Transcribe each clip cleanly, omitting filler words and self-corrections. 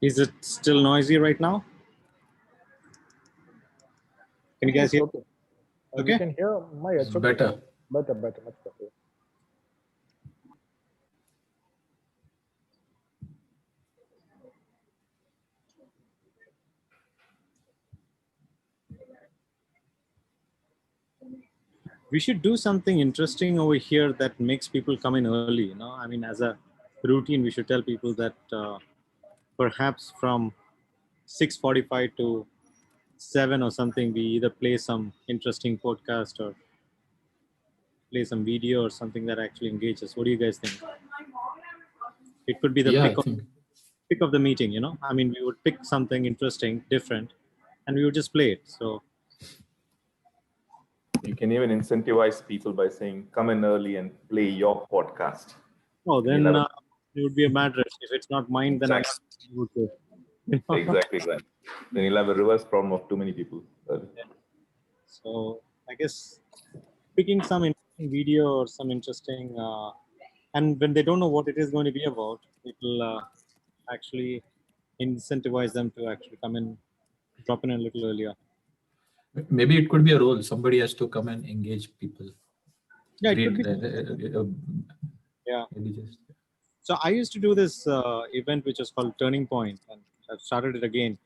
Is it still noisy right now? Can you guys hear? Okay. Okay. You can hear my It's better. Better, much better. We should do something interesting over here that makes people come in early. You know, I mean, as a routine, we should tell people that perhaps from 6:45 to 7 or something, we either play some interesting podcast or play some video or something that actually engages. What do you guys think? It could be the Yeah, pick of the meeting. You know, I mean, we would pick something interesting, different, and we would just play it. So you can even incentivize people by saying, come in early and play your podcast. oh, then it would be a mad rush. If it's not mine, then Exactly. I'm not good. You know? Exactly. Then you'll have a reverse problem of too many people. So I guess picking some interesting video or some interesting, and when they don't know what it is going to be about, it will actually incentivize them to actually come in, drop in a little earlier. maybe it could be a role. Somebody has to come and engage people. Yeah, it could be. Yeah. Maybe just. So I used to do this event which is called Turning Point, and I've started it again,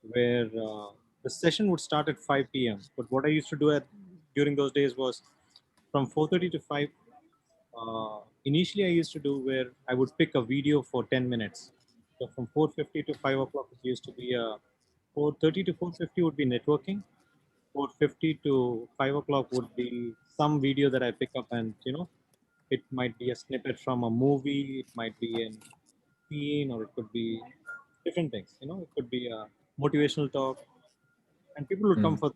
where the session would start at 5 p.m. But what I used to do during those days was from 4:30 to 5. Initially, I used to do where I would pick a video for 10 minutes. So from 4:50 to 5 o'clock, it used to be 4:30 to 4:50 would be networking. 4:50 to 5 o'clock would be some video that I pick up, and it might be a snippet from a movie, it might be a scene, or it could be different things. It could be a motivational talk, and people would come for.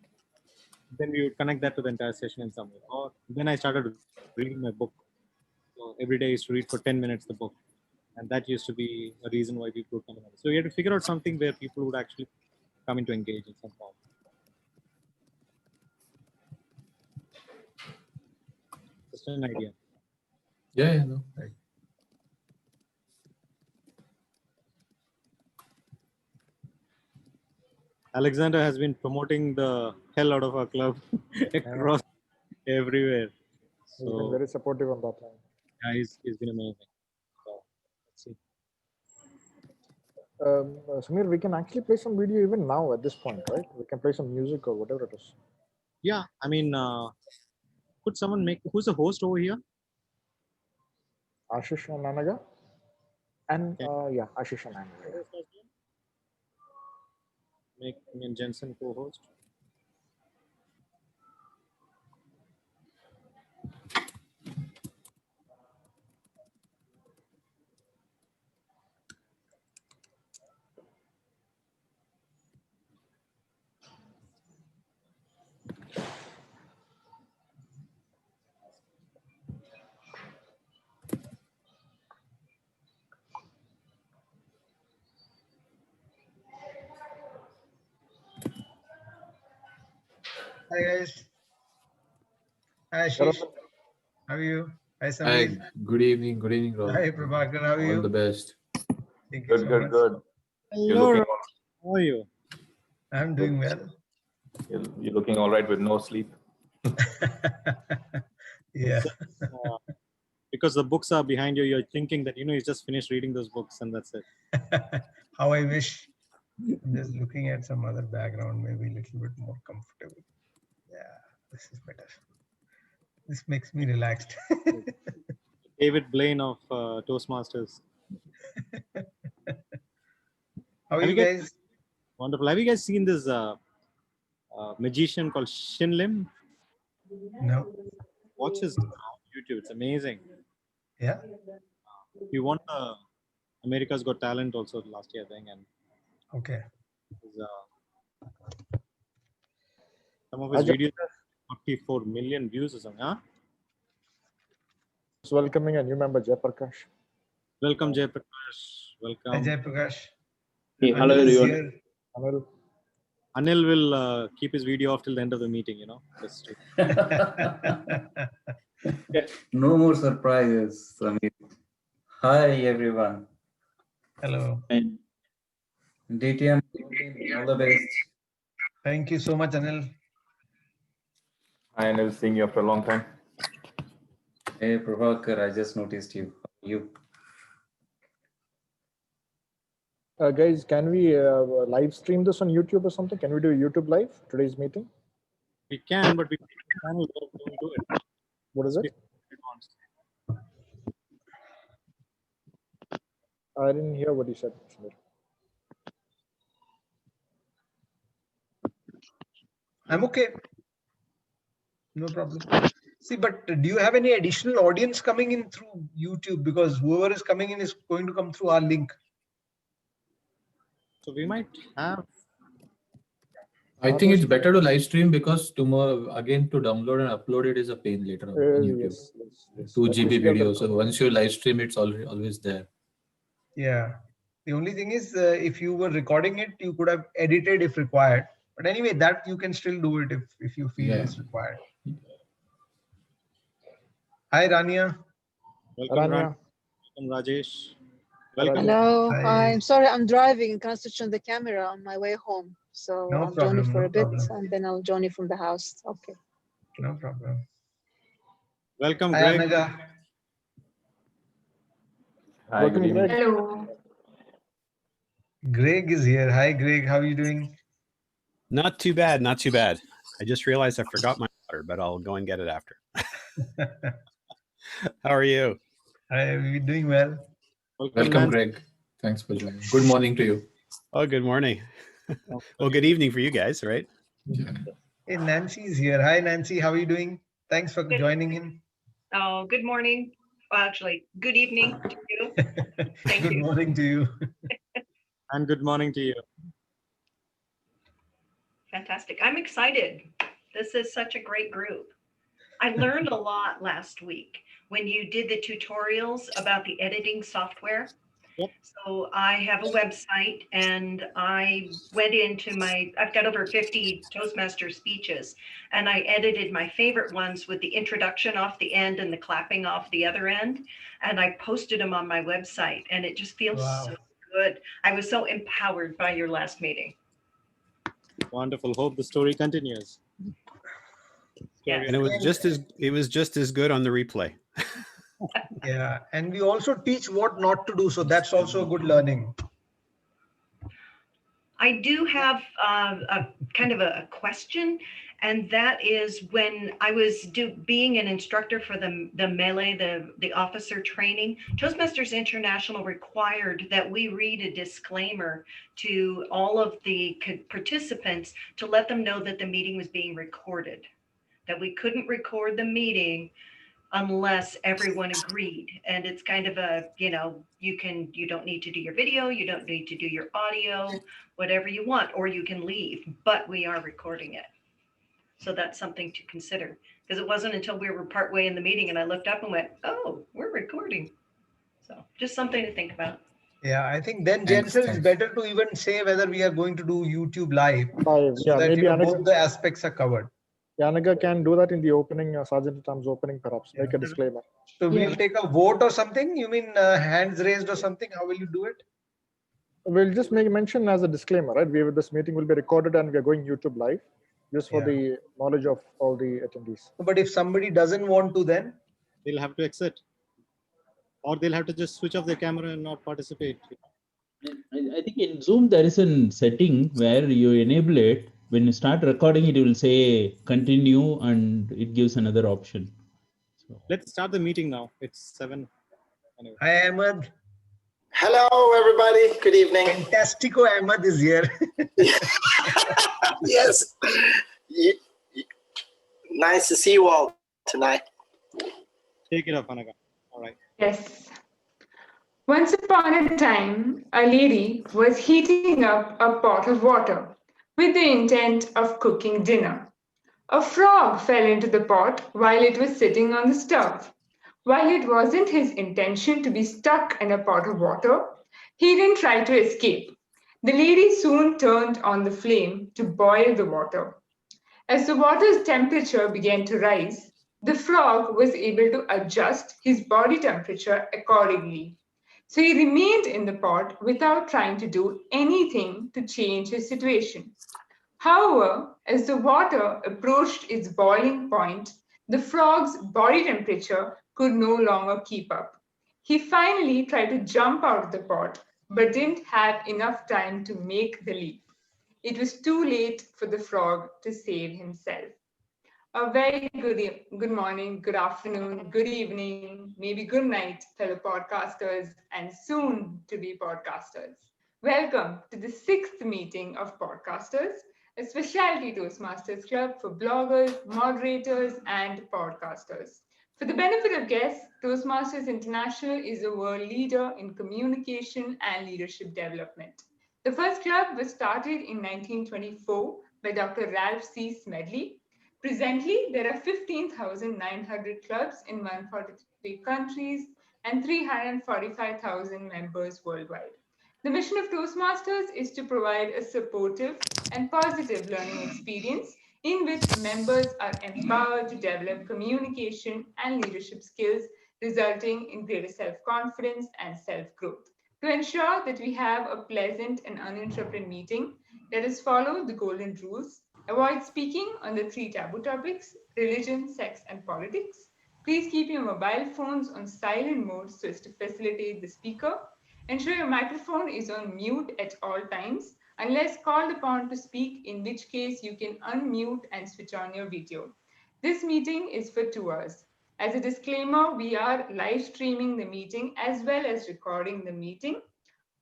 Then we would connect that to the entire session in some way. Or then I started reading my book. So every day I used to read for 10 minutes the book, and that used to be a reason why people would come in. So you had to figure out something where people would actually come in to engage in some form. Just an idea. Yeah, no, right. Alexander has been promoting the hell out of our club across everywhere. He's been very supportive on that line. Yeah, he's been amazing. So, let's see. Samir, we can actually play some video even now at this point, right? We can play some music or whatever it is. Yeah, I mean, could someone who's the host over here? Ashish and Nanaga. And yeah, Ashish and Nanaga. Make me and Jensen co-host. Hi guys. Hi Ashish. How are you? Hi Samir. Hi, good evening, Rob. Hi Prabhakar, how are you? All the best. Thank you so much. Good. Hello. How are you? I'm doing well. You're looking all right with no sleep. Yeah. Because the books are behind you, you're thinking that you just finished reading those books and that's it. How I wish. I'm just looking at some other background, maybe a little bit more comfortable. Yeah, this is better. This makes me relaxed. David Blaine of Toastmasters. How are you guys? Wonderful. Have you guys seen this magician called Shin Lim? No. Watch his on YouTube. It's amazing. Yeah. He won America's Got Talent also last year, I think. And okay. Some of his videos have 44 million views or something. Huh? Just welcoming a new member, Jaiprakash. Welcome, Jaiprakash. Welcome. Hi, Jaiprakash. Hey, hello everyone. Anil will keep his video off till the end of the meeting, Just No more surprises, Samir. Hi everyone. Hello. And DTM, all the best. Thank you so much, Anil. I never seeing you after a long time. Hey, Prabhakar, I just noticed you. You. Guys, can we live stream this on YouTube or something? Can we do YouTube live today's meeting? We can, but we channel don't do it. What is it? It wants. I didn't hear what you said. Samir. I'm okay. No problem. See, but do you have any additional audience coming in through YouTube? Because whoever is coming in is going to come through our link. So we might have. I think it's better to live stream because tomorrow again to download and upload it is a pain later on YouTube. Yes, yes, yes. 2 At least GB we have video. the- So once you live stream, it's always there. Yeah. The only thing is, if you were recording it, you could have edited if required. But anyway, that you can still do it if you feel Yeah. it's required. Hi, Rania. Welcome, Rania. Welcome, Rajesh. Welcome. Hello. Hi. I'm sorry, I'm driving. Can't switch on the camera on my way home. So No I'll join you problem, for no a bit problem. and then I'll join you from the house. Okay. No problem. Welcome, Hi, Greg. Anaga. Hi, Welcome, good evening. Greg. Hello. Greg is here. Hi, Greg. How are you doing? Not too bad, not too bad. I just realized I forgot my water, but I'll go and get it after. How are you? Hi, we're doing well. Welcome, Nancy. Greg. Thanks for joining. Good morning to you. Oh, good morning. Well, good evening for you guys, right? Yeah. Hey, Nancy is here. Hi, Nancy. How are you doing? Thanks for joining in. Oh, good morning. Well, actually, good evening to you. Thank Good you. morning to you. And good morning to you. Fantastic. I'm excited. This is such a great group. I learned a lot last week when you did the tutorials about the editing software. Yep. So I have a website and I went into I've got over 50 Toastmaster speeches and I edited my favorite ones with the introduction off the end and the clapping off the other end. And I posted them on my website and it just feels Wow. so good. I was so empowered by your last meeting. Wonderful. Hope the story continues. Yes. And it was just as good on the replay. Yeah. And we also teach what not to do. So that's also a good learning. I do have a kind of a question, and that is when I was being an instructor for the melee, the officer training, Toastmasters International required that we read a disclaimer to all of the participants to let them know that the meeting was being recorded, that we couldn't record the meeting unless everyone agreed. And it's kind of a, you don't need to do your video, you don't need to do your audio, whatever you want, or you can leave, but we are recording it. So that's something to consider, because it wasn't until we were partway in the meeting and I looked up and went, oh, we're recording. So just something to think about. Yeah, I think then, Thanks, Jensel, it's thanks. better to even say whether we are going to do YouTube live, Live. so Yeah, that maybe both the aspects are covered. Yanaga can do that in the opening, Sergeant at Arms opening, perhaps. Make a disclaimer. So we'll take a vote or something. You mean hands raised or something? How will you do it? We'll just make mention as a disclaimer, right? This meeting will be recorded and we are going YouTube live, just for Yeah. the knowledge of all the attendees. But if somebody doesn't want to, then They'll have to exit. Or they'll have to just switch off their camera and not participate. I think in Zoom there is a setting where you enable it. When you start recording, it will say continue and it gives another option. So, Let's start the meeting now. It's 7. Anyway. Hi, Ahmed. Hello, everybody. Good evening. Fantastico Ahmed is here. Yes. Nice to see you all tonight. Take it up, Anaga. All right. Yes. Once upon a time, a lady was heating up a pot of water with the intent of cooking dinner. A frog fell into the pot while it was sitting on the stove. While it wasn't his intention to be stuck in a pot of water, he didn't try to escape. The lady soon turned on the flame to boil the water. As the water's temperature began to rise, the frog was able to adjust his body temperature accordingly. So he remained in the pot without trying to do anything to change his situation. However, as the water approached its boiling point, the frog's body temperature could no longer keep up. He finally tried to jump out of the pot, but didn't have enough time to make the leap. It was too late for the frog to save himself. A very good morning, good afternoon, good evening, maybe good night, fellow podcasters and soon to be podcasters. Welcome to the 6th meeting of Podcasters, a specialty Toastmasters club for bloggers, moderators, and podcasters. For the benefit of guests, Toastmasters International is a world leader in communication and leadership development. The first club was started in 1924 by Dr. Ralph C. Smedley. Presently, there are 15,900 clubs in 143 countries and 345,000 members worldwide. The mission of Toastmasters is to provide a supportive and positive learning experience in which members are empowered to develop communication and leadership skills, resulting in greater self-confidence and self-growth. To ensure that we have a pleasant and uninterrupted meeting, let us follow the golden rules. Avoid speaking on the 3 taboo topics: religion, sex, and politics. Please keep your mobile phones on silent mode so as to facilitate the speaker. Ensure your microphone is on mute at all times unless called upon to speak, in which case you can unmute and switch on your video. This meeting is for 2 hours. As a disclaimer, we are live streaming the meeting as well as recording the meeting.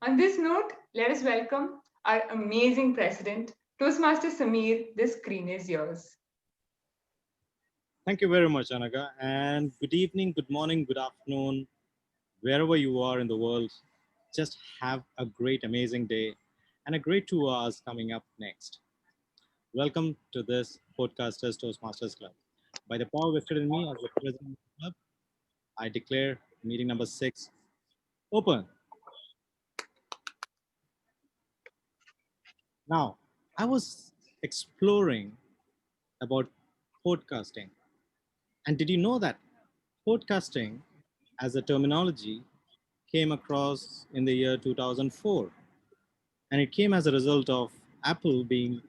On this note, let us welcome our amazing president, Toastmaster Samir. The screen is yours. Thank you very much, Anaga. And good evening, good morning, good afternoon, wherever you are in the world. Just have a great, amazing day and a great 2 hours coming up next. Welcome to this Podcasters Toastmasters Club. By the power vested in me as the president of the club, I declare meeting number 6 open. Now, I was exploring about podcasting. And did you know that podcasting as a terminology came across in the year 2004? And it came as a result of Apple being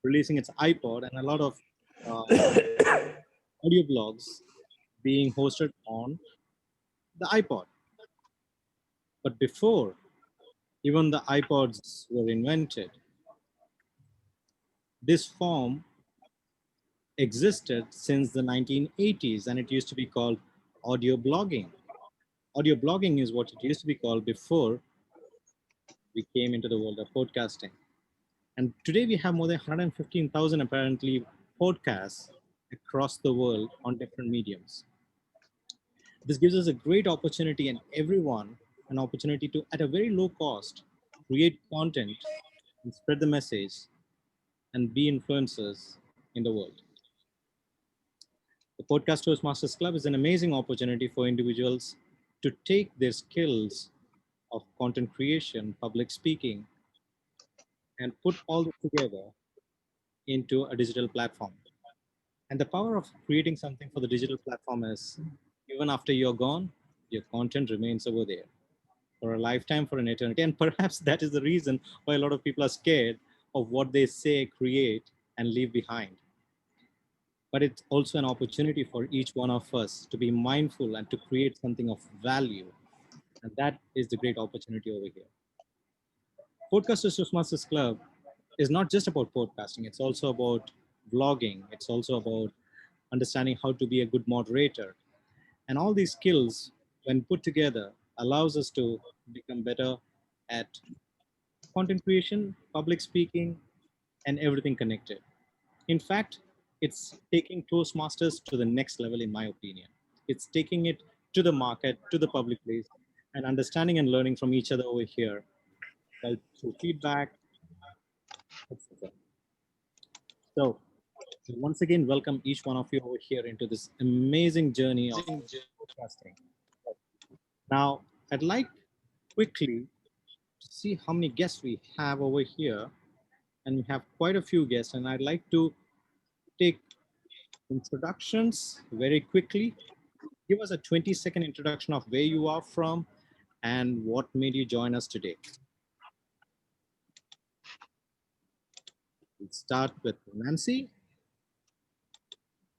releasing its iPod and a lot of audio blogs being hosted on the iPod. But before even the iPods were invented, this form existed since the 1980s, and it used to be called audio blogging. Audio blogging is what it used to be called before we came into the world of podcasting. And today we have more than 115,000 apparently podcasts across the world on different mediums. This gives us a great opportunity and everyone an opportunity to, at a very low cost, create content and spread the message and be influencers in the world. The Podcast Toastmasters Club is an amazing opportunity for individuals to take their skills of content creation, public speaking, and put all this together into a digital platform. And the power of creating something for the digital platform is, even after you're gone, your content remains over there for a lifetime, for an eternity. And perhaps that is the reason why a lot of people are scared of what they say, create, and leave behind. But it's also an opportunity for each one of us to be mindful and to create something of value. And that is the great opportunity over here. Podcasters Toastmasters Club is not just about podcasting. It's also about vlogging. It's also about understanding how to be a good moderator. And all these skills, when put together, allows us to become better at content creation, public speaking, and everything connected. In fact, it's taking Toastmasters to the next level, in my opinion. It's taking it to the market, to the public place, and understanding and learning from each other over here, like through feedback, etc. So, once again, welcome each one of you over here into this amazing journey of podcasting. Now, I'd like quickly to see how many guests we have over here, and we have quite a few guests, and I'd like to take introductions very quickly. Give us a 20-second introduction of where you are from and what made you join us today? We'll start with Nancy.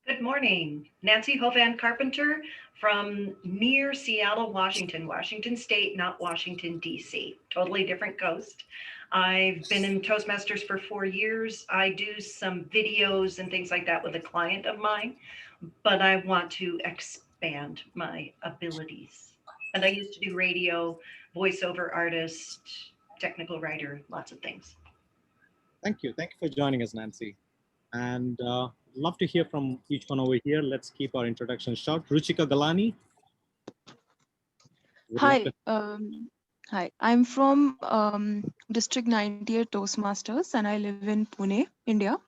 Good morning. Nancy Hovan Carpenter from near Seattle, Washington, Washington State, not Washington, D.C. Totally different coast. I've been in Toastmasters for 4 years. I do some videos and things like that with a client of mine, but I want to expand my abilities. And I used to do radio, voiceover artist, technical writer, lots of things. Thank you. Thank you for joining us, Nancy. And love to hear from each one over here. Let's keep our introductions short. Ruchika Galani. Hi. Hi. I'm from District 98 Toastmasters, and I live in Pune, India.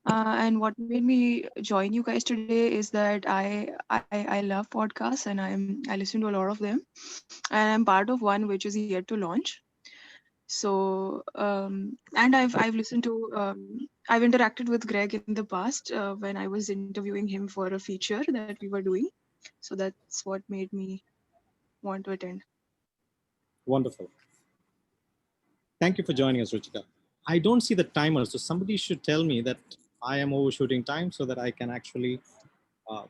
And what made me join you guys today is that I love podcasts, and I listen to a lot of them, and I'm part of one which is yet to launch. So and I've listened to I've interacted with Greg in the past when I was interviewing him for a feature that we were doing. So that's what made me want to attend. Wonderful. Thank you for joining us, Ruchika. I don't see the timer, so somebody should tell me that I am overshooting time so that I can actually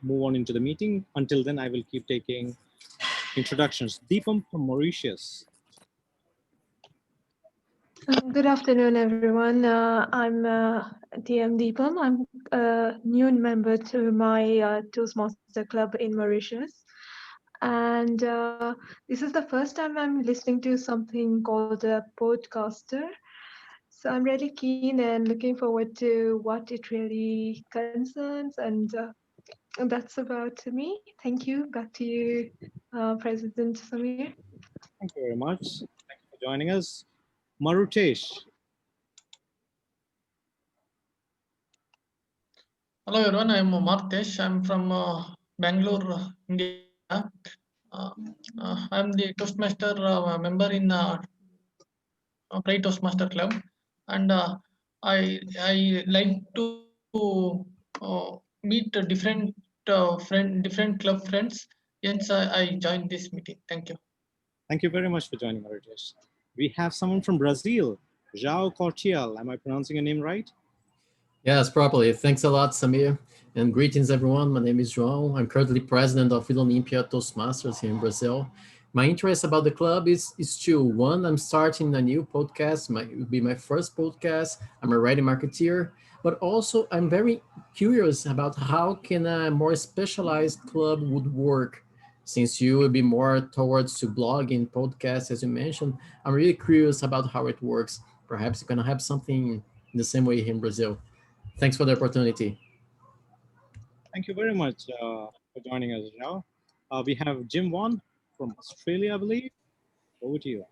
move on into the meeting. Until then, I will keep taking introductions. Deepam from Mauritius. Good afternoon, everyone. I'm TM Deepam. I'm a new member to my Toastmaster Club in Mauritius. And this is the first time I'm listening to something called a podcaster. So I'm really keen and looking forward to what it really concerns. And that's about me. Thank you. Back to you, President Samir. Thank you very much. Thank you for joining us. Marutesh. Hello everyone, I'm Martesh. I'm from Bangalore, India. I'm the Toastmaster member in Pride Toastmaster Club, and I like to meet different different club friends. Hence, I joined this meeting. Thank you. Thank you very much for joining, Marutesh. We have someone from Brazil, João Cortial. Am I pronouncing your name right? Yes, properly. Thanks a lot, Samir. And greetings, everyone. My name is João. I'm currently president of Vila Olympia Toastmasters here in Brazil. My interest about the club is two. One, I'm starting a new podcast. It will be my first podcast. I'm a writing marketeer. But also, I'm very curious about how can a more specialized club would work. Since you will be more towards to blogging, podcasts, as you mentioned, I'm really curious about how it works. Perhaps you're going to have something in the same way here in Brazil. Thanks for the opportunity. Thank you very much for joining us, João. We have Jim Wan from Australia, I believe. Over to you.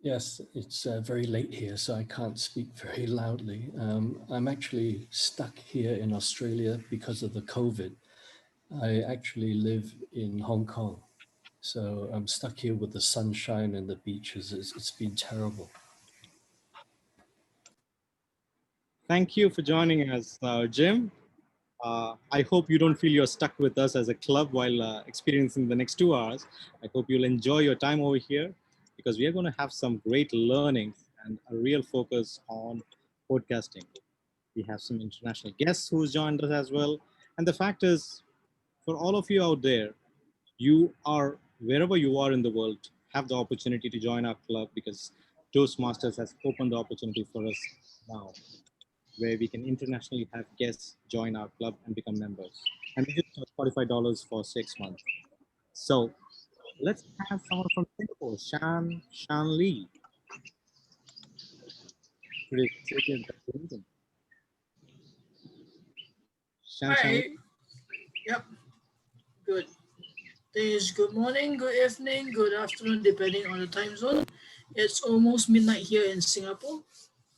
Yes, it's very late here, so I can't speak very loudly. I'm actually stuck here in Australia because of the COVID. I actually live in Hong Kong, so I'm stuck here with the sunshine and the beaches. It's been terrible. Thank you for joining us, Jim. I hope you don't feel you're stuck with us as a club while experiencing the next 2 hours. I hope you'll enjoy your time over here because we are going to have some great learnings and a real focus on podcasting. We have some international guests who's joined us as well. And the fact is, for all of you out there, you are, wherever you are in the world, have the opportunity to join our club because Toastmasters has opened the opportunity for us now, where we can internationally have guests join our club and become members. And we just charge $45 for 6 months. So let's have someone from Singapore, Shan Lee. Hi. Yep. Good. This is good morning, good evening, good afternoon, depending on the time zone. It's almost midnight here in Singapore.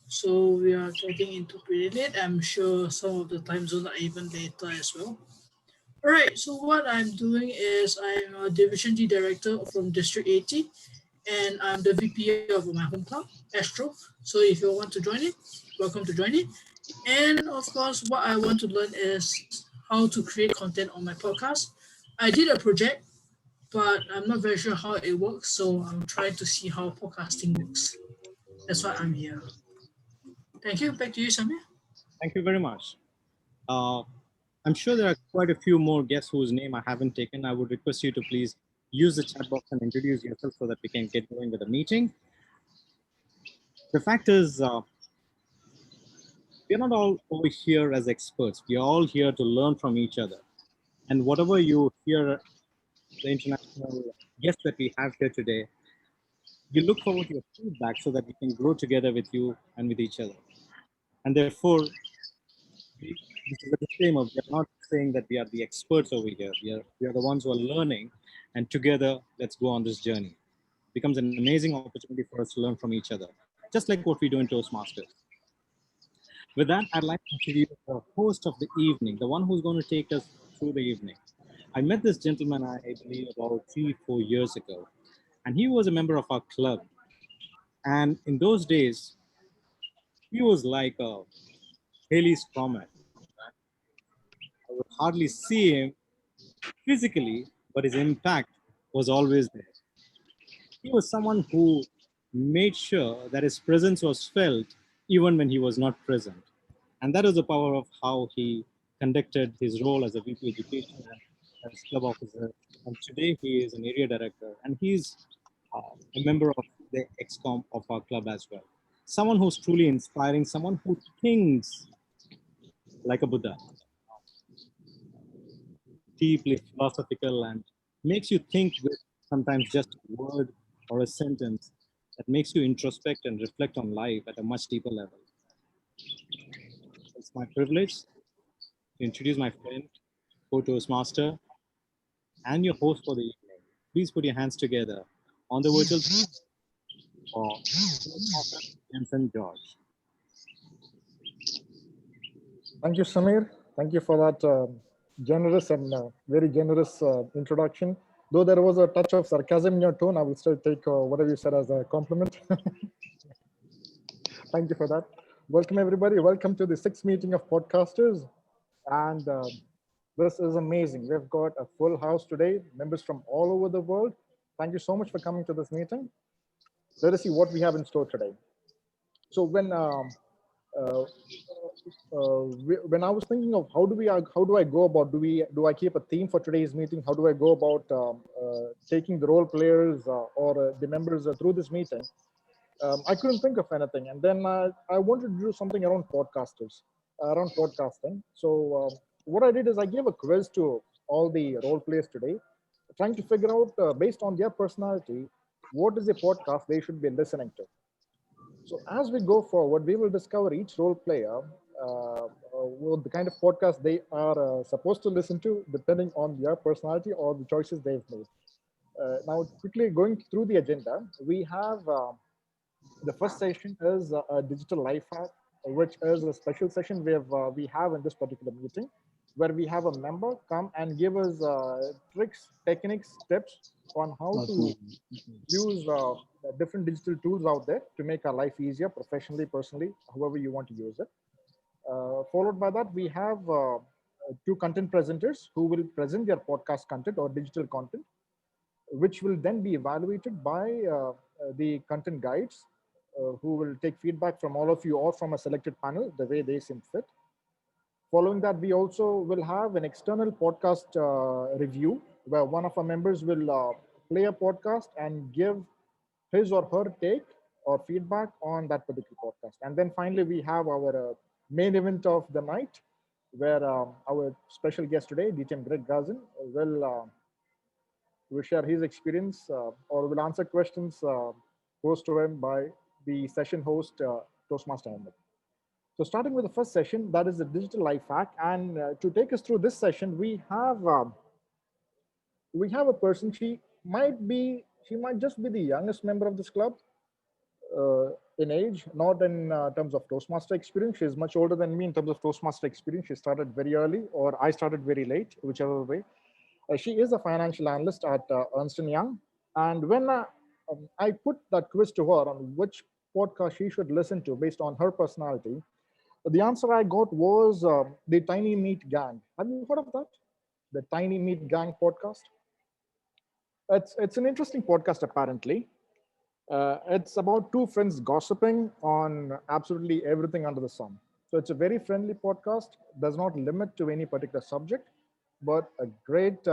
So we are getting into pretty late. I'm sure some of the time zones are even later as well. All right, so what I'm doing is I'm a Division D Director from District 80, and I'm the VP of my home club, Astro. So if you want to join it, welcome to join it. And of course, what I want to learn is how to create content on my podcast. I did a project but I'm not very sure how it works. So I'm trying to see how podcasting works. That's why I'm here. Thank you. Back to you, Samir. Thank you very much. I'm sure there are quite a few more guests whose name I haven't taken. I would request you to please use the chat box and introduce yourself so that we can get going with the meeting. The fact is, we're not all over here as experts. We are all here to learn from each other. And whatever you hear, the international guests that we have here today, we look forward to your feedback so that we can grow together with you and with each other. And therefore, this is a disclaimer. We are not saying that we are the experts over here. We are the ones who are learning, and together, let's go on this journey. It becomes an amazing opportunity for us to learn from each other, just like what we do in Toastmasters. With that, I'd like to introduce the host of the evening, the one who's going to take us through the evening. I met this gentleman, I believe, about 3-4 years ago, and he was a member of our club. And in those days, he was like a Halley's Comet. I would hardly see him physically, but his impact was always there. He was someone who made sure that his presence was felt even when he was not present. And that was the power of how he conducted his role as a VP Education and as club officer. And today he is an area director, and he's a member of the ExCom of our club as well. Someone who's truly inspiring, someone who thinks like a Buddha, deeply philosophical, and makes you think with sometimes just a word or a sentence that makes you introspect and reflect on life at a much deeper level. It's my privilege to introduce my friend, co-Toastmaster, and your host for the evening. Please put your hands together on the virtual for Jensen George. Thank you, Samir. Thank you for that generous and very generous introduction. Though there was a touch of sarcasm in your tone, I will still take whatever you said as a compliment. Thank you for that. Welcome, everybody. Welcome to the 6th meeting of podcasters. And this is amazing. We've got a full house today, members from all over the world. Thank you so much for coming to this meeting. Let us see what we have in store today. So when I was thinking of how do I go about, do I keep a theme for today's meeting? How do I go about taking the role players or the members through this meeting? I couldn't think of anything. And then I wanted to do something around podcasting. So what I did is I gave a quiz to all the role players today, trying to figure out based on their personality, what is the podcast they should be listening to. So as we go forward, we will discover each role player with the kind of podcast they are supposed to listen to, depending on their personality or the choices they've made. Now, quickly going through the agenda, we have the first session is a digital life hack, which is a special session we have in this particular meeting, where we have a member come and give us tricks, techniques, tips on how to use different digital tools out there to make our life easier, professionally, personally, however you want to use it. Followed by that, we have 2 content presenters who will present their podcast content or digital content, which will then be evaluated by the content guides, who will take feedback from all of you or from a selected panel the way they seem fit. Following that, we also will have an external podcast review, where one of our members will play a podcast and give his or her take or feedback on that particular podcast. And then finally, we have our main event of the night, where our special guest today, DTM Greg Gazin, will share his experience or will answer questions posed to him by the session host, Toastmaster Ahmed. So starting with the first session, that is the digital life hack. And to take us through this session, we have a person. She might just be the youngest member of this club in age, not in terms of Toastmaster experience. She's much older than me in terms of Toastmaster experience. She started very early, or I started very late, whichever way. She is a financial analyst at Ernst & Young. And when I put that quiz to her on which podcast she should listen to based on her personality, the answer I got was the Tiny Meat Gang. Have you heard of that? The Tiny Meat Gang podcast? It's an interesting podcast apparently. It's about two friends gossiping on absolutely everything under the sun. So it's a very friendly podcast. Does not limit to any particular subject, but a great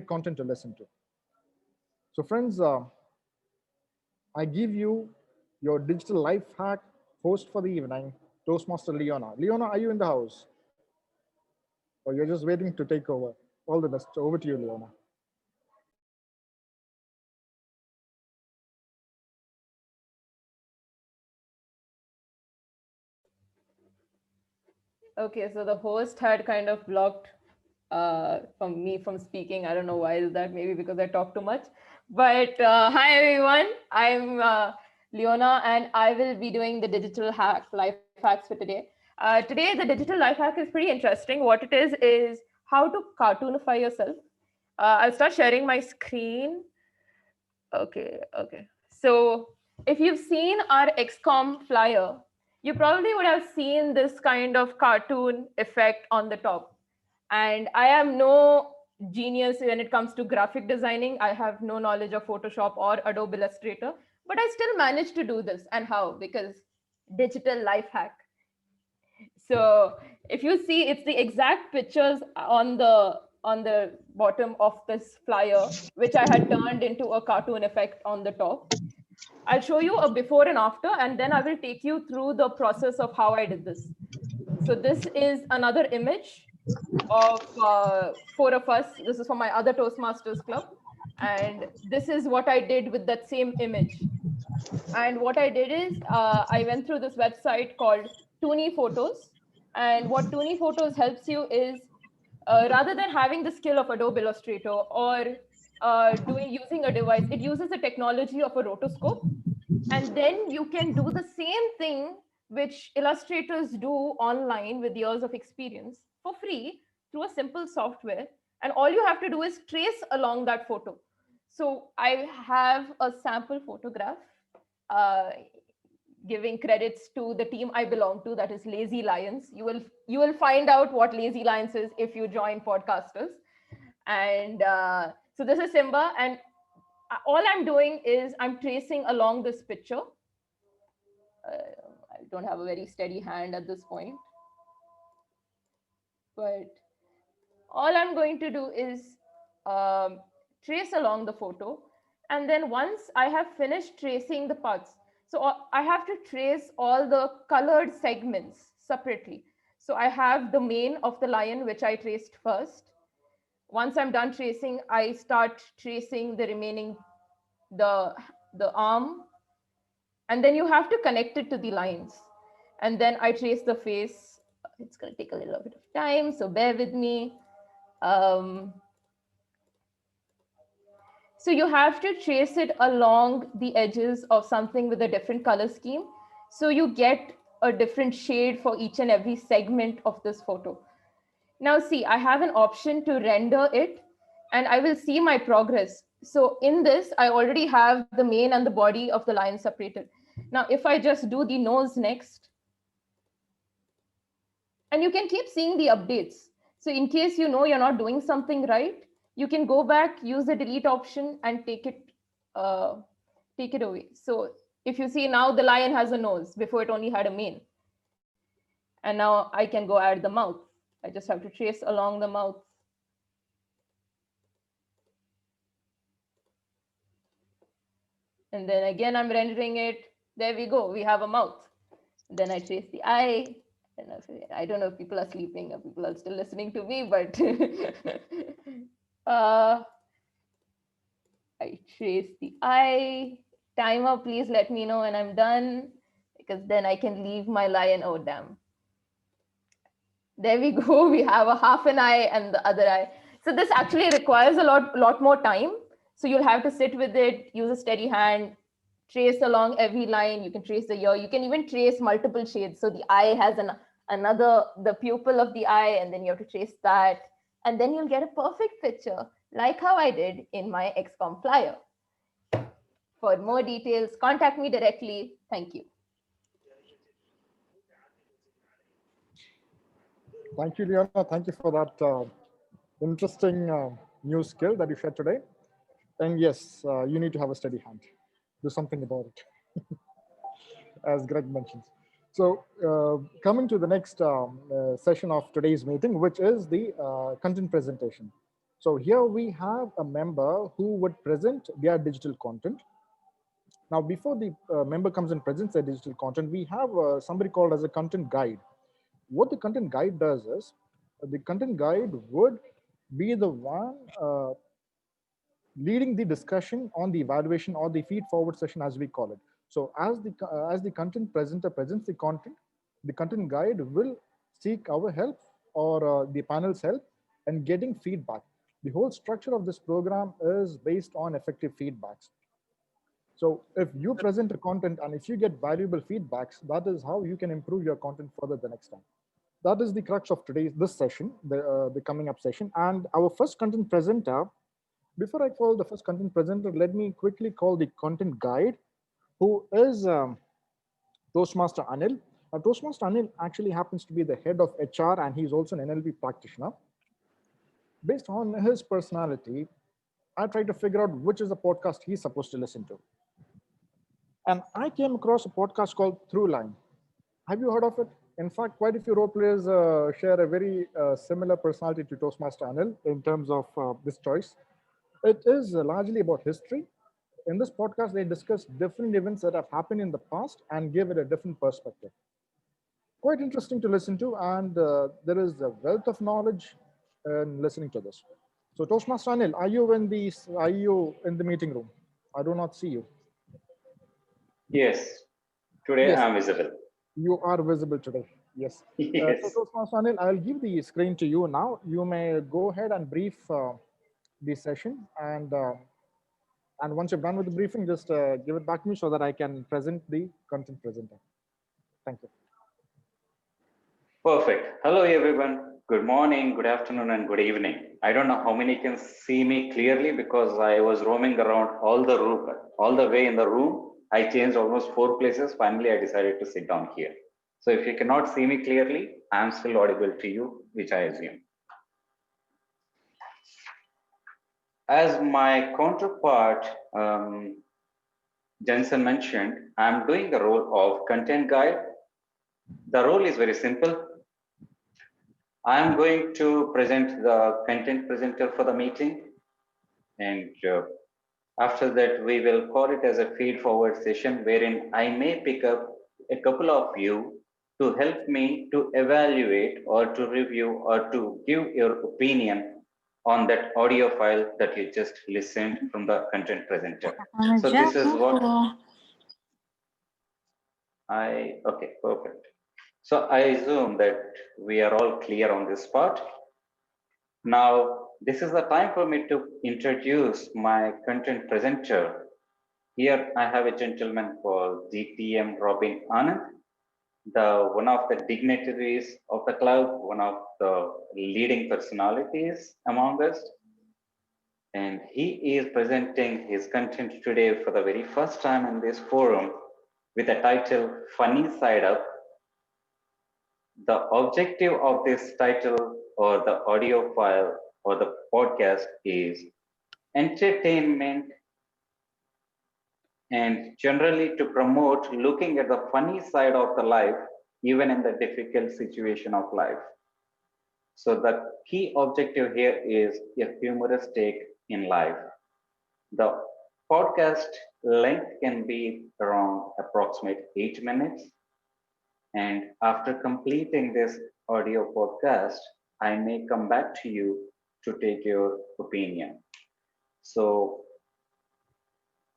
content to listen to. So friends, I give you your digital life hack host for the evening, Toastmaster Leona. Leona, are you in the house? Or you're just waiting to take over? All the best. Over to you, Leona. Okay, so the host had kind of blocked from me from speaking. I don't know why is that. Maybe because I talk too much. But hi everyone, I'm Leona, and I will be doing the digital life hacks for today. Today, the digital life hack is pretty interesting. What it is how to cartoonify yourself. I'll start sharing my screen. Okay. So if you've seen our XCOM flyer, you probably would have seen this kind of cartoon effect on the top. And I am no genius when it comes to graphic designing. I have no knowledge of Photoshop or Adobe Illustrator, but I still managed to do this. And how? Because digital life hack. So if you see, it's the exact pictures on the bottom of this flyer, which I had turned into a cartoon effect on the top. I'll show you a before and after, and then I will take you through the process of how I did this. So this is another image of 4 of us. This is from my other Toastmasters club. And this is what I did with that same image. And what I did is I went through this website called Toonie Photos. And what Toonie Photos helps you is rather than having the skill of Adobe Illustrator or using a device, it uses the technology of a rotoscope. And then you can do the same thing which illustrators do online with years of experience for free through a simple software. And all you have to do is trace along that photo. So I have a sample photograph giving credits to the team I belong to, that is Lazy Lions. You will find out what Lazy Lions is if you join Podcasters. And so this is Simba, and all I'm doing is I'm tracing along this picture. I don't have a very steady hand at this point, but all I'm going to do is trace along the photo. And then once I have finished tracing the parts, so I have to trace all the colored segments separately. So I have the mane of the lion, which I traced first. Once I'm done tracing, I start tracing the remaining, the arm. And then you have to connect it to the lines. And then I trace the face. It's going to take a little bit of time, so bear with me. So you have to trace it along the edges of something with a different color scheme. So you get a different shade for each and every segment of this photo. Now see, I have an option to render it, and I will see my progress. So in this, I already have the mane and the body of the lion separated. Now, if I just do the nose next, and you can keep seeing the updates. So in case you know you're not doing something right, you can go back, use the delete option, and take it away. So if you see now, the lion has a nose. Before it only had a mane. And now I can go add the mouth. I just have to trace along the mouth. And then again, I'm rendering it. There we go. We have a mouth. Then I trace the eye. And I don't know if people are sleeping or people are still listening to me, but I trace the eye. Timer, please let me know when I'm done, because then I can leave my lion. Oh, damn. There we go. We have a half an eye and the other eye. So this actually requires a lot more time. So you'll have to sit with it, use a steady hand, trace along every line. You can trace the ear. You can even trace multiple shades. So the eye has the pupil of the eye, and then you have to trace that. And then you'll get a perfect picture, like how I did in my XCOM flyer. For more details, contact me directly. Thank you. Thank you, Leona. Thank you for that interesting new skill that you shared today, then yes, you need to have a steady hand. Do something about it, as Greg mentions. So coming to the next session of today's meeting, which is the content presentation. So here we have a member who would present their digital content. Now, before the member comes and presents their digital content, we have somebody called as a content guide. What the content guide does is, the content guide would be the one leading the discussion on the evaluation or the feed forward session, as we call it. So as the content presenter presents the content guide will seek our help or the panel's help and getting feedback. The whole structure of this program is based on effective feedbacks. So if you present a content and if you get valuable feedbacks, that is how you can improve your content further the next time. That is the crux of this session, the coming up session. And our first content presenter, before I call the first content presenter, let me quickly call the content guide, who is Toastmaster Anil. Toastmaster Anil actually happens to be the head of HR, and he's also an NLP practitioner. Based on his personality, I tried to figure out which is the podcast he's supposed to listen to. And I came across a podcast called Throughline. Have you heard of it? In fact, quite a few role players share a very similar personality to Toastmaster Anil in terms of this choice. It is largely about history. In this podcast, they discuss different events that have happened in the past and give it a different perspective. Quite interesting to listen to, and there is a wealth of knowledge in listening to this. So Toastmaster Anil, are you in the meeting room? I do not see you. Yes, today Yes. I'm visible. You are visible today. Yes. Yes. So Toastmaster Anil, I'll give the screen to you now. You may go ahead and brief the session, and once you're done with the briefing, just give it back to me so that I can present the content presenter. Thank you. Perfect. Hello, everyone. Good morning, good afternoon, and good evening. I don't know how many can see me clearly because I was roaming around all the way in the room. I changed almost 4 places. Finally, I decided to sit down here. So if you cannot see me clearly, I'm still audible to you, which I assume. As my counterpart, Jensen mentioned, I'm doing the role of content guide. The role is very simple. I'm going to present the content presenter for the meeting. And after that, we will call it as a feed forward session wherein I may pick up a couple of you to help me to evaluate or to review or to give your opinion on that audio file that you just listened from the content presenter. So this is what okay, perfect. So I assume that we are all clear on this part. Now, this is the time for me to introduce my content presenter. Here I have a gentleman called DTM Robin Anand, one of the dignitaries of the club, one of the leading personalities among us. And he is presenting his content today for the very first time in this forum with a title, Funny Side Up. The objective of this title or the audio file or the podcast is entertainment and generally to promote looking at the funny side of the life, even in the difficult situation of life. So the key objective here is a humorous take in life. The podcast length can be around approximate 8 minutes. And after completing this audio podcast, I may come back to you to take your opinion. So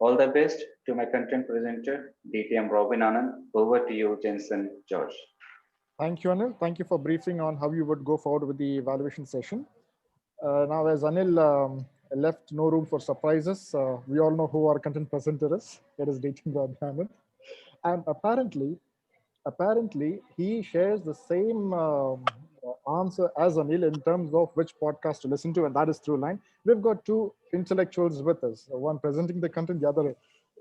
all the best to my content presenter, DTM Robin Anand. Over to you, Jensen George. Thank you, Anil. Thank you for briefing on how you would go forward with the evaluation session. Now, as Anil left no room for surprises, we all know who our content presenter is. It is DTM Robin Anand. And apparently, he shares the same answer as Anil in terms of which podcast to listen to, and that is Throughline. We've got two intellectuals with us, one presenting the content, the other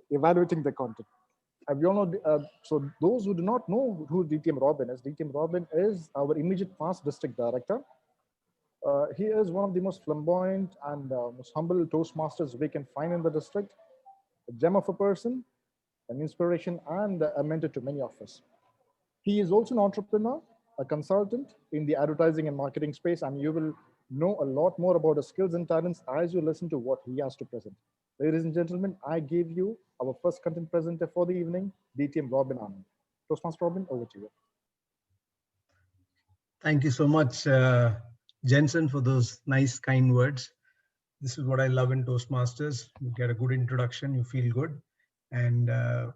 evaluating the content. We all know, so those who do not know who DTM Robin is our immediate past district director. He is one of the most flamboyant and most humble Toastmasters we can find in the district. A gem of a person, an inspiration, and a mentor to many of us. He is also an entrepreneur, a consultant in the advertising and marketing space, and you will know a lot more about his skills and talents as you listen to what he has to present. Ladies and gentlemen, I give you our first content presenter for the evening, DTM Robin Anand. Toastmaster Robin, over to you. Thank you so much, Jensen, for those nice, kind words. This is what I love in Toastmasters. You get a good introduction, you feel good. And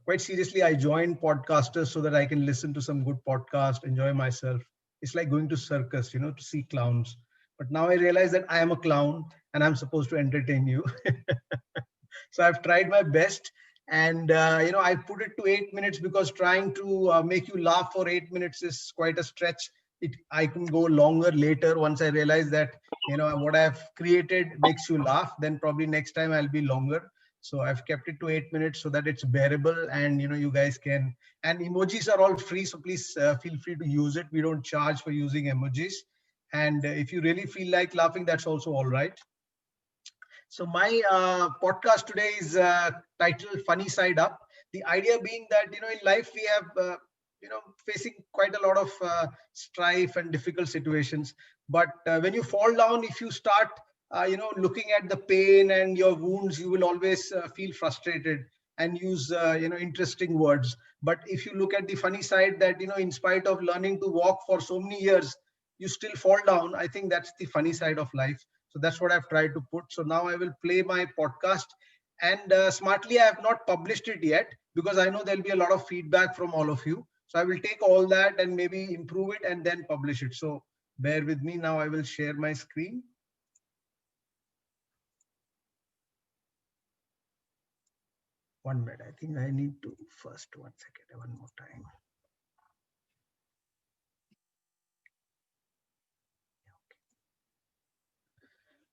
quite seriously, I joined Podcasters so that I can listen to some good podcast, enjoy myself. It's like going to circus, to see clowns. But now I realize that I am a clown and I'm supposed to entertain you. So I've tried my best. And, I put it to 8 minutes because trying to make you laugh for 8 minutes is quite a stretch. I can go longer later once I realize that, what I've created makes you laugh, then probably next time I'll be longer. So I've kept it to 8 minutes so that it's bearable and, you guys can, and emojis are all free. So please feel free to use it. We don't charge for using emojis. And if you really feel like laughing, that's also all right. So my podcast today is titled Funny Side Up. The idea being that, in life we have, facing quite a lot of strife and difficult situations. But when you fall down, if you start, looking at the pain and your wounds, you will always feel frustrated and use, interesting words. But if you look at the funny side that, in spite of learning to walk for so many years, you still fall down. I think that's the funny side of life. So that's what I've tried to put. So now I will play my podcast. And smartly, I have not published it yet because I know there'll be a lot of feedback from all of you. So I will take all that and maybe improve it and then publish it. So bear with me. Now I will share my screen. One minute. I think I need to first, one second, one more time.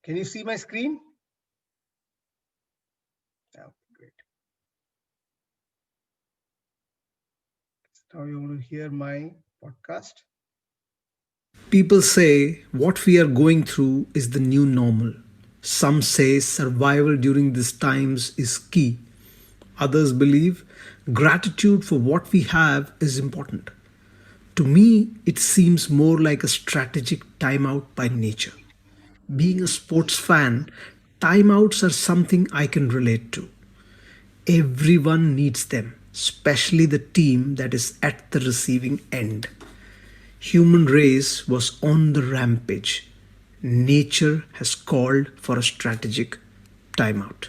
Can you see my screen? Oh, great. Now you want to hear my podcast. People say what we are going through is the new normal. Some say survival during these times is key. Others believe gratitude for what we have is important. To me, it seems more like a strategic timeout by nature. Being a sports fan, timeouts are something I can relate to. Everyone needs them, especially the team that is at the receiving end. Human race was on the rampage. Nature has called for a strategic timeout.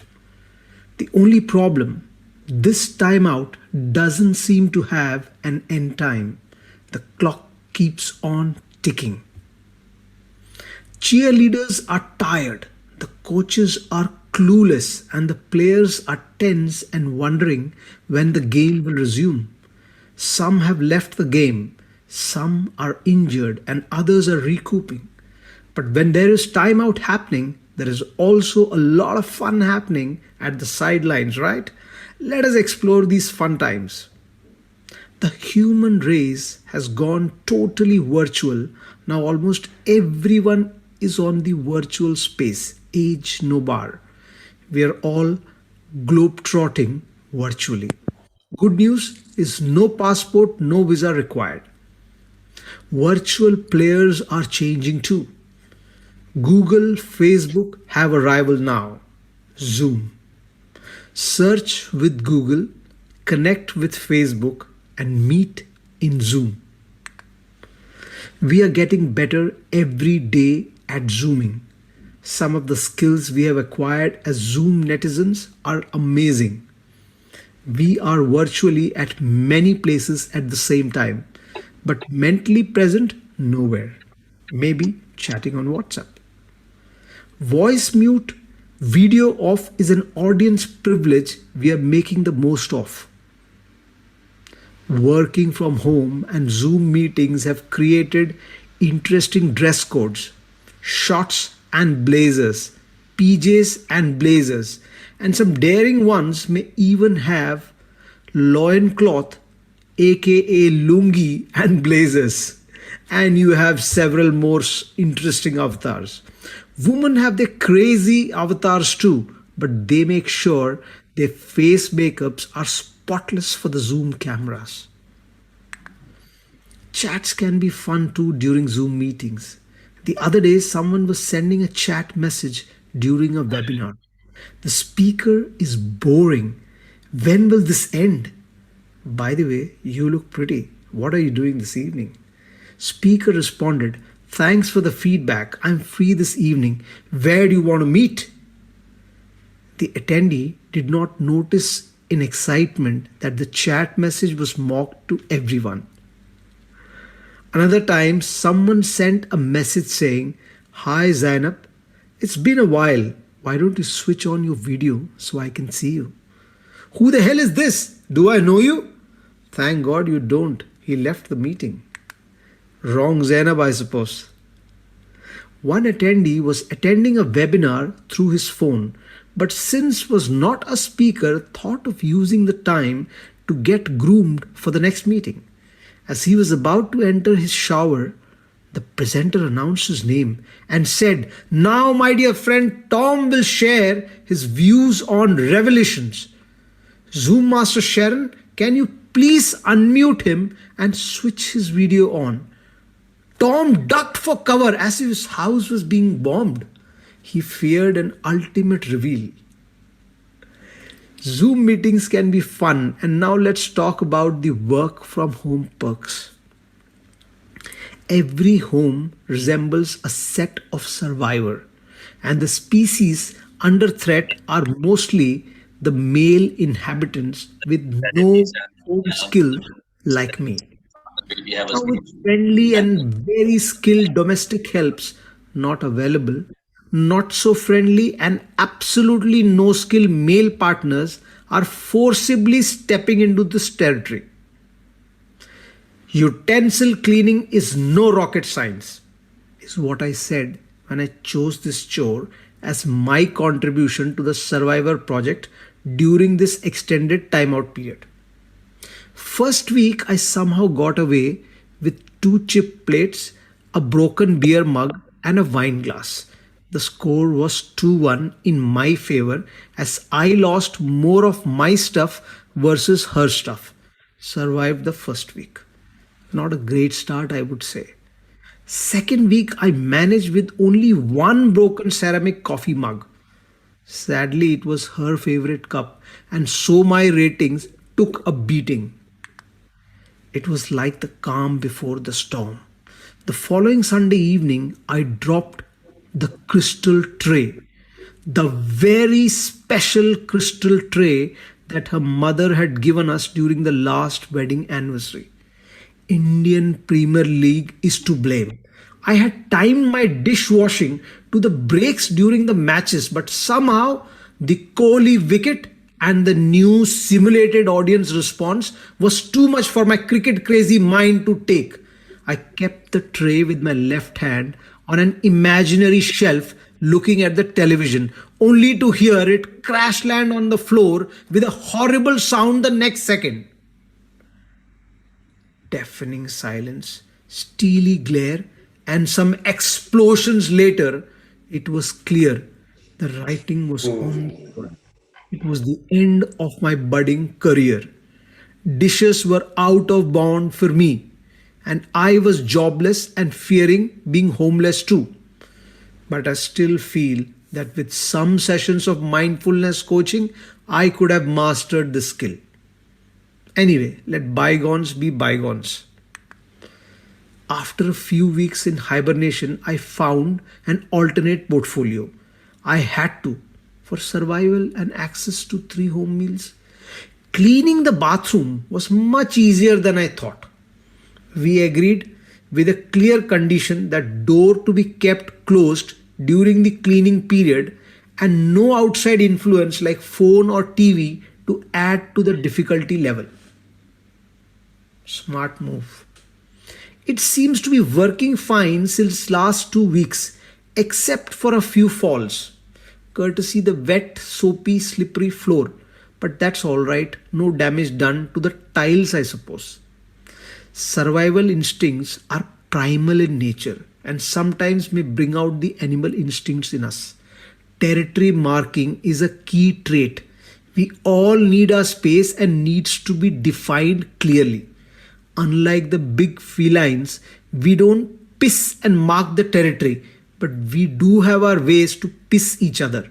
The only problem, this timeout doesn't seem to have an end time. The clock keeps on ticking. Cheerleaders are tired, the coaches are clueless, and the players are tense and wondering when the game will resume. Some have left the game, some are injured, and others are recouping. But when there is timeout happening, there is also a lot of fun happening at the sidelines, right? Let us explore these fun times. The human race has gone totally virtual. Now almost everyone is on the virtual space, age no bar. We are all globe-trotting virtually. Good news is no passport, no visa required. Virtual players are changing too. Google, Facebook have a rival now, Zoom. Search with Google, connect with Facebook, and meet in Zoom. We are getting better every day at Zooming. Some of the skills we have acquired as Zoom netizens are amazing. We are virtually at many places at the same time, but mentally present nowhere. Maybe chatting on WhatsApp. Voice mute, video off is an audience privilege we are making the most of. Working from home and Zoom meetings have created interesting dress codes, shorts and blazers, PJs and blazers, and some daring ones may even have loincloth, aka lungi and blazers. And you have several more interesting avatars. Women have their crazy avatars too, but they make sure their face makeups are spotless for the Zoom cameras. Chats can be fun too during Zoom meetings. The other day, someone was sending a chat message during a webinar. The speaker is boring. When will this end? By the way, you look pretty. What are you doing this evening? Speaker responded, thanks for the feedback. I'm free this evening. Where do you want to meet? The attendee did not notice in excitement that the chat message was mocked to everyone. Another time, someone sent a message saying, hi Zainab, it's been a while. Why don't you switch on your video so I can see you? Who the hell is this? Do I know you? Thank God you don't. He left the meeting. Wrong Zainab, I suppose. One attendee was attending a webinar through his phone, but since was not a speaker, thought of using the time to get groomed for the next meeting. As he was about to enter his shower, the presenter announced his name and said, now my dear friend Tom will share his views on revelations. Zoom Master Sharon, can you please unmute him and switch his video on? Tom ducked for cover as if his house was being bombed. He feared an ultimate reveal. Zoom meetings can be fun, and now let's talk about the work from home perks. Every home resembles a set of Survivor, and the species under threat are mostly the male inhabitants with no home skill like me. Now with friendly and very skilled domestic helps not available, not so friendly and absolutely no skill male partners are forcibly stepping into this territory. Utensil cleaning is no rocket science, is what I said when I chose this chore as my contribution to the Survivor project during this extended timeout period. First week, I somehow got away with 2 chip plates, a broken beer mug, and a wine glass. The score was 2-1 in my favor as I lost more of my stuff versus her stuff. Survived the first week. Not a great start, I would say. Second week, I managed with only 1 broken ceramic coffee mug. Sadly, it was her favorite cup, and so my ratings took a beating. It was like the calm before the storm. The following Sunday evening, I dropped the crystal tray, the very special crystal tray that her mother had given us during the last wedding anniversary. Indian Premier League is to blame. I had timed my dishwashing to the breaks during the matches, but somehow the Kohli wicket and the new simulated audience response was too much for my cricket crazy mind to take. I kept the tray with my left hand on an imaginary shelf looking at the television, only to hear it crash land on the floor with a horrible sound the next second. Deafening silence, steely glare, and some explosions later, it was clear the writing was on the wall. It was the end of my budding career. Dishes were out of bound for me, and I was jobless and fearing being homeless too. But I still feel that with some sessions of mindfulness coaching, I could have mastered the skill. Anyway, let bygones be bygones. After a few weeks in hibernation, I found an alternate portfolio. I had to, for survival and access to 3 home meals. Cleaning the bathroom was much easier than I thought. We agreed with a clear condition that door to be kept closed during the cleaning period and no outside influence like phone or TV to add to the difficulty level. Smart move. It seems to be working fine since last 2 weeks, except for a few falls, courtesy the wet, soapy, slippery floor. But that's alright, no damage done to the tiles, I suppose. Survival instincts are primal in nature and sometimes may bring out the animal instincts in us. Territory marking is a key trait. We all need our space and needs to be defined clearly. Unlike the big felines, we don't piss and mark the territory, but we do have our ways to piss each other.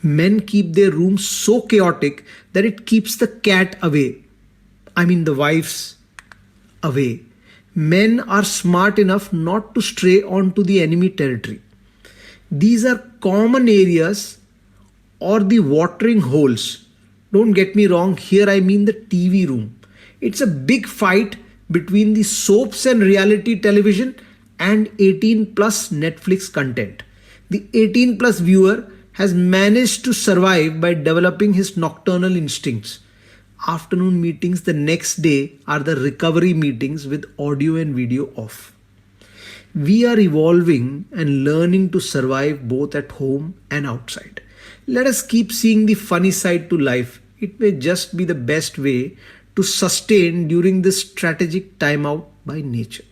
Men keep their rooms so chaotic that it keeps the cat away. I mean, the wives away. Men are smart enough not to stray onto the enemy territory. These are common areas or the watering holes. Don't get me wrong, here I mean the TV room. It's a big fight between the soaps and reality television and 18 plus Netflix content. The 18 plus viewer has managed to survive by developing his nocturnal instincts. Afternoon meetings the next day are the recovery meetings with audio and video off. We are evolving and learning to survive both at home and outside. Let us keep seeing the funny side to life. It may just be the best way to sustain during this strategic timeout by nature.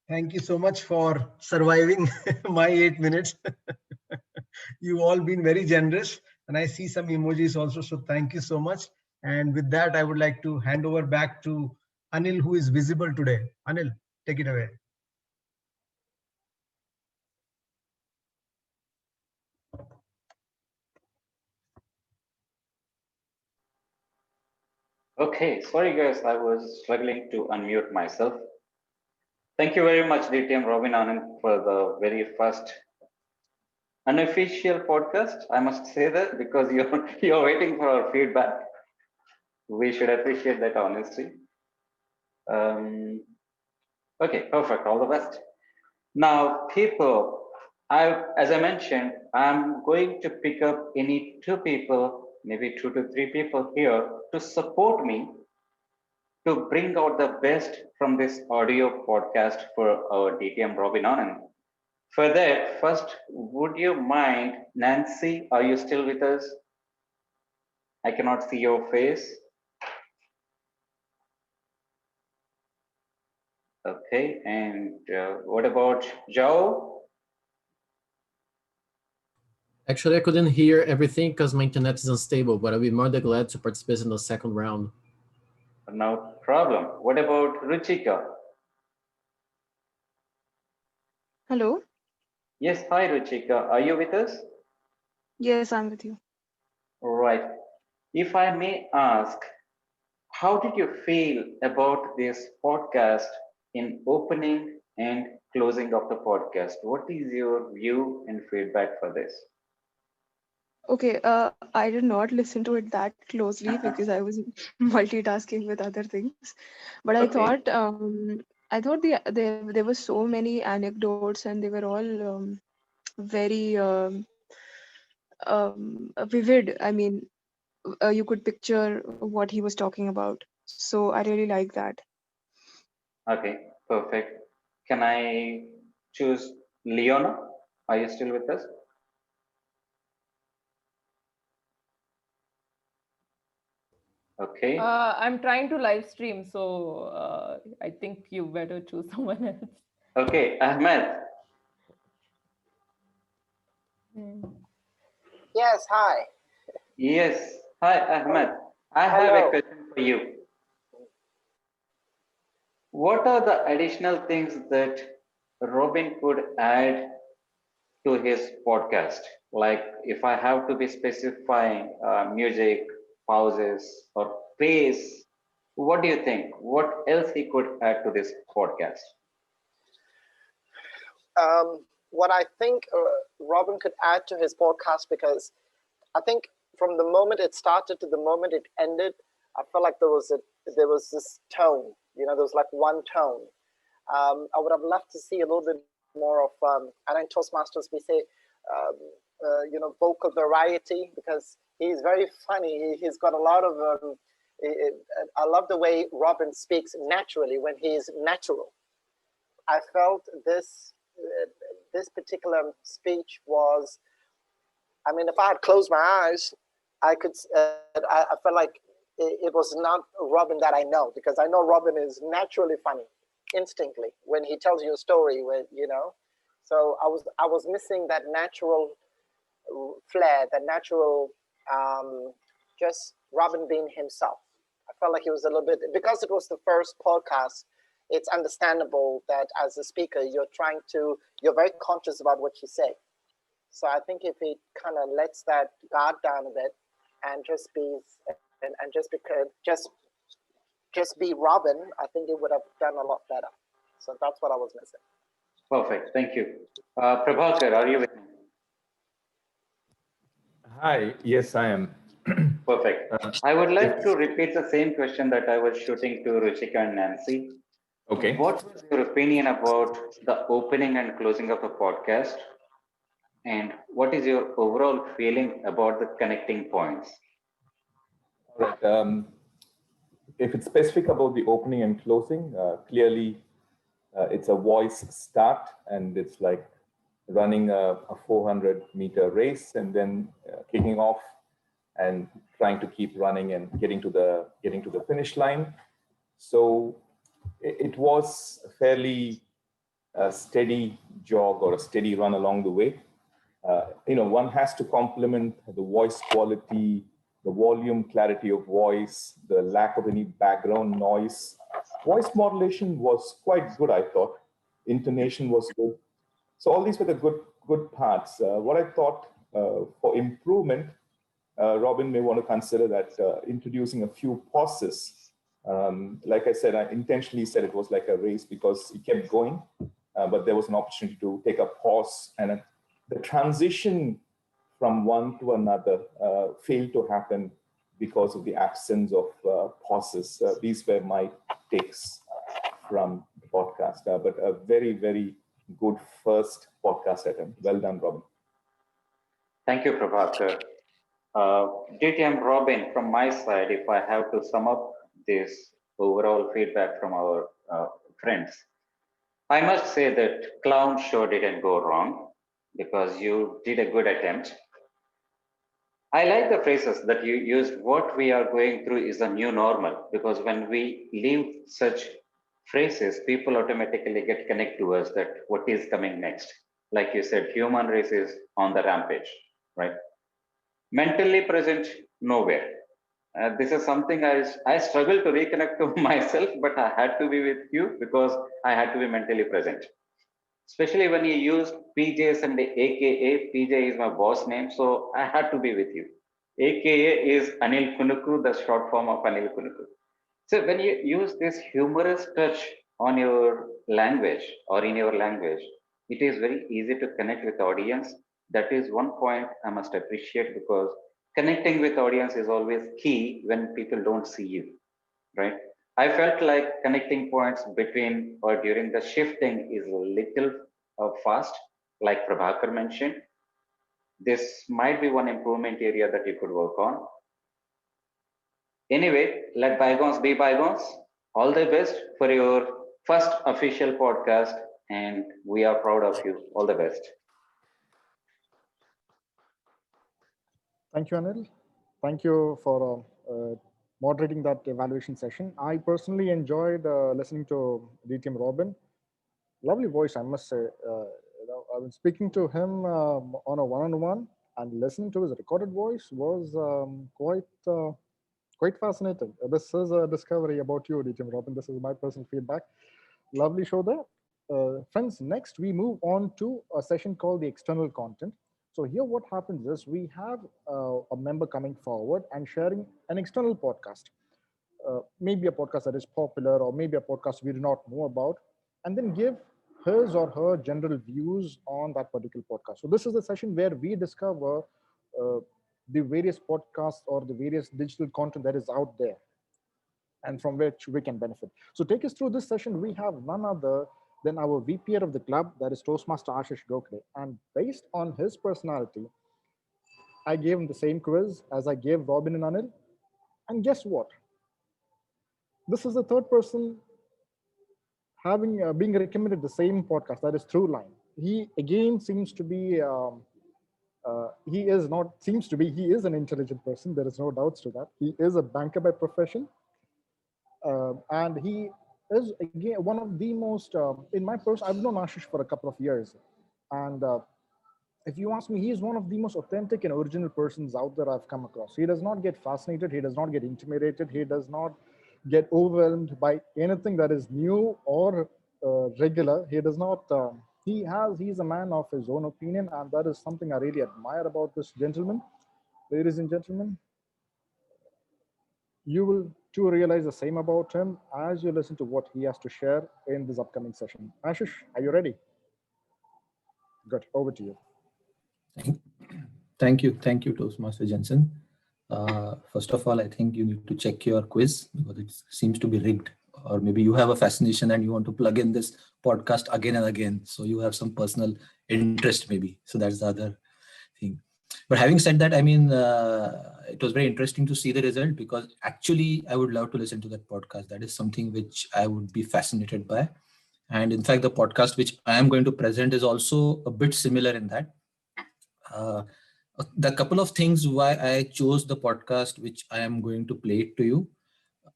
Thank you so much for surviving my 8 minutes. You've all been very generous, and I see some emojis also, so thank you so much. And with that, I would like to hand over back to Anil, who is visible today. Anil, take it away. Okay, sorry guys, I was struggling to unmute myself. Thank you very much, DTM Robin Anand, for the very first unofficial podcast. I must say that because you're waiting for our feedback. We should appreciate that honesty. Okay, perfect. All the best. Now, people, as I mentioned, I'm going to pick up any 2 people, maybe 2 to 3 people here to support me to bring out the best from this audio podcast for our DTM Robin Anand. For that, first, would you mind, Nancy, are you still with us? I cannot see your face. Okay, and what about Joe? Actually, I couldn't hear everything because my internet is unstable, but I'll be more than glad to participate in the second round. No problem. What about Ruchika? Hello? Yes, hi Ruchika. Are you with us? Yes, I'm with you. Right. If I may ask, how did you feel about this podcast in opening and closing of the podcast? What is your view and feedback for this? Okay, I did not listen to it that closely because I was multitasking with other things. But I thought there were so many anecdotes and they were all very vivid. I mean, you could picture what he was talking about. So I really like that. Okay, perfect. Can I choose Leona? Are you still with us? Okay. I'm trying to live stream, so I think you better choose someone else. Okay, Ahmed. Yes, hi. Yes. Hi, Ahmed. I have a question for you. What are the additional things that Robin could add to his podcast? Like if I have to be specifying music, pauses, or pace, what do you think? What else he could add to this podcast? What I think Robin could add to his podcast, because I think from the moment it started to the moment it ended, I felt like there was this tone. You know, there was like one tone. I would have loved to see a little bit more of, and in Toastmasters we say, vocal variety, because he's very funny. He's got a lot of, I love the way Robin speaks naturally when he's natural. I felt this particular speech was, I mean, if I had closed my eyes, I could, I felt like it was not Robin that I know, because I know Robin is naturally funny, instinctively, when he tells you a story, So I was missing that natural flair, that natural, just Robin being himself. I felt like he was a little bit, because it was the first podcast, it's understandable that as a speaker, you're very conscious about what you say. So I think if he kind of lets that guard down a bit and just be, and just be Robin, I think it would have done a lot better. So that's what I was missing. Perfect. Thank you. Prabhakar, are you with me? Hi. Yes, I am. Perfect. I would like to repeat the same question that I was shooting to Ruchika and Nancy. Okay. What was your opinion about the opening and closing of the podcast? And what is your overall feeling about the connecting points? All right. If it's specific about the opening and closing, clearly it's a voice start, and it's like running a 400-meter race and then kicking off and trying to keep running and getting to the finish line. So it was a fairly steady jog or a steady run along the way. One has to compliment the voice quality, the volume, clarity of voice, the lack of any background noise. Voice modulation was quite good, I thought. Intonation was good. So all these were the good parts. What I thought for improvement, Robin may want to consider that introducing a few pauses. Like I said, I intentionally said it was like a race because it kept going, but there was an opportunity to take a pause, and the transition from one to another failed to happen because of the absence of pauses. These were my takes from the podcast, but a very, very good first podcast attempt. Well done, Robin. Thank you, Prabhakar. DTM Robin, from my side, if I have to sum up this overall feedback from our friends, I must say that Clown Show didn't go wrong because you did a good attempt. I like the phrases that you used. What we are going through is a new normal, because when we leave such phrases, people automatically get connected to us that what is coming next. Like you said, human race is on the rampage, right? Mentally present, nowhere. This is something I struggle to reconnect to myself, but I had to be with you because I had to be mentally present. Especially when you use PJs and the AKA. PJ is my boss name, so I had to be with you. AKA is Anil Kunuku, the short form of Anil Kunuku. So when you use this humorous touch on your language or in your language, it is very easy to connect with the audience. That is one point I must appreciate, because connecting with audience is always key when people don't see you, right? I felt like connecting points between or during the shifting is a little fast, like Prabhakar mentioned. This might be one improvement area that you could work on. Anyway, let bygones be bygones. All the best for your first official podcast, and we are proud of you. All the best. Thank you, Anil. Thank you for moderating that evaluation session. I personally enjoyed listening to DTM Robin. Lovely voice, I must say. I was speaking to him on a one-on-one, and listening to his recorded voice was quite fascinating. This is a discovery about you, DTM Robin. This is my personal feedback. Lovely show there. Friends, next we move on to a session called the external content. So here what happens is we have a member coming forward and sharing an external podcast, maybe a podcast that is popular or maybe a podcast we do not know about, and then give his or her general views on that particular podcast. So this is the session where we discover the various podcasts or the various digital content that is out there and from which we can benefit. So take us through this session. We have none other than our VPR of the club, that is Toastmaster Ashish Gokhale. And based on his personality, I gave him the same quiz as I gave Robin and Anil. And guess what? This is the third person being recommended the same podcast, that is Throughline. He again seems to be He is not, seems to be, he is an intelligent person. There is no doubts to that. He is a banker by profession. And he is, again, one of the most, in my person, I've known Ashish for a couple of years. And if you ask me, he is one of the most authentic and original persons out there I've come across. He does not get fascinated. He does not get intimidated. He does not get overwhelmed by anything that is new or regular. He does not, he's a man of his own opinion, and that is something I really admire about this gentleman. Ladies and gentlemen, you will too realize the same about him as you listen to what he has to share in this upcoming session. Ashish, are you ready? Good, over to you. Thank you, Toastmaster Jensen. First of all, I think you need to check your quiz because it seems to be rigged, or maybe you have a fascination and you want to plug in this podcast again and again. So you have some personal interest maybe. So that's the other thing. But having said that, I mean, it was very interesting to see the result because actually I would love to listen to that podcast. That is something which I would be fascinated by. And in fact, the podcast which I am going to present is also a bit similar in that. The couple of things why I chose the podcast which I am going to play it to you.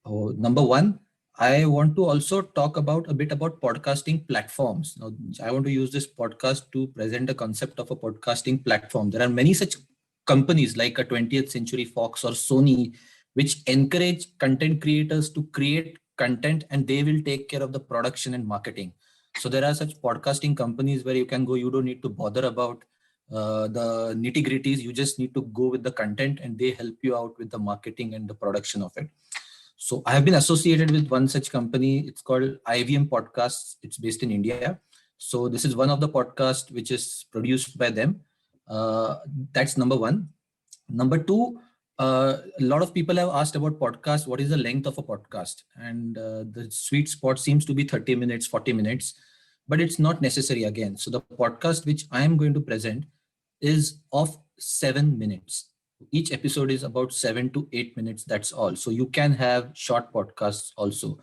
Number one, I want to also talk about a bit about podcasting platforms. Now, I want to use this podcast to present a concept of a podcasting platform. There are many such companies like a 20th Century Fox or Sony, which encourage content creators to create content and they will take care of the production and marketing. So there are such podcasting companies where you can go, you don't need to bother about the nitty-gritties. You just need to go with the content and they help you out with the marketing and the production of it. So I have been associated with one such company. It's called IVM Podcasts. It's based in India. So this is one of the podcasts which is produced by them. That's number one. Number two, a lot of people have asked about podcasts. What is the length of a podcast? And the sweet spot seems to be 30 minutes, 40 minutes, but it's not necessary again. So the podcast which I am going to present is of 7 minutes. Each episode is about 7 to 8 minutes. That's all. So you can have short podcasts also.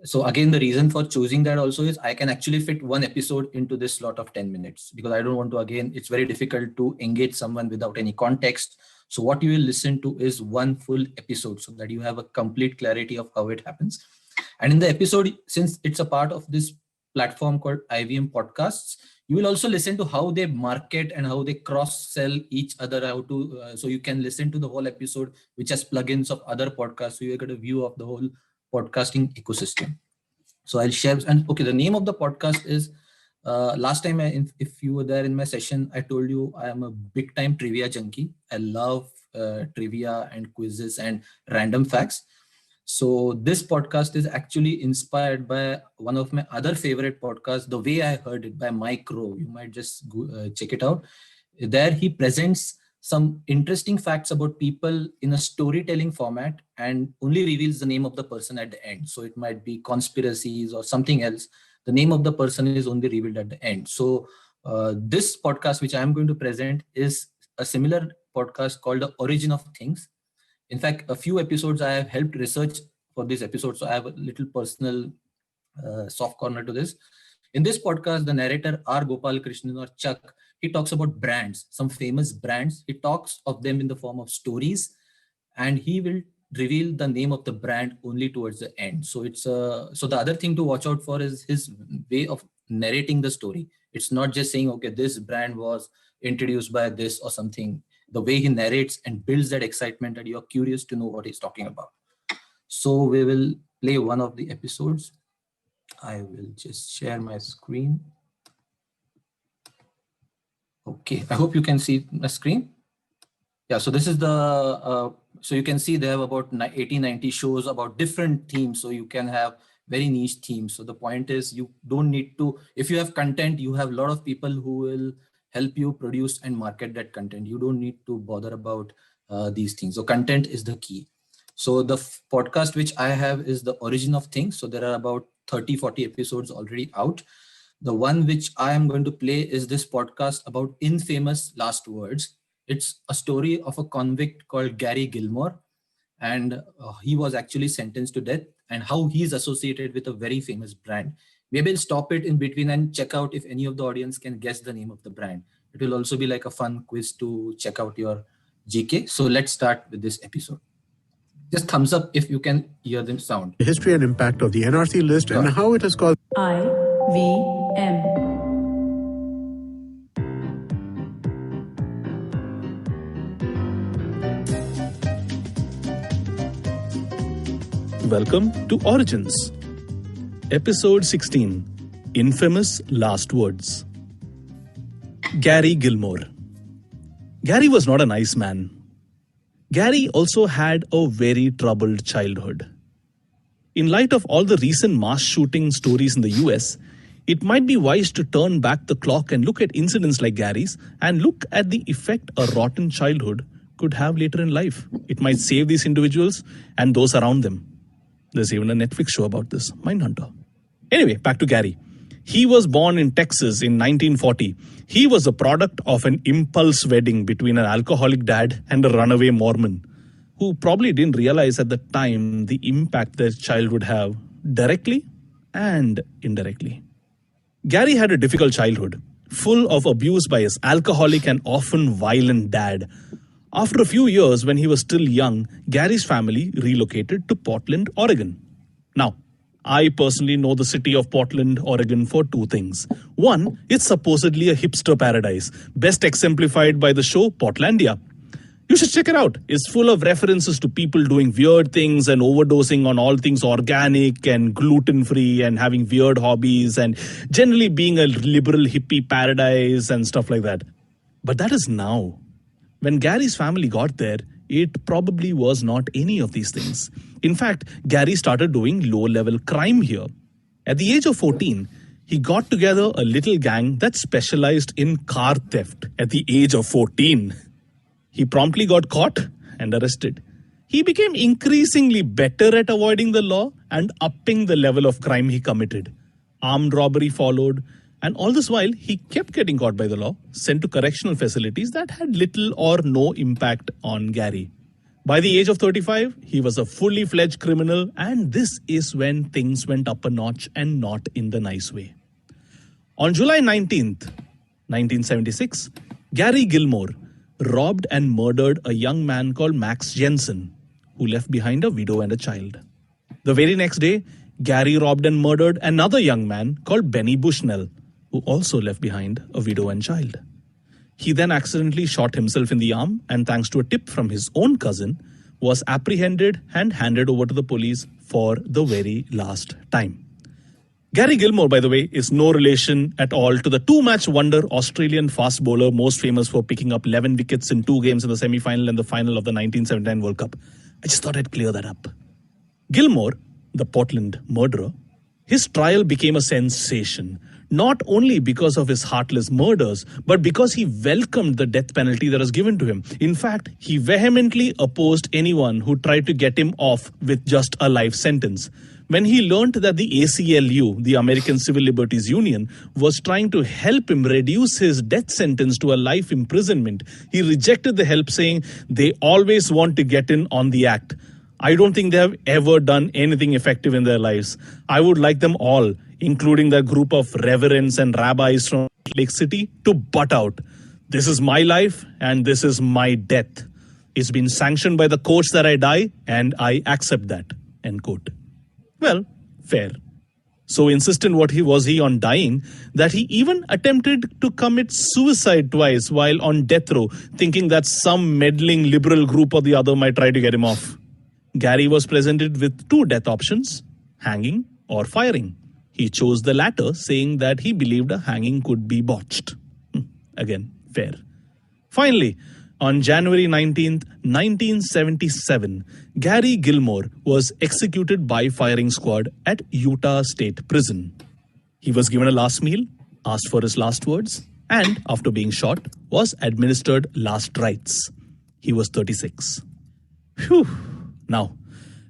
So again, the reason for choosing that also is I can actually fit one episode into this slot of 10 minutes because I don't want to, again, it's very difficult to engage someone without any context. So what you will listen to is one full episode so that you have a complete clarity of how it happens. And in the episode, since it's a part of this platform called IVM Podcasts, you will also listen to how they market and how they cross-sell each other, how to, so you can listen to the whole episode, which has plugins of other podcasts. So you get a view of the whole podcasting ecosystem. So I'll share, and okay, the name of the podcast is, last time, if you were there in my session, I told you I am a big time trivia junkie. I love trivia and quizzes and random facts. So this podcast is actually inspired by one of my other favorite podcasts, The Way I Heard It by Mike Rowe. You might just go, check it out. There he presents some interesting facts about people in a storytelling format and only reveals the name of the person at the end. So it might be conspiracies or something else. The name of the person is only revealed at the end. So this podcast, which I'm going to present, is a similar podcast called The Origin of Things. In fact, a few episodes I have helped research for this episode. So I have a little personal soft corner to this. In this podcast, the narrator R. Gopal Krishnan or Chuck, he talks about brands, some famous brands. He talks of them in the form of stories, and he will reveal the name of the brand only towards the end. So it's so the other thing to watch out for is his way of narrating the story. It's not just saying, okay, this brand was introduced by this or something. The way he narrates and builds that excitement that you're curious to know what he's talking about. So we will play one of the episodes. I will just share my screen. Okay, I hope you can see my screen. Yeah, so this is the, so you can see they have about 80-90 shows about different themes. So you can have very niche themes. So the point is you don't need to, if you have content, you have a lot of people who will help you produce and market that content. You don't need to bother about these things. So content is the key. So the podcast which I have is The Origin of Things. So there are about 30-40 episodes already out. The one which I am going to play is this podcast about infamous last words. It's a story of a convict called Gary Gilmore, and he was actually sentenced to death, and how he's associated with a very famous brand. Maybe I'll stop it in between and check out if any of the audience can guess the name of the brand. It will also be like a fun quiz to check out your GK. So let's start with this episode. Just thumbs up if you can hear them sound. The history and impact of the NRC list and how it has caused IVM. Welcome to Origins, Episode 16, Infamous Last Words. Gary Gilmore. Gary was not a nice man. Gary also had a very troubled childhood. In light of all the recent mass shooting stories in the US, it might be wise to turn back the clock and look at incidents like Gary's and look at the effect a rotten childhood could have later in life. It might save these individuals and those around them. There's even a Netflix show about this, Mindhunter. Anyway, back to Gary. He was born in Texas in 1940. He was a product of an impulse wedding between an alcoholic dad and a runaway Mormon, who probably didn't realize at the time the impact their child would have, directly and indirectly. Gary had a difficult childhood, full of abuse by his alcoholic and often violent dad. After a few years, when he was still young, Gary's family relocated to Portland, Oregon. Now, I personally know the city of Portland, Oregon for two things. One, it's supposedly a hipster paradise, best exemplified by the show Portlandia. You should check it out. It's full of references to people doing weird things and overdosing on all things organic and gluten-free and having weird hobbies and generally being a liberal hippie paradise and stuff like that. But that is now. When Gary's family got there, it probably was not any of these things. In fact, Gary started doing low-level crime here. At the age of 14, he got together a little gang that specialized in car theft. At the age of 14, he promptly got caught and arrested. He became increasingly better at avoiding the law and upping the level of crime he committed. Armed robbery followed, and all this while, he kept getting caught by the law, sent to correctional facilities that had little or no impact on Gary. By the age of 35, he was a fully fledged criminal, and this is when things went up a notch and not in the nice way. On July 19th, 1976, Gary Gilmore robbed and murdered a young man called Max Jensen, who left behind a widow and a child. The very next day, Gary robbed and murdered another young man called Benny Bushnell, who also left behind a widow and child. He then accidentally shot himself in the arm and, thanks to a tip from his own cousin, was apprehended and handed over to the police for the very last time. Gary Gilmore, by the way, is no relation at all to the two-match wonder Australian fast bowler most famous for picking up 11 wickets in 2 games in the semi-final and the final of the 1979 World Cup. I just thought I'd clear that up. Gilmore, the Portland murderer, his trial became a sensation, not only because of his heartless murders, but because he welcomed the death penalty that was given to him. In fact, he vehemently opposed anyone who tried to get him off with just a life sentence. When he learned that the ACLU, the American Civil Liberties Union, was trying to help him reduce his death sentence to a life imprisonment, he rejected the help, saying they always want to get in on the act. I don't think they have ever done anything effective in their lives. I would like them all, including that group of reverends and rabbis from Lake City, to butt out. This is my life and this is my death. It's been sanctioned by the courts that I die, and I accept that. End quote. Well, fair. So insistent was he on dying that he even attempted to commit suicide twice while on death row, thinking that some meddling liberal group or the other might try to get him off. Gary was presented with 2 death options, hanging or firing. He chose the latter, saying that he believed a hanging could be botched. Again, fair. Finally, on January 19th, 1977, Gary Gilmore was executed by firing squad at Utah State Prison. He was given a last meal, asked for his last words, and after being shot, was administered last rites. He was 36. Phew. Now,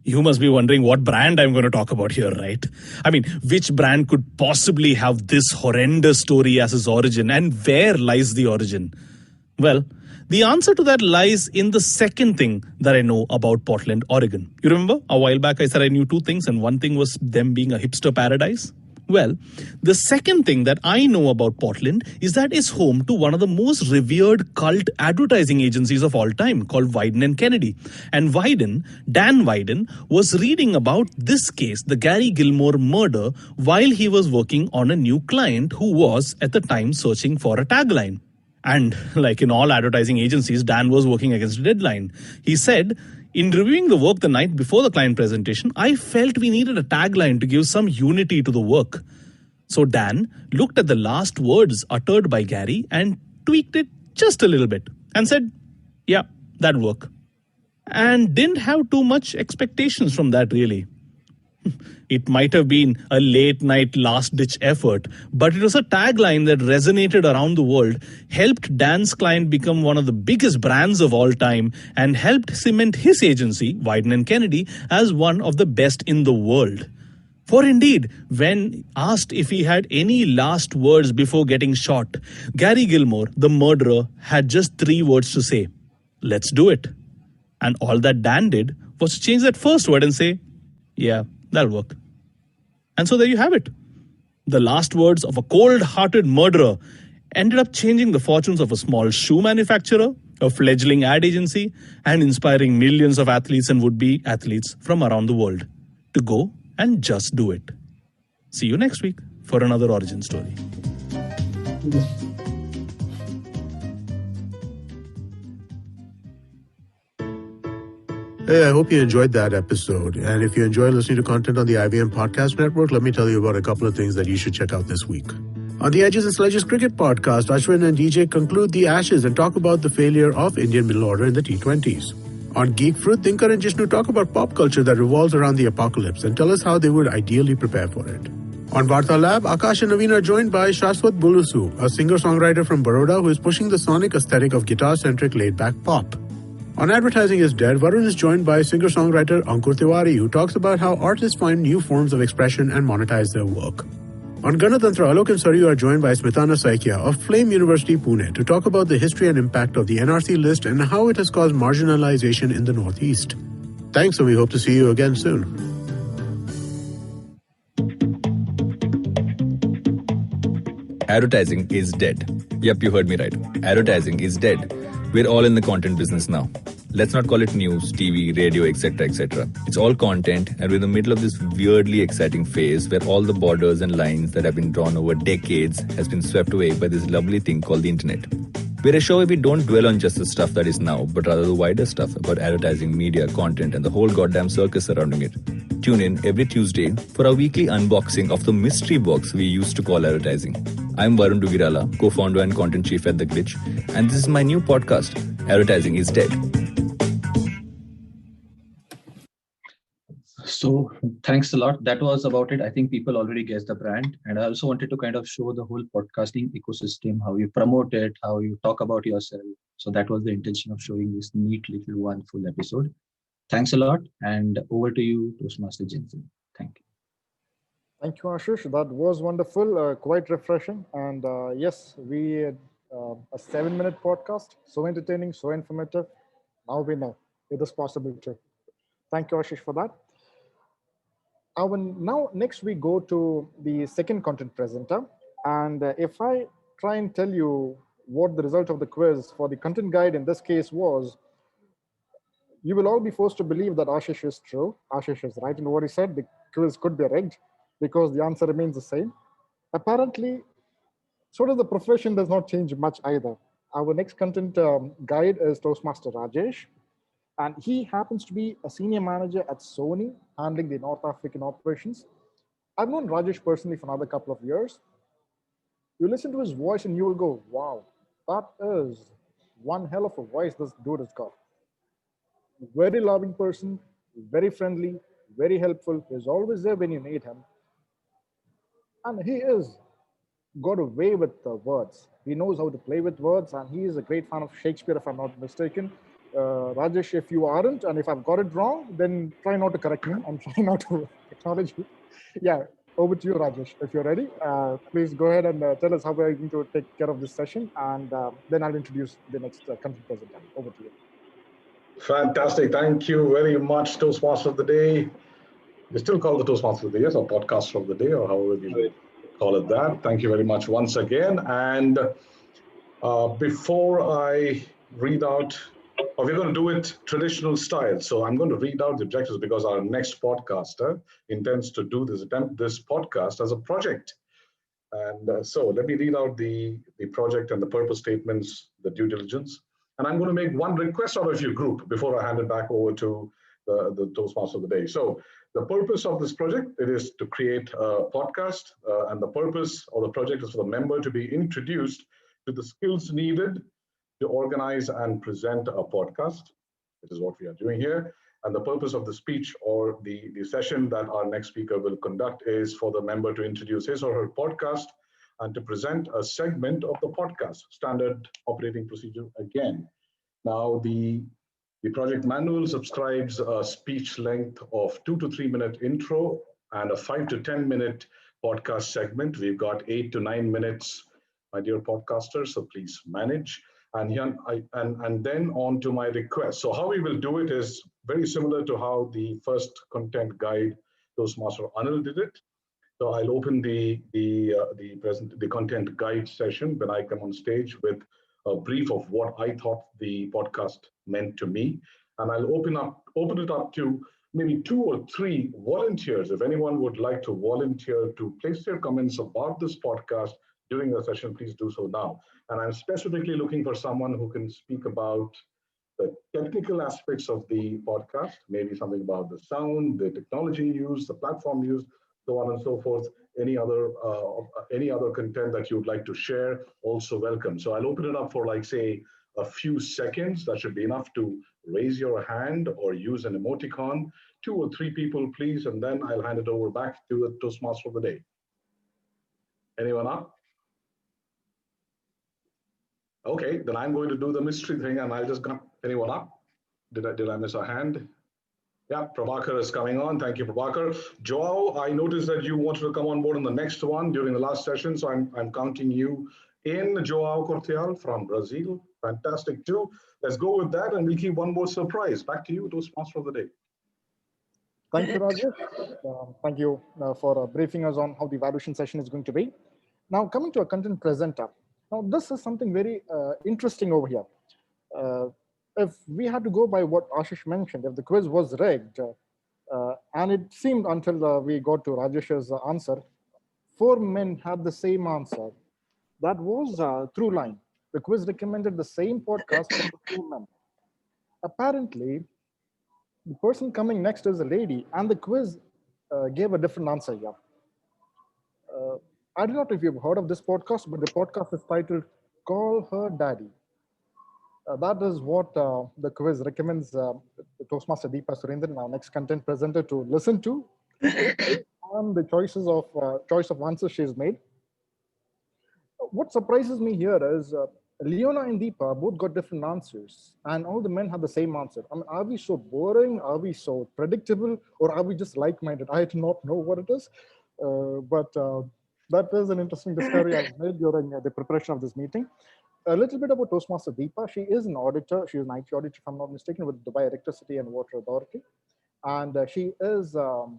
you must be wondering what brand I'm going to talk about here, right? I mean, which brand could possibly have this horrendous story as its origin, and where lies the origin? Well, the answer to that lies in the second thing that I know about Portland, Oregon. You remember a while back I said I knew 2 things, and one thing was them being a hipster paradise? Well, the second thing that I know about Portland is that it's home to one of the most revered cult advertising agencies of all time called Wieden & Kennedy. And Dan Wieden, was reading about this case, the Gary Gilmore murder, while he was working on a new client who was at the time searching for a tagline. And like in all advertising agencies, Dan was working against a deadline. He said, in reviewing the work the night before the client presentation, I felt we needed a tagline to give some unity to the work. So Dan looked at the last words uttered by Gary and tweaked it just a little bit and said, yeah, that'll work. And didn't have too much expectations from that really. It might have been a late night last ditch effort, but it was a tagline that resonated around the world, helped Dan's client become one of the biggest brands of all time, and helped cement his agency, Wieden & Kennedy, as one of the best in the world. For indeed, when asked if he had any last words before getting shot, Gary Gilmore, the murderer, had just 3 words to say: let's do it. And all that Dan did was to change that first word and say, yeah, that'll work. And so there you have it. The last words of a cold-hearted murderer ended up changing the fortunes of a small shoe manufacturer, a fledgling ad agency, and inspiring millions of athletes and would-be athletes from around the world to go and just do it. See you next week for another origin story. Hey, I hope you enjoyed that episode. And if you enjoy listening to content on the IVM Podcast Network, let me tell you about a couple of things that you should check out this week. On the Edges and Sledges Cricket Podcast, Ashwin and DJ conclude the Ashes and talk about the failure of Indian middle order in the T20s. On Geek Fruit, Dinkar and Jishnu talk about pop culture that revolves around the apocalypse and tell us how they would ideally prepare for it. On Varta Lab, Akash and Naveen are joined by Shashwat Bulusu, a singer-songwriter from Baroda who is pushing the sonic aesthetic of guitar-centric laid-back pop. On Advertising is Dead, Varun is joined by singer-songwriter Ankur Tiwari, who talks about how artists find new forms of expression and monetize their work. On Ganatantra, Alok and Saryu are joined by Smitana Saikia of Flame University, Pune, to talk about the history and impact of the NRC list and how it has caused marginalization in the Northeast. Thanks, and we hope to see you again soon. Advertising is dead. Yep, you heard me right. Advertising is dead. We're all in the content business now. Let's not call it news, TV, radio, etc., etc. It's all content, and we're in the middle of this weirdly exciting phase where all the borders and lines that have been drawn over decades has been swept away by this lovely thing called the internet. We're a show where we don't dwell on just the stuff that is now, but rather the wider stuff about advertising, media, content, and the whole goddamn circus surrounding it. Tune in every Tuesday for our weekly unboxing of the mystery box we used to call advertising. I'm Varun Dugirala, co-founder and content chief at The Glitch, and this is my new podcast, Advertising is Dead. So thanks a lot. That was about it. I think people already guessed the brand. And I also wanted to kind of show the whole podcasting ecosystem, how you promote it, how you talk about yourself. So that was the intention of showing this neat little one full episode. Thanks a lot. And over to you, Toastmaster Jensen. Thank you. Thank you, Ashish. That was wonderful, quite refreshing. And yes, we had a 7-minute podcast, so entertaining, so informative. Now we know it is possible too. Thank you, Ashish, for that. Now, next we go to the second content presenter. And if I try and tell you what the result of the quiz for the content guide in this case was, you will all be forced to believe that Ashish is true. Ashish is right in what he said. The quiz could be rigged because the answer remains the same. Apparently, sort of the profession does not change much either. Our next content guide is Toastmaster Rajesh. And he happens to be a senior manager at Sony, handling the North African operations. I've known Rajesh personally for another couple of years. You listen to his voice and you will go, wow, that is one hell of a voice this dude has got. Very loving person, very friendly, very helpful. He's always there when you need him. And he is got a way with words. He knows how to play with words, and he is a great fan of Shakespeare, if I'm not mistaken. Rajesh, if you aren't, and if I've got it wrong, then try not to correct me and try not to acknowledge you. Yeah, over to you, Rajesh. If you're ready, please go ahead and tell us how we're going to take care of this session, and then I'll introduce the next content presenter. Over to you. Fantastic. Thank you very much, Toastmaster of the Day. We still call the Toastmaster of the Day, yes, or Podcaster of the Day, or however you call it that. Thank you very much once again. And before I read out, or we're going to do it traditional style. So I'm going to read out the objectives because our next podcaster intends to do this podcast as a project. And so let me read out the project and the purpose statements, the due diligence. And I'm going to make one request out of your group before I hand it back over to the Toastmaster of the day. So the purpose of this project, it is to create a podcast, and the purpose of the project is for the member to be introduced to the skills needed to organize and present a podcast, which is what we are doing here. And the purpose of the speech or the session that our next speaker will conduct is for the member to introduce his or her podcast and to present a segment of the podcast, standard operating procedure again. Now, the project manual subscribes a speech length of 2 to 3 minute intro and a 5 to 10 minute podcast segment. We've got 8 to 9 minutes, my dear podcasters, so please manage. And then on to my request. So how we will do it is very similar to how the first content guide Toastmaster Anil did it. So I'll open the content guide session when I come on stage with a brief of what I thought the podcast meant to me, and I'll open it up to maybe 2 or 3 volunteers. If anyone would like to volunteer to place their comments about this podcast during the session, please do so now. And I'm specifically looking for someone who can speak about the technical aspects of the podcast, maybe something about the sound, the technology used, the platform used, so on and so forth. Any other content that you would like to share, also welcome. So I'll open it up for, like, say, a few seconds. That should be enough to raise your hand or use an emoticon. 2 or 3 people, please, and then I'll hand it over back to the Toastmaster of the day. Anyone up? Okay, then I'm going to do the mystery thing, and I'll just go. Anyone up? Did I miss a hand? Yeah, Prabhakar is coming on. Thank you, Prabhakar. Joao, I noticed that you wanted to come on board on the next one during the last session, so I'm counting you in. Joao Corteal from Brazil. Fantastic too. Let's go with that, and we'll keep one more surprise. Back to you, Toastmaster of the day. Thank you, Rajesh. Thank you for briefing us on how the evaluation session is going to be. Now, coming to a content presenter. Now, this is something very interesting over here. If we had to go by what Ashish mentioned, if the quiz was rigged, and it seemed until we got to Rajesh's answer, 4 men had the same answer. That was through line. The quiz recommended the same podcast for the 2 men. Apparently, the person coming next is a lady, and the quiz gave a different answer here. I don't know if you've heard of this podcast, but the podcast is titled Call Her Daddy. That is what the quiz recommends Toastmaster Deepa Surendran, our next content presenter, to listen to on the choice of answers she's made. What surprises me here is Leona and Deepa both got different answers, and all the men had the same answer. I mean, are we so boring? Are we so predictable? Or are we just like-minded? I do not know what it is, but that is an interesting discovery I made during the preparation of this meeting. A little bit about Toastmaster Deepa. She is an auditor. She is an IT auditor, if I'm not mistaken, with Dubai Electricity and Water Authority. And she is to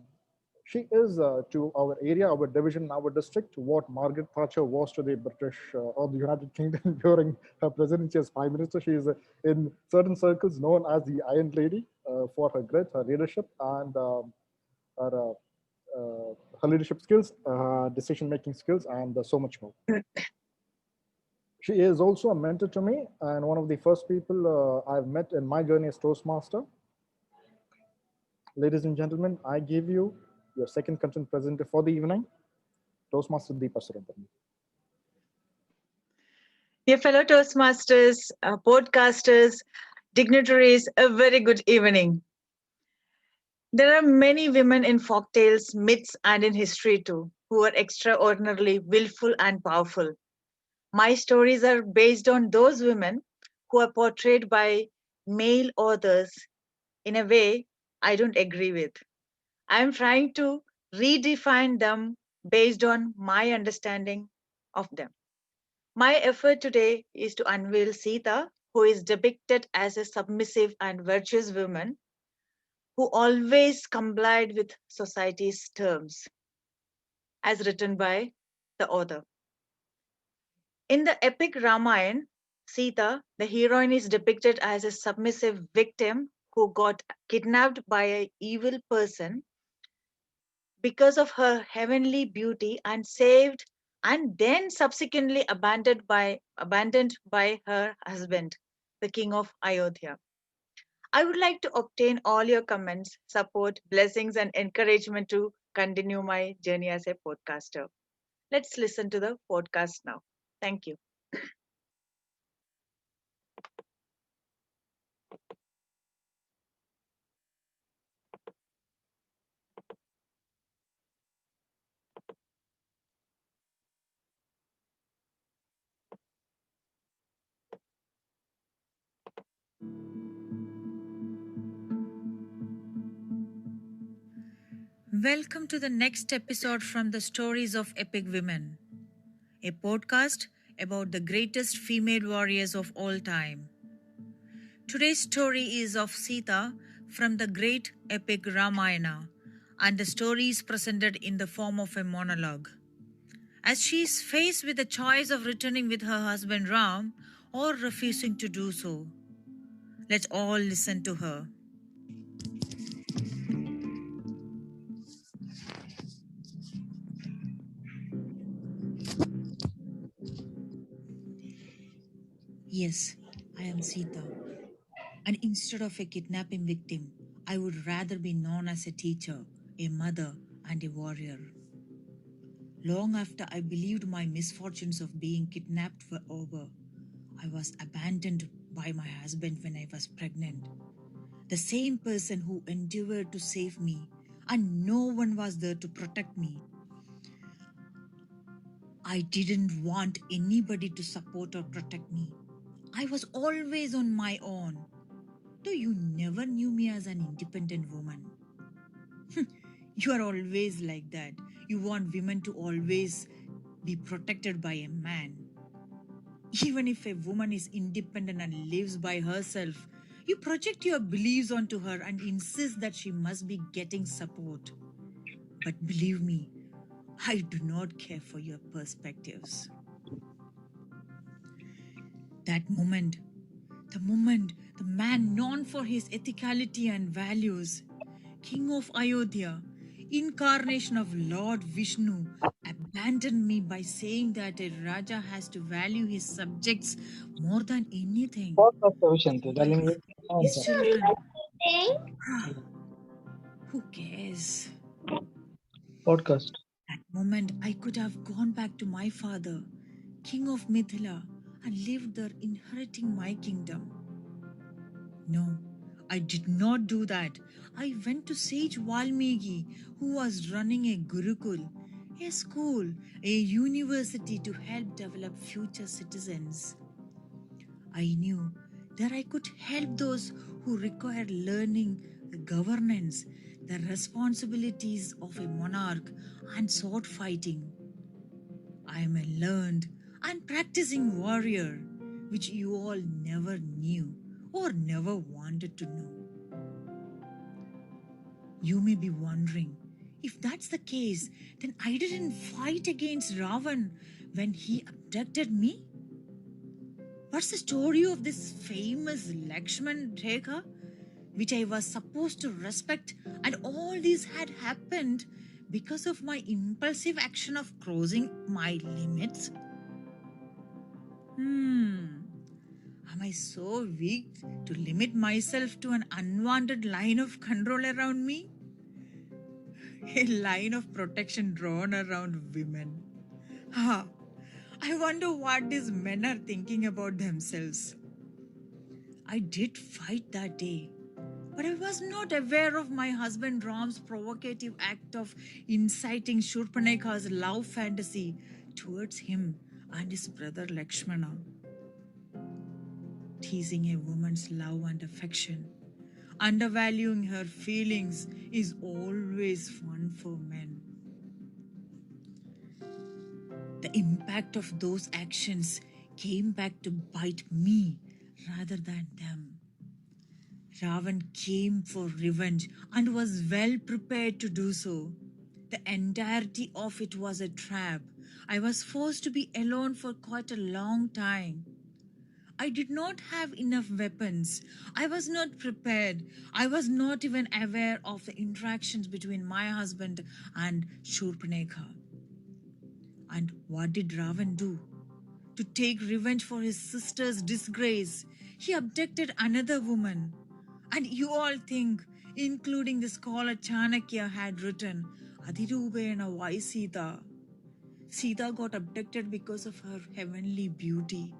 our area, our division, our district, what Margaret Thatcher was to the British or the United Kingdom during her presidency as Prime Minister. She is in certain circles known as the Iron Lady for her grit, her leadership, and her leadership skills, decision-making skills, and so much more. She is also a mentor to me, and one of the first people I've met in my journey as Toastmaster. Ladies and gentlemen, I give you your second content presenter for the evening, Toastmaster Deepa Surendran. Dear fellow Toastmasters, podcasters, dignitaries, a very good evening. There are many women in folktales, myths, and in history too, who are extraordinarily willful and powerful. My stories are based on those women who are portrayed by male authors in a way I don't agree with. I'm trying to redefine them based on my understanding of them. My effort today is to unveil Sita, who is depicted as a submissive and virtuous woman who always complied with society's terms, as written by the author. In the epic Ramayana, Sita, the heroine, is depicted as a submissive victim who got kidnapped by an evil person because of her heavenly beauty and saved and then subsequently abandoned by her husband, the king of Ayodhya. I would like to obtain all your comments, support, blessings, and encouragement to continue my journey as a podcaster. Let's listen to the podcast now. Thank you. Welcome to the next episode from the Stories of Epic Women, a podcast about the greatest female warriors of all time. Today's story is of Sita from the great epic Ramayana, and the story is presented in the form of a monologue. As she is faced with the choice of returning with her husband Ram or refusing to do so, let's all listen to her. Yes, I am Sita. And instead of a kidnapping victim, I would rather be known as a teacher, a mother, and a warrior. Long after I believed my misfortunes of being kidnapped were over, I was abandoned by my husband when I was pregnant. The same person who endeavored to save me, and no one was there to protect me. I didn't want anybody to support or protect me. I was always on my own. Though you never knew me as an independent woman. You are always like that. You want women to always be protected by a man. Even if a woman is independent and lives by herself, you project your beliefs onto her and insist that she must be getting support. But believe me, I do not care for your perspectives. That moment, the man known for his ethicality and values, King of Ayodhya, incarnation of Lord Vishnu, abandoned me by saying that a Raja has to value his subjects more than anything. His children. Who cares? Podcast. That moment, I could have gone back to my father, King of Mithila, and lived there inheriting my kingdom. No, I did not do that. I went to Sage Valmiki, who was running a Gurukul, a school, a university to help develop future citizens. I knew that I could help those who require learning the governance, the responsibilities of a monarch, and sword fighting. I am a learned and practicing warrior, which you all never knew or never wanted to know. You may be wondering, if that's the case, then I didn't fight against Ravan when he abducted me? What's the story of this famous Lakshman Rekha, which I was supposed to respect, and all this had happened because of my impulsive action of crossing my limits? Am I so weak to limit myself to an unwanted line of control around me? A line of protection drawn around women. Ha! I wonder what these men are thinking about themselves. I did fight that day, but I was not aware of my husband Ram's provocative act of inciting Shurpanekha's love fantasy towards him and his brother Lakshmana. Teasing a woman's love and affection, undervaluing her feelings is always fun for men. The impact of those actions came back to bite me rather than them. Ravan came for revenge and was well prepared to do so. The entirety of it was a trap, I was forced to be alone for quite a long time. I did not have enough weapons. I was not prepared. I was not even aware of the interactions between my husband and Shurpanekha. And what did Ravan do? To take revenge for his sister's disgrace, he abducted another woman. And you all think, including the scholar Chanakya had written, Adirubena why Sita? Sita got abducted because of her heavenly beauty.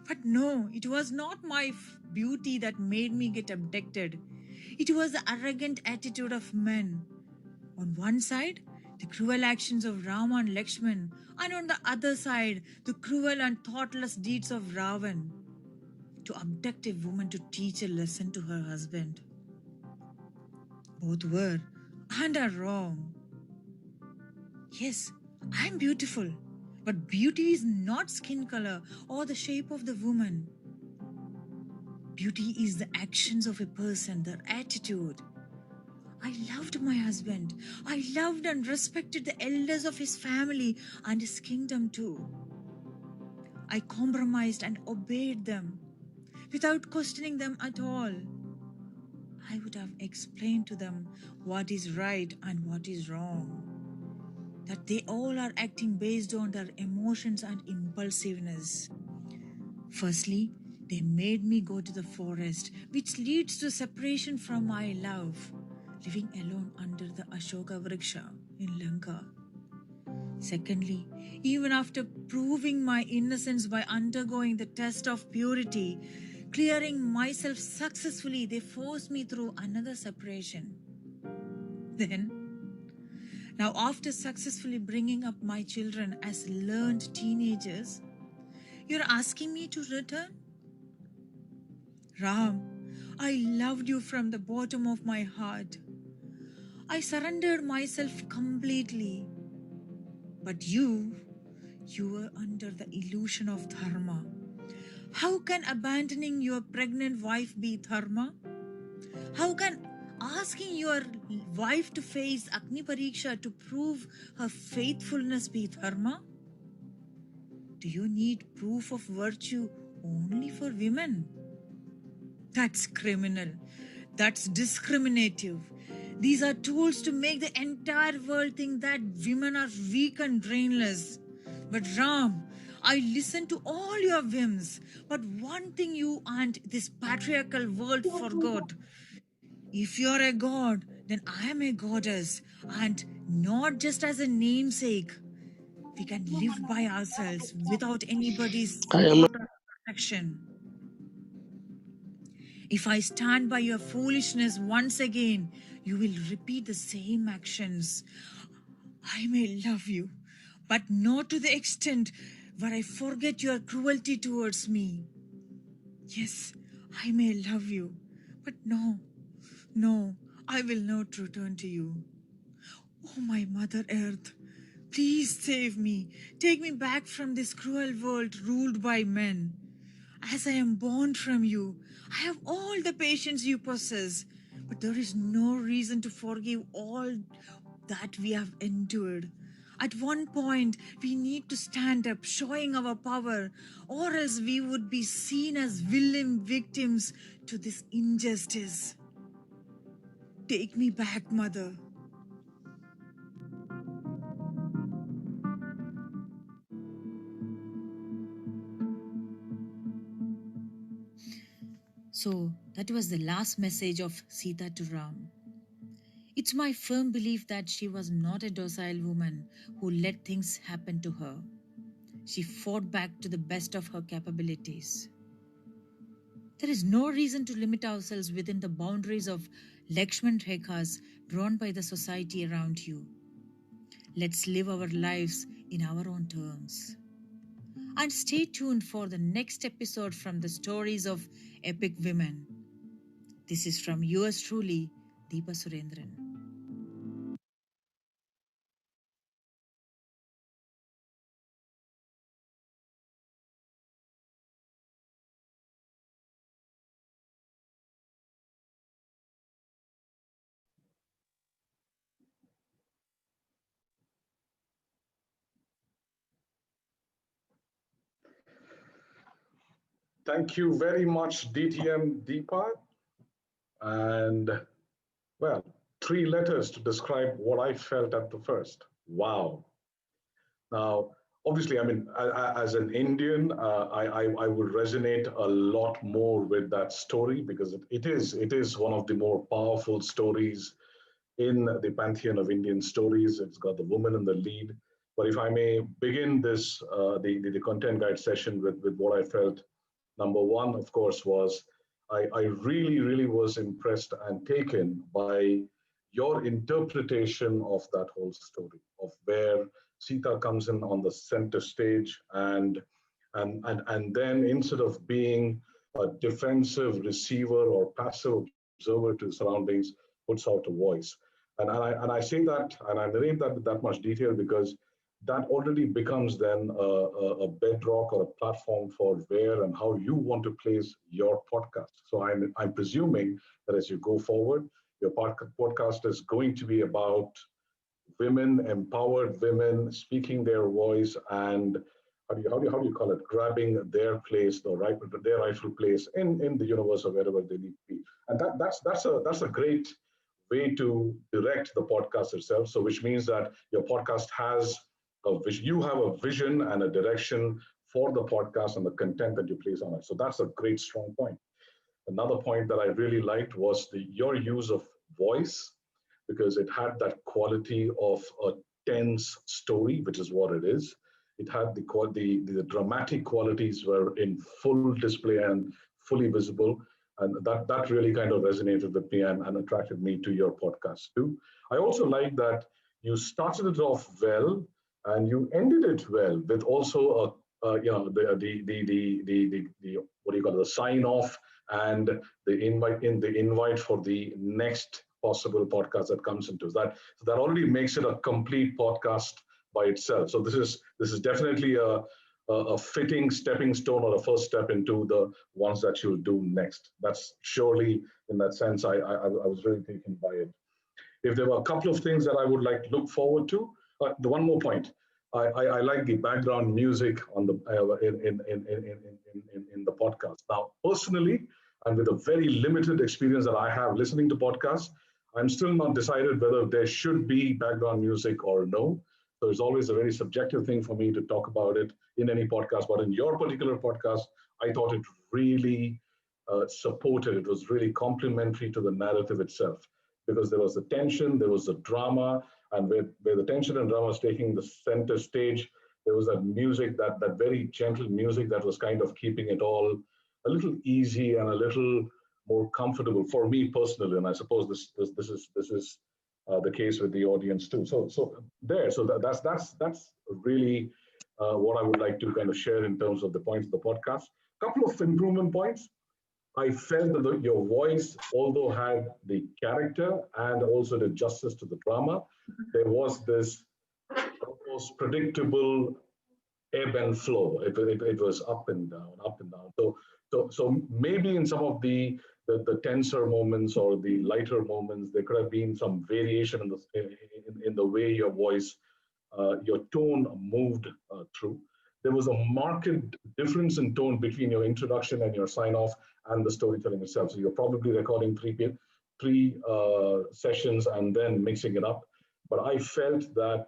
But no, it was not my beauty that made me get abducted. It was the arrogant attitude of men. On one side, the cruel actions of Rama and Lakshman, and on the other side, the cruel and thoughtless deeds of Ravan. To abduct a woman to teach a lesson to her husband. Both were and are wrong. Yes, I'm beautiful, but beauty is not skin color or the shape of the woman. Beauty is the actions of a person, their attitude. I loved my husband. I loved and respected the elders of his family and his kingdom too. I compromised and obeyed them without questioning them at all. I would have explained to them what is right and what is wrong. That they all are acting based on their emotions and impulsiveness. Firstly, they made me go to the forest, which leads to separation from my love, living alone under the Ashoka Vriksha in Lanka. Secondly, even after proving my innocence by undergoing the test of purity, clearing myself successfully, they forced me through another separation. Then, now after successfully bringing up my children as learned teenagers, you're asking me to return? Ram, I loved you from the bottom of my heart. I surrendered myself completely. But you were under the illusion of dharma. How can abandoning your pregnant wife be dharma? How can asking your wife to face Agni Pariksha to prove her faithfulness be dharma? Do you need proof of virtue only for women? That's criminal. That's discriminative. These are tools to make the entire world think that women are weak and brainless. But Ram, I listen to all your whims. But one thing you and this patriarchal world forgot. If you're a god, then I am a goddess. And not just as a namesake. We can live by ourselves without anybody's I am. support or protection. If I stand by your foolishness once again, you will repeat the same actions. I may love you, but not to the extent where I forget your cruelty towards me. Yes, I may love you, but no, I will not return to you. Oh, my Mother Earth, please save me. Take me back from this cruel world ruled by men. As I am born from you, I have all the patience you possess, but there is no reason to forgive all that we have endured. At one point, we need to stand up, showing our power, or else we would be seen as willing victims to this injustice. Take me back, Mother. So, that was the last message of Sita to Ram. It's my firm belief that she was not a docile woman who let things happen to her. She fought back to the best of her capabilities. There is no reason to limit ourselves within the boundaries of Lakshman Rekhas drawn by the society around you. Let's live our lives in our own terms. And stay tuned for the next episode from the stories of epic women. This is from yours truly, Deepa Surendran. Thank you very much, DTM Deepa. And well, 3 letters to describe what I felt at the first. Wow. Now, obviously, I mean, as an Indian, I would resonate a lot more with that story because it is one of the more powerful stories in the pantheon of Indian stories. It's got the woman in the lead. But if I may begin this the content guide session with what I felt, number one, of course, was I really was impressed and taken by your interpretation of that whole story, of where Sita comes in on the center stage and then instead of being a defensive receiver or passive observer to surroundings, puts out a voice. And I say that and I narrate that with that much detail because that already becomes then a bedrock or a platform for where and how you want to place your podcast. So I'm presuming that as you go forward, your podcast is going to be about women, empowered women speaking their voice and how do you call it, grabbing their place, their rightful place in the universe or wherever they need to be. And that's a great way to direct the podcast itself. So which means that your podcast has you have a vision and a direction for the podcast and the content that you place on it. So that's a great strong point. Another point that I really liked was your use of voice, because it had that quality of a tense story, which is what it is. It had the dramatic qualities were in full display and fully visible. And that really kind of resonated with me and attracted me to your podcast too. I also like that you started it off well and you ended it well with also the what do you call it, the sign off and the invite for the next possible podcast that comes into that. So that already makes it a complete podcast by itself. So this is definitely a fitting stepping stone or a first step into the ones that you'll do next. That's surely, in that sense, I was really taken by it. If there were a couple of things that I would like to look forward to, the one more point. I like the background music on the in the podcast. Now, personally, and with a very limited experience that I have listening to podcasts, I'm still not decided whether there should be background music or no. So it's always a very subjective thing for me to talk about it in any podcast. But in your particular podcast, I thought it really supported. It was really complementary to the narrative itself because there was the tension, there was the drama, and where the tension and drama was taking the center stage, there was that music, that very gentle music that was kind of keeping it all a little easy and a little more comfortable for me personally. And I suppose this is the case with the audience too. So that's really what I would like to kind of share in terms of the points of the podcast. Couple of improvement points. I felt that your voice, although had the character and also the justice to the drama, there was this almost predictable ebb and flow. It was up and down, up and down. So maybe in some of the tenser moments or the lighter moments, there could have been some variation in the way your voice, your tone moved through. There was a marked difference in tone between your introduction and your sign off and the storytelling itself. So you're probably recording three sessions and then mixing it up. But I felt that,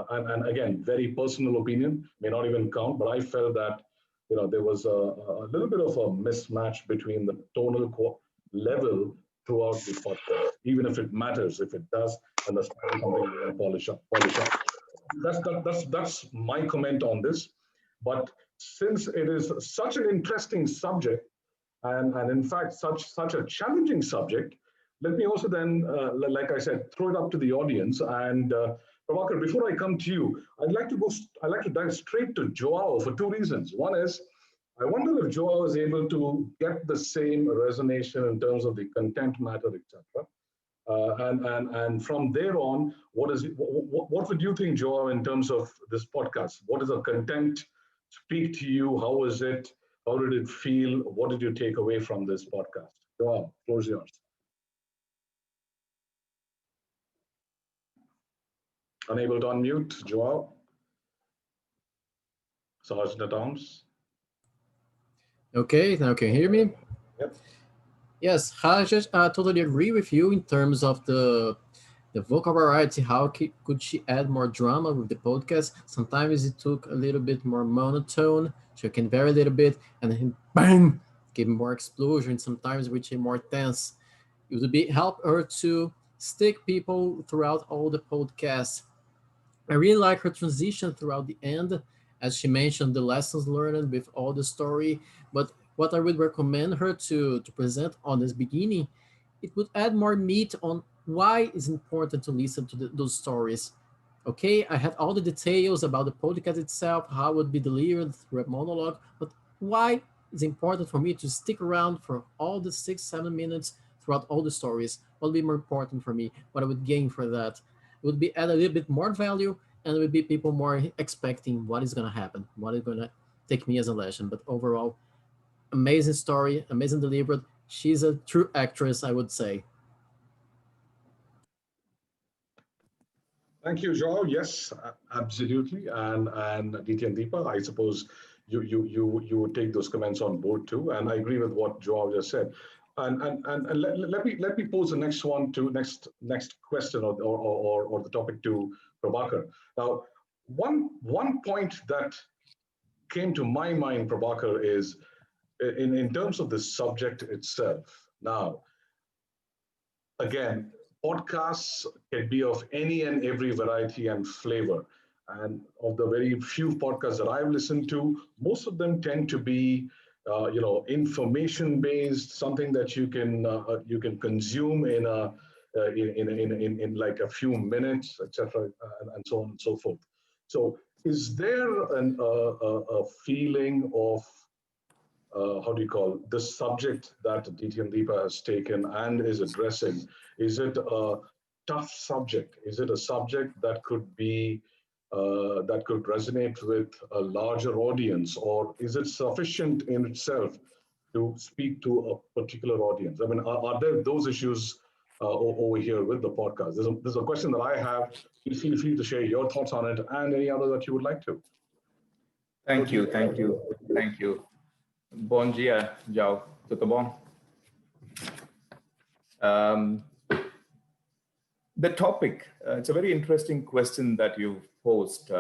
and again, very personal opinion, may not even count, but I felt that there was a little bit of a mismatch between the tonal level throughout the podcast, even if it matters, if it does, and that's something we polish up. That's my comment on this. But since it is such an interesting subject, and in fact such a challenging subject, let me also then, like I said, throw it up to the audience. And Prabhakar, before I come to you, I'd like to dive straight to Joao for 2 reasons. One is, I wonder if Joao is able to get the same resonance in terms of the content matter, etc. And from there on, what would you think, Joao, in terms of this podcast? What does the content speak to you? How was it? How did it feel? What did you take away from this podcast? Joao, floor is yours. Unable to unmute, Joao. Sergeant at Arms. Okay, now can you hear me? Yep. Yes, I just totally agree with you in terms of the vocal variety. How could she add more drama with the podcast? Sometimes it took a little bit more monotone. She can vary a little bit, and then bang, give more explosion. Sometimes which is more tense. It would be help her to stick people throughout all the podcasts. I really like her transition throughout the end, as she mentioned the lessons learned with all the story. But what I would recommend her to present on this beginning, it would add more meat on why it's important to listen to those stories. Okay, I had all the details about the podcast itself, how it would be delivered through a monologue, but why it's important for me to stick around for all the 6-7 minutes throughout all the stories. What would be more important for me? What I would gain for that? It would be add a little bit more value, and it would be people more expecting what is going to happen, what is going to take me as a lesson. But overall, amazing story, amazing delivered. She's a true actress, I would say. Thank you, Joao. Yes, absolutely. And Aditya and Deepa, I suppose you would take those comments on board too. And I agree with what Joao just said. And let me pose the next one to next question or the topic to Prabhakar. Now, one point that came to my mind, Prabhakar, is in terms of the subject itself. Now, again, podcasts can be of any and every variety and flavor. And of the very few podcasts that I've listened to, most of them tend to be, information based, something that you can consume in like a few minutes, etc., and so on and so forth. So, is there a feeling of how do you call the subject that Aditya and Deepa has taken and is addressing? Is it a tough subject? Is it a subject that could be that could resonate with a larger audience, or is it sufficient in itself to speak to a particular audience? I mean, are there those issues over here with the podcast? There's a question that I have. Feel free to share your thoughts on it and any other that you would like to. Thank you. Bom dia, Joao. Tudo bom? The topic, it's a very interesting question that you've posed,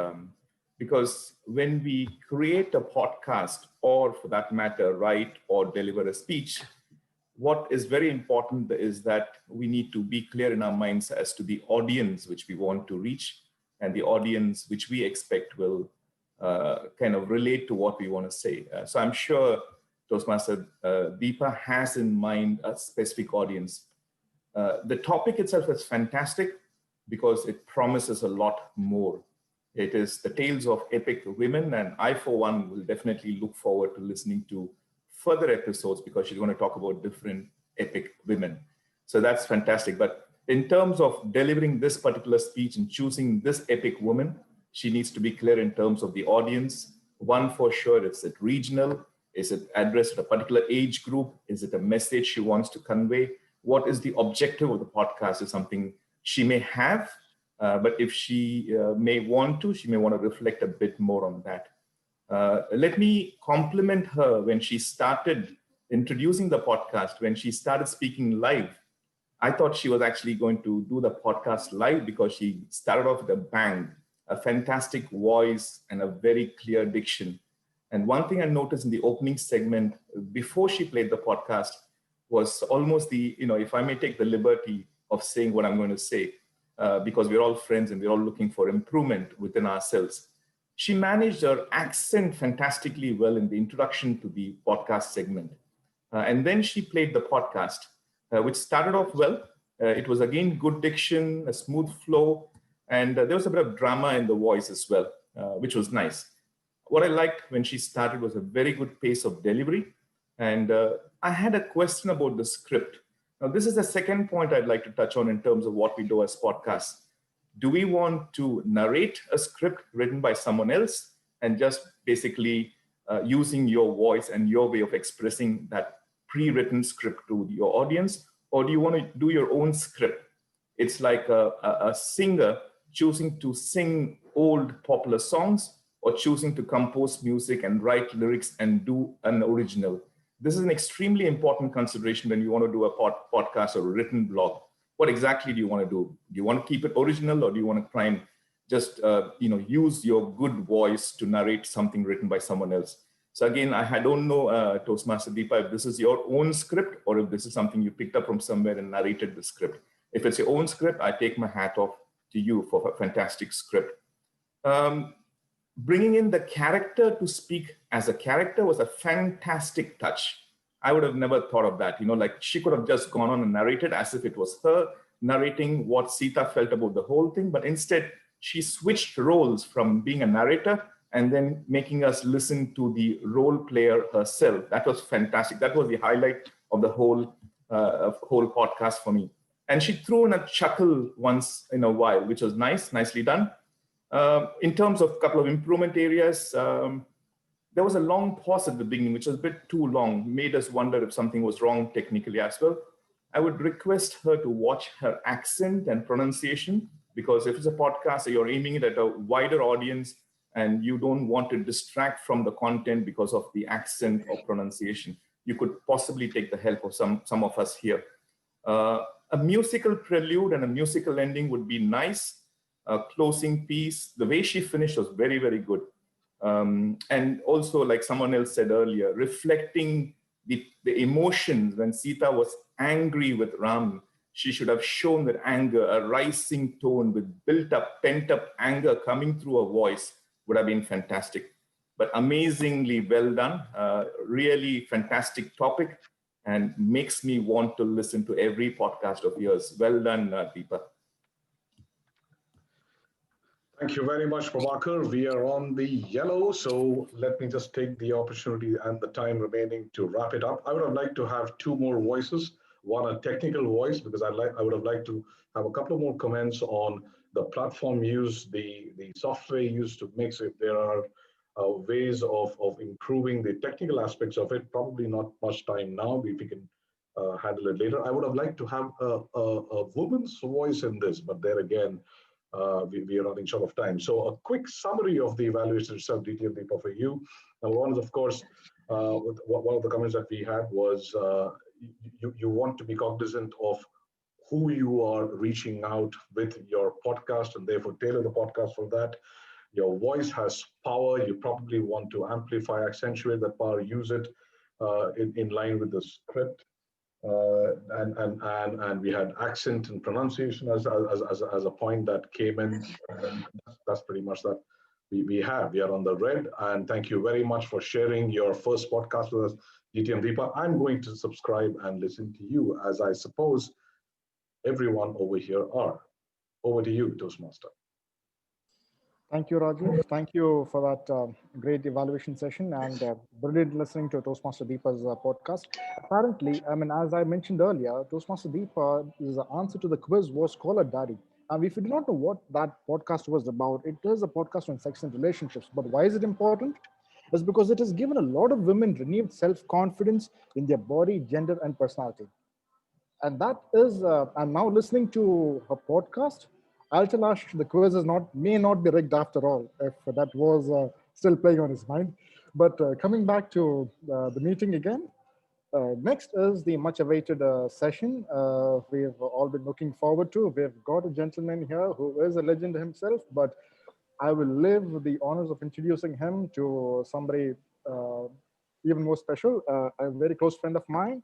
because when we create a podcast, or for that matter, write or deliver a speech, what is very important is that we need to be clear in our minds as to the audience which we want to reach and the audience which we expect will kind of relate to what we want to say. So I'm sure Toastmaster Deepa has in mind a specific audience. The topic itself is fantastic because it promises a lot more. It is the tales of epic women, and I, for one, will definitely look forward to listening to further episodes because she's going to talk about different epic women. So that's fantastic. But in terms of delivering this particular speech and choosing this epic woman, she needs to be clear in terms of the audience. One, for sure, is it regional? Is it addressed to a particular age group? Is it a message she wants to convey? What is the objective of the podcast is something she may have, but if she may want to, she may want to reflect a bit more on that. Let me compliment her when she started introducing the podcast, when she started speaking live. I thought she was actually going to do the podcast live because she started off with a bang, a fantastic voice and a very clear diction. And one thing I noticed in the opening segment before she played the podcast was almost if I may take the liberty of saying what I'm going to say, because we're all friends and we're all looking for improvement within ourselves. She managed her accent fantastically well in the introduction to the podcast segment. And then she played the podcast, which started off well. It was again good diction, a smooth flow, and there was a bit of drama in the voice as well, which was nice. What I liked when she started was a very good pace of delivery. And I had a question about the script. Now, this is the second point I'd like to touch on in terms of what we do as podcasts. Do we want to narrate a script written by someone else and just basically using your voice and your way of expressing that pre-written script to your audience? Or do you want to do your own script? It's like a singer choosing to sing old popular songs or choosing to compose music and write lyrics and do an original. This is an extremely important consideration when you want to do a podcast or a written blog. What exactly do you want to do? Do you want to keep it original, or do you want to try and just use your good voice to narrate something written by someone else? So again, I don't know, Toastmaster Deepa, if this is your own script or if this is something you picked up from somewhere and narrated the script. If it's your own script, I take my hat off to you for a fantastic script. Bringing in the character to speak as a character was a fantastic touch. I would have never thought of that. Like she could have just gone on and narrated as if it was her narrating what Sita felt about the whole thing, but instead she switched roles from being a narrator and then making us listen to the role player herself. That was fantastic. That was the highlight of the whole podcast for me. And she threw in a chuckle once in a while, which was nicely done. In terms of a couple of improvement areas, there was a long pause at the beginning, which was a bit too long, made us wonder if something was wrong technically as well. I would request her to watch her accent and pronunciation, because if it's a podcast, you're aiming it at a wider audience and you don't want to distract from the content because of the accent or pronunciation. You could possibly take the help of some of us here. A musical prelude and a musical ending would be nice. A closing piece, the way she finished was very, very good. And also, like someone else said earlier, reflecting the emotions when Sita was angry with Ram. She should have shown that anger, a rising tone with built up, pent up anger coming through her voice would have been fantastic. But amazingly well done, really fantastic topic, and makes me want to listen to every podcast of yours. Well done, Deepa. Thank you very much, Prabhakar. We are on the yellow, so let me just take the opportunity and the time remaining to wrap it up. I would have liked to have two more voices, one a technical voice, because I would have liked to have a couple of more comments on the platform used, the software used to mix. If there are ways of improving the technical aspects of it, probably not much time now, if we can handle it later. I would have liked to have a woman's voice in this, but there again, we are running short of time. So a quick summary of the evaluation itself, DTM Deepa, for you. Now, one is, of course, one of the comments that we had was you want to be cognizant of who you are reaching out with your podcast and therefore tailor the podcast for that. Your voice has power. You probably want to amplify, accentuate that power, use it in line with the script. And we had accent and pronunciation as a point that came in. And that's pretty much that we have. We are on the red, and thank you very much for sharing your first podcast with us, DTM Deepa. I'm going to subscribe and listen to you, as I suppose everyone over here are. Over to you, Toastmaster. Thank you, Rajiv. Thank you for that great evaluation session and brilliant listening to Toastmaster Deepa's podcast. Apparently, as I mentioned earlier, Toastmaster Deepa's answer to the quiz was Call Her Daddy. If you do not know what that podcast was about, it is a podcast on sex and relationships. But why is it important? It's because it has given a lot of women renewed self-confidence in their body, gender, and personality. And that is, I'm now listening to her podcast. I'll tell Ash the quiz may not be rigged after all, if that was still playing on his mind. But coming back to the meeting again, next is the much awaited session we've all been looking forward to. We've got a gentleman here who is a legend himself, but I will live the honors of introducing him to somebody even more special, a very close friend of mine.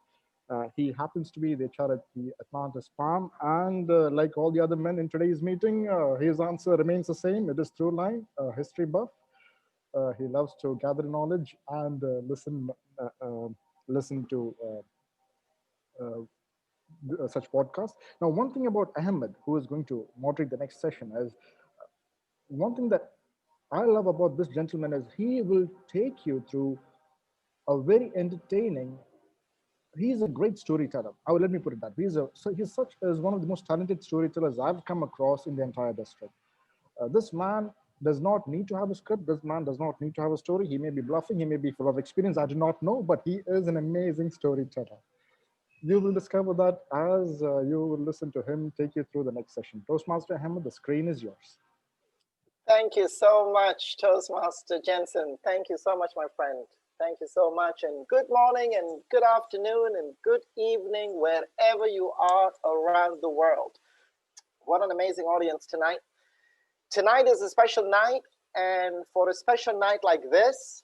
He happens to be the HR at the Atlantis Palm, and like all the other men in today's meeting, his answer remains the same. It is Trueline, history buff. He loves to gather knowledge and listen to such podcasts. Now, one thing about Ahmed, who is going to moderate the next session, is one thing that I love about this gentleman is he will take you through a very entertaining. He's a great storyteller. Let me put it that. He's such as one of the most talented storytellers I've come across in the entire district. This man does not need to have a script. This man does not need to have a story. He may be bluffing. He may be full of experience. I do not know, but he is an amazing storyteller. You will discover that as you will listen to him take you through the next session. Toastmaster Ahmed, the screen is yours. Thank you so much, Toastmaster Jensen. Thank you so much, my friend. Thank you so much. And good morning and good afternoon and good evening, wherever you are around the world. What an amazing audience tonight. Tonight is a special night. And for a special night like this,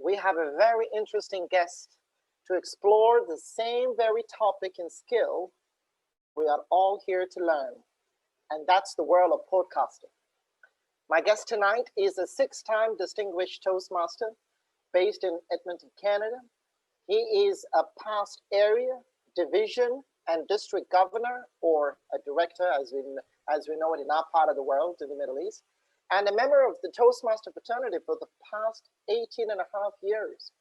we have a very interesting guest to explore the same very topic and skill we are all here to learn. And that's the world of podcasting. My guest tonight is a 6-time distinguished Toastmaster based in Edmonton, Canada. He is a past area, division, and district governor, or a director, as we know it in our part of the world, in the Middle East, and a member of the Toastmaster fraternity for the past 18 and a half years.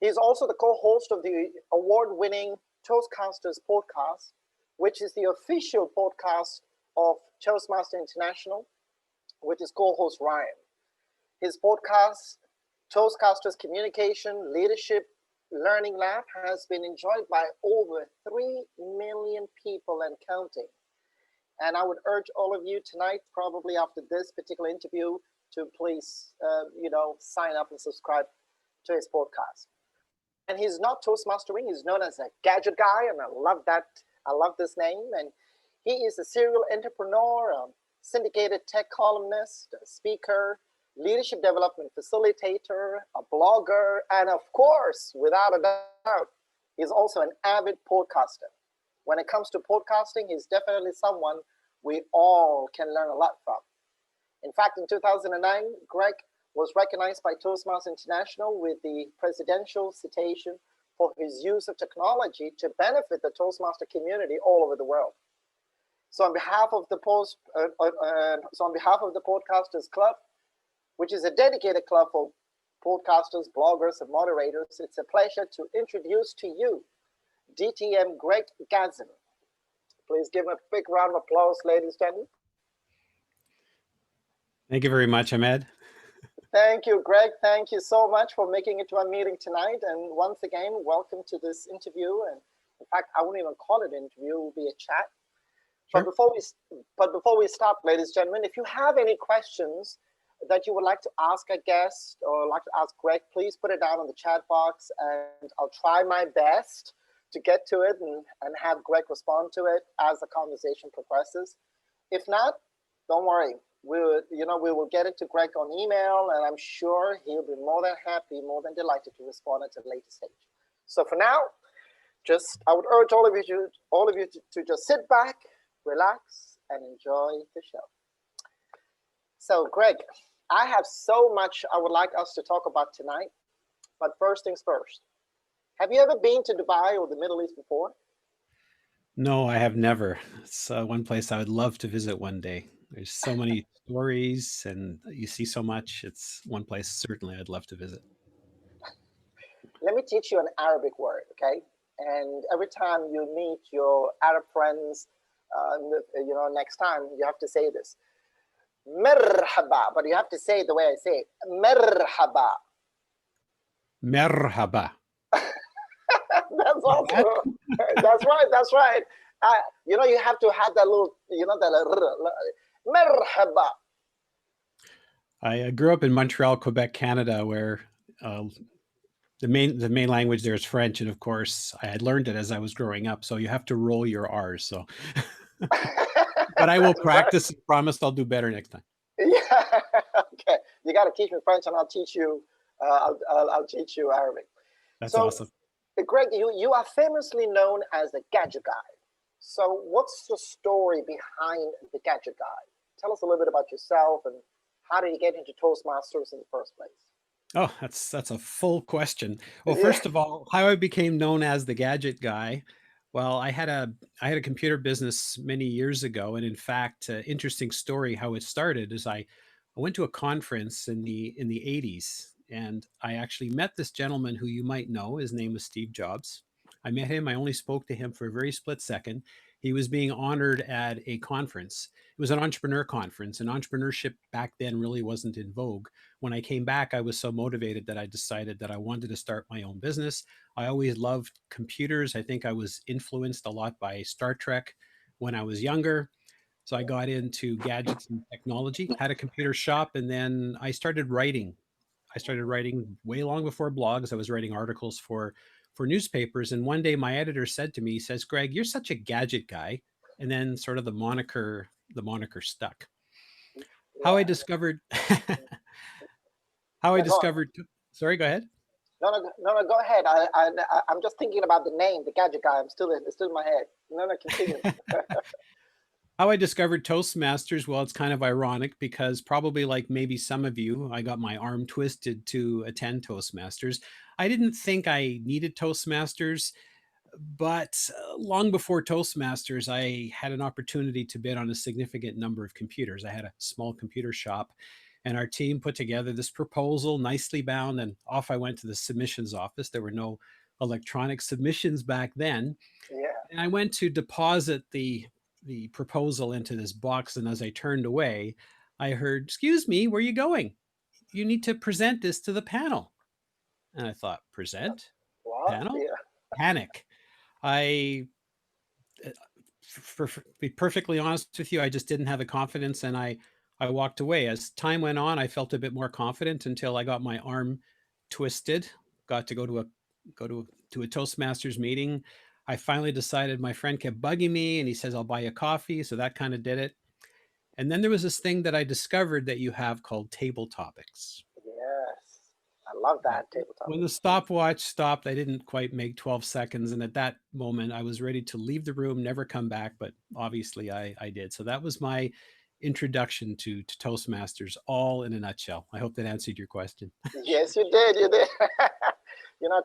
He is also the co-host of the award-winning Toastmasters podcast, which is the official podcast of Toastmaster International, with his co-host Ryan. His podcast, Toastmasters Communication, Leadership, Learning Lab, has been enjoyed by over 3 million people and counting. And I would urge all of you tonight, probably after this particular interview, to please, sign up and subscribe to his podcast. And he's not Toastmastering, he's known as a gadget guy, and I love that. I love this name. And he is a serial entrepreneur, syndicated tech columnist, a speaker, leadership development facilitator, a blogger, and of course, without a doubt, he's also an avid podcaster. When it comes to podcasting, he's definitely someone we all can learn a lot from. In fact, in 2009, Greg was recognized by Toastmasters International with the presidential citation for his use of technology to benefit the Toastmaster community all over the world. So on behalf of the Podcasters Club, which is a dedicated club for podcasters, bloggers, and moderators, it's a pleasure to introduce to you DTM Greg Gazin. Please give him a big round of applause, ladies and gentlemen. Thank you very much, Ahmed. Thank you, Greg. Thank you so much for making it to our meeting tonight. And once again, welcome to this interview. And in fact, I wouldn't even call it an interview, it will be a chat. Sure. But before we start, ladies and gentlemen, if you have any questions that you would like to ask a guest or like to ask Greg, please put it down in the chat box and I'll try my best to get to it and have Greg respond to it as the conversation progresses. If not, don't worry. We will get it to Greg on email, and I'm sure he'll be more than happy, more than delighted to respond at a later stage. So for now, I would urge all of you to just sit back, relax, and enjoy the show. So Greg, I have so much I would like us to talk about tonight, but first things first. Have you ever been to Dubai or the Middle East before? No, I have never. It's one place I would love to visit one day. There's so many stories and you see so much. It's one place certainly I'd love to visit. Let me teach you an Arabic word, okay? And every time you meet your Arab friends, next time you have to say this. Merhaba, but you have to say it the way I say it. Merhaba. Merhaba. That's also, that's right. You have to have that little, merhaba. I grew up in Montreal, Quebec, Canada, where the main language there is French, and of course I had learned it as I was growing up. So you have to roll your R's. So, but I will practice. Right. Promise I'll do better next time. Yeah. Okay. You got to teach me French, and I'll teach you. I'll teach you Arabic. That's awesome. Greg, you are famously known as the Gadget Guy. So what's the story behind the Gadget Guy? Tell us a little bit about yourself and how did you get into Toastmasters in the first place? Oh, that's a full question. Well, first of all, how I became known as the Gadget Guy. Well, I had a computer business many years ago, and in fact, interesting story how it started is I went to a conference in the 80s. And I actually met this gentleman who you might know. His name was Steve Jobs. I met him. I only spoke to him for a very split second. He was being honored at a conference. It was an entrepreneur conference, and entrepreneurship back then really wasn't in vogue. When I came back, I was so motivated that I decided that I wanted to start my own business. I always loved computers. I think I was influenced a lot by Star Trek when I was younger. So I got into gadgets and technology, had a computer shop, and then I started writing. I started writing way long before blogs. I was writing articles for newspapers. And one day my editor said to me, he says, Greg, you're such a gadget guy. And then sort of the moniker stuck. How I discovered sorry, go ahead. No, go ahead. I'm just thinking about the name, the gadget guy. It's still in my head. No, continue. How I discovered Toastmasters, well, it's kind of ironic because probably like maybe some of you, I got my arm twisted to attend Toastmasters. I didn't think I needed Toastmasters, but long before Toastmasters, I had an opportunity to bid on a significant number of computers. I had a small computer shop, and our team put together this proposal, nicely bound, and off I went to the submissions office. There were no electronic submissions back then. Yeah. And I went to deposit the proposal into this box, and as I turned away, I heard, "Excuse me, where are you going? You need to present this to the panel." And I thought, present? What? Panel? Yeah. Panic. For be perfectly honest with you, I just didn't have the confidence, and I walked away. As time went on, I felt a bit more confident until I got my arm twisted. Got to go to a Toastmasters meeting. I finally decided. My friend kept bugging me, and he says, "I'll buy you coffee." So that kind of did it. And then there was this thing that I discovered that you have called Table Topics. Yes, I love that tabletop. When the stopwatch stopped, I didn't quite make 12 seconds. And at that moment, I was ready to leave the room, never come back. But obviously I did. So that was my introduction to Toastmasters, all in a nutshell. I hope that answered your question. Yes, you did. You did.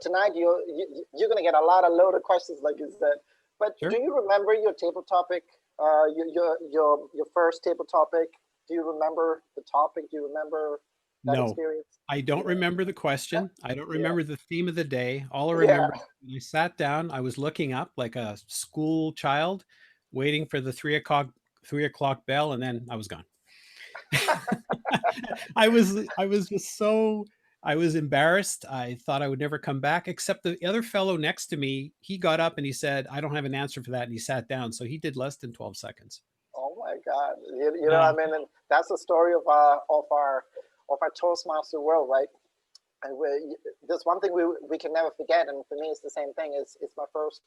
Tonight you're going to get a lot of loaded questions, like you said. But Sure. Do you remember your table topic? Your first table topic? Do you remember the topic? Do you remember that No, experience? I don't remember the question. I don't Yeah. remember the theme of the day. All I Yeah. remember, when I sat down, I was looking up like a school child, waiting for the 3:00 bell, and then I was gone. I was embarrassed. I thought I would never come back, except the other fellow next to me, he got up and he said, "I don't have an answer for that." And he sat down. So he did less than 12 seconds. Oh my God! And that's the story of our Toastmaster world, right? And there's one thing we can never forget, and for me, it's the same thing. It's my first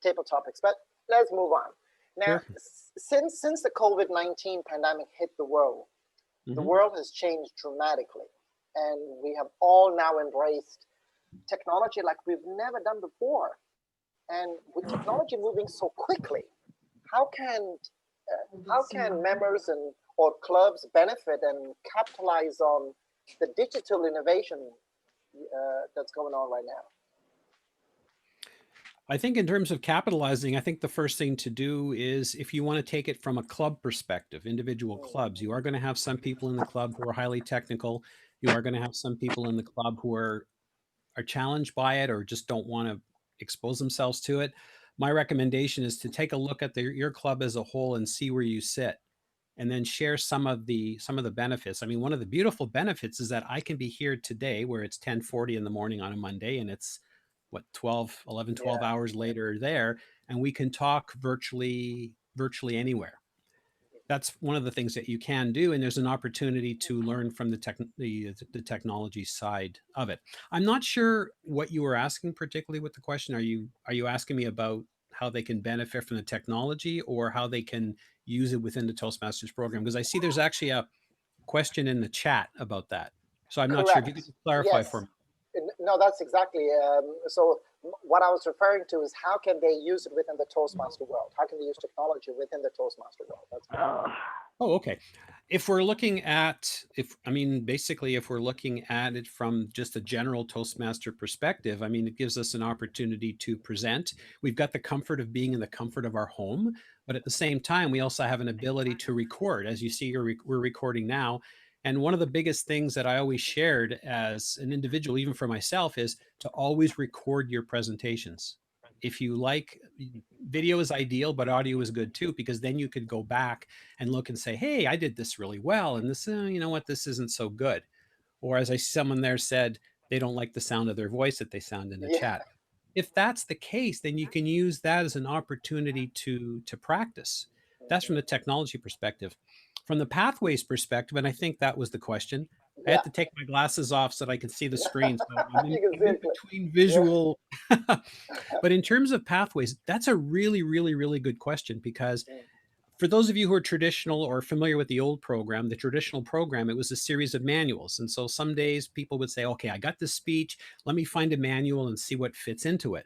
table topics. But let's move on. Now, Sure. since the COVID-19 pandemic hit the world, the Mhm. world has changed dramatically, and we have all now embraced technology like we've never done before. And with technology moving so quickly, how can members or clubs benefit and capitalize on the digital innovation that's going on right now? I think in terms of capitalizing, I think the first thing to do is, if you want to take it from a club perspective, individual clubs, you are going to have some people in the club who are highly technical. You are going to have some people in the club who are challenged by it or just don't want to expose themselves to it. My recommendation is to take a look at your club as a whole and see where you sit, and then share some of the benefits. I mean, one of the beautiful benefits is that I can be here today where it's 10:40 in the morning on a Monday, and it's 12 hours later there, and we can talk virtually anywhere. That's one of the things that you can do, and there's an opportunity to learn from the technology side of it. I'm not sure what you were asking particularly with the question. Are you asking me about how they can benefit from the technology, or how they can use it within the Toastmasters program? Because I see there's actually a question in the chat about that. So I'm not sure if you could clarify Yes. for me. No, that's exactly. So what I was referring to is how can they use it within the Toastmaster world? How can they use technology within the Toastmaster world? That's Oh, okay. If we're looking at, if we're looking at it from just a general Toastmaster perspective, I mean, it gives us an opportunity to present. We've got the comfort of being in the comfort of our home, but at the same time, we also have an ability to record. As you see, we're recording now. And one of the biggest things that I always shared as an individual, even for myself, is to always record your presentations. If you like, video is ideal, but audio is good too, because then you could go back and look and say, hey, I did this really well. And this, you know what, this isn't so good. Or as someone there said, they don't like the sound of their voice that they sound in the Yeah. chat. If that's the case, then you can use that as an opportunity to practice. That's from the technology perspective. From the pathways perspective, and I think that was the question, I had to take my glasses off so that I can see the screen. So I'm in between visual. But in terms of pathways, that's a really, really, really good question, because for those of you who are traditional or familiar with the old program, the traditional program, it was a series of manuals. And so some days people would say, okay, I got this speech, let me find a manual and see what fits into it.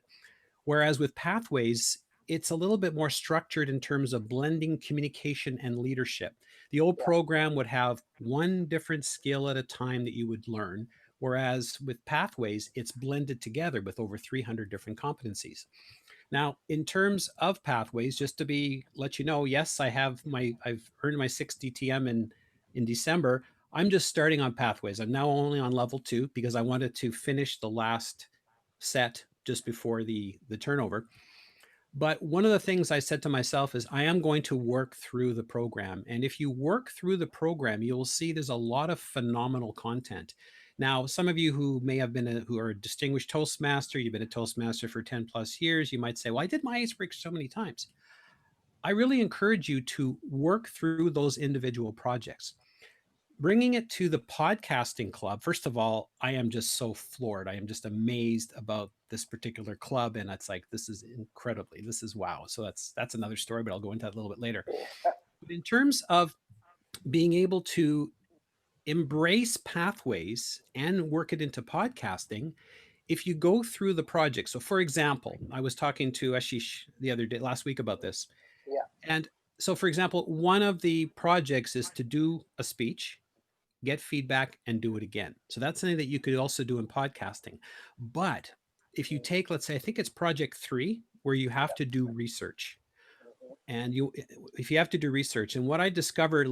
Whereas with pathways, it's a little bit more structured in terms of blending communication and leadership. The old program would have one different skill at a time that you would learn, whereas with pathways, it's blended together with over 300 different competencies. Now, in terms of pathways, just to let you know, yes, I've earned my 6 DTM in December. I'm just starting on pathways. I'm now only on level 2 because I wanted to finish the last set just before the turnover. But one of the things I said to myself is I am going to work through the program. And if you work through the program, you'll see there's a lot of phenomenal content. Now, some of you who may have been who are a distinguished Toastmaster, you've been a Toastmaster for 10 plus years, you might say, well, I did my icebreaker so many times. I really encourage you to work through those individual projects. Bringing it to the podcasting club, first of all, I am just so floored. I am just amazed about this particular club. And it's like, this is wow. So that's another story, but I'll go into that a little bit later. But in terms of being able to embrace pathways and work it into podcasting, if you go through the project. So for example, I was talking to Ashish last week about this. Yeah. And so for example, one of the projects is to do a speech, get feedback, and do it again. So that's something that you could also do in podcasting. But if you take, let's say, I think it's project 3, where you have to do research. And if you have to do research, and what I discovered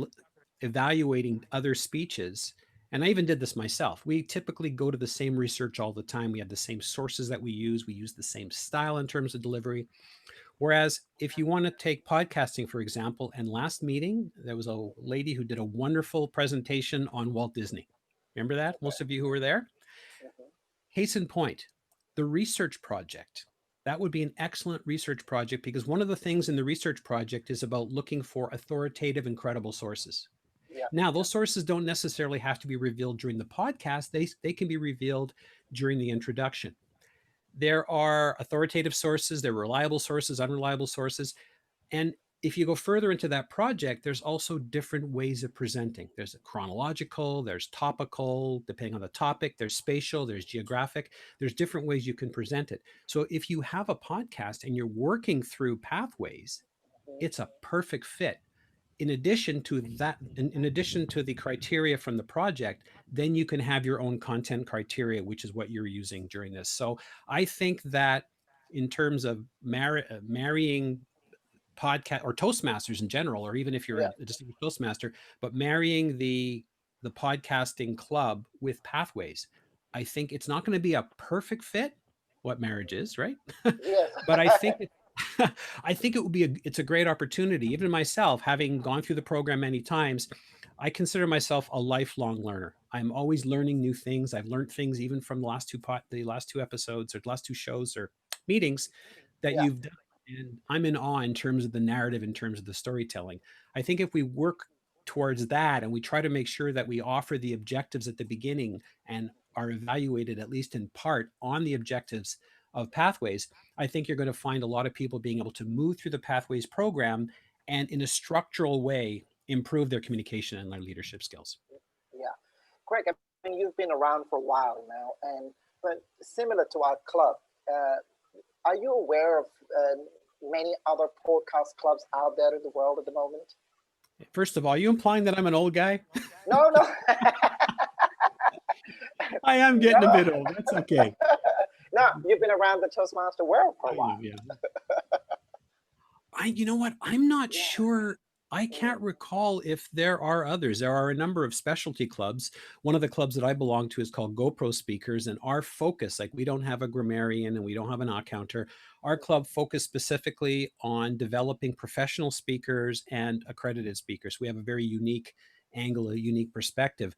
evaluating other speeches, and I even did this myself, we typically go to the same research all the time. We have the same sources that we use the same style in terms of delivery. Whereas if you want to take podcasting, for example, and last meeting, there was a lady who did a wonderful presentation on Walt Disney. Remember that? Most of you who were there? Case point, the research project. That would be an excellent research project, because one of the things in the research project is about looking for authoritative and credible sources. Yeah. Now, those sources don't necessarily have to be revealed during the podcast. They can be revealed during the introduction. There are authoritative sources, there are reliable sources, unreliable sources. And if you go further into that project, there's also different ways of presenting. There's a chronological, there's topical, depending on the topic, there's spatial, there's geographic, there's different ways you can present it. So if you have a podcast and you're working through pathways, it's a perfect fit. In addition to that, in addition to the criteria from the project, then you can have your own content criteria, which is what you're using during this. So I think that in terms of marrying podcast or Toastmasters in general, or even if you're a distinguished Toastmaster, but marrying the podcasting club with pathways, I think it's not going to be a perfect fit, what marriage is, right? Yes. But I think I think it would be it's a great opportunity. Even myself, having gone through the program many times, I consider myself a lifelong learner. I'm always learning new things. I've learned things even from the last two episodes or the last 2 shows or meetings that you've done. And I'm in awe in terms of the narrative, in terms of the storytelling. I think if we work towards that and we try to make sure that we offer the objectives at the beginning and are evaluated at least in part on the objectives of pathways, I think you're going to find a lot of people being able to move through the pathways program and in a structural way improve their communication and their leadership skills. Yeah. Greg, I mean, you've been around for a while now, but similar to our club, are you aware of many other podcast clubs out there in the world at the moment? First of all, are you implying that I'm an old guy? No. I am getting a bit old. That's okay. No, you've been around the Toastmaster world for a while. Yeah. You know what? I'm not sure. I can't recall if there are others. There are a number of specialty clubs. One of the clubs that I belong to is called GoPro Speakers, and our focus, like we don't have a grammarian and we don't have an counter. Our club focused specifically on developing professional speakers and accredited speakers. We have a very unique angle, a unique perspective.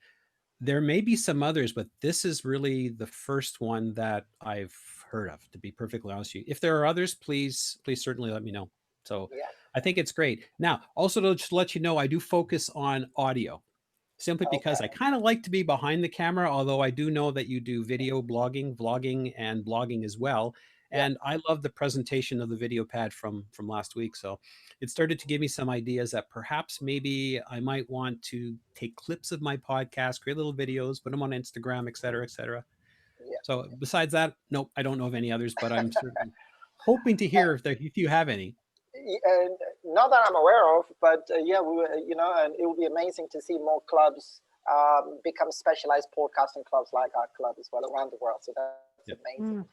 There may be some others, but this is really the first one that I've heard of, to be perfectly honest with you. If there are others, please certainly let me know. So I think it's great. Now, also to just let you know, I do focus on audio simply because I kind of like to be behind the camera, although I do know that you do video blogging, vlogging, and blogging as well. And I love the presentation of the video pad from last week. So it started to give me some ideas that perhaps maybe I might want to take clips of my podcast, create little videos, put them on Instagram, et cetera, et cetera. So besides that, nope, I don't know of any others, but I'm certainly hoping to hear if you have any. And not that I'm aware of, but yeah, we were, and it would be amazing to see more clubs become specialized podcasting clubs like our club as well around the world. So that's amazing.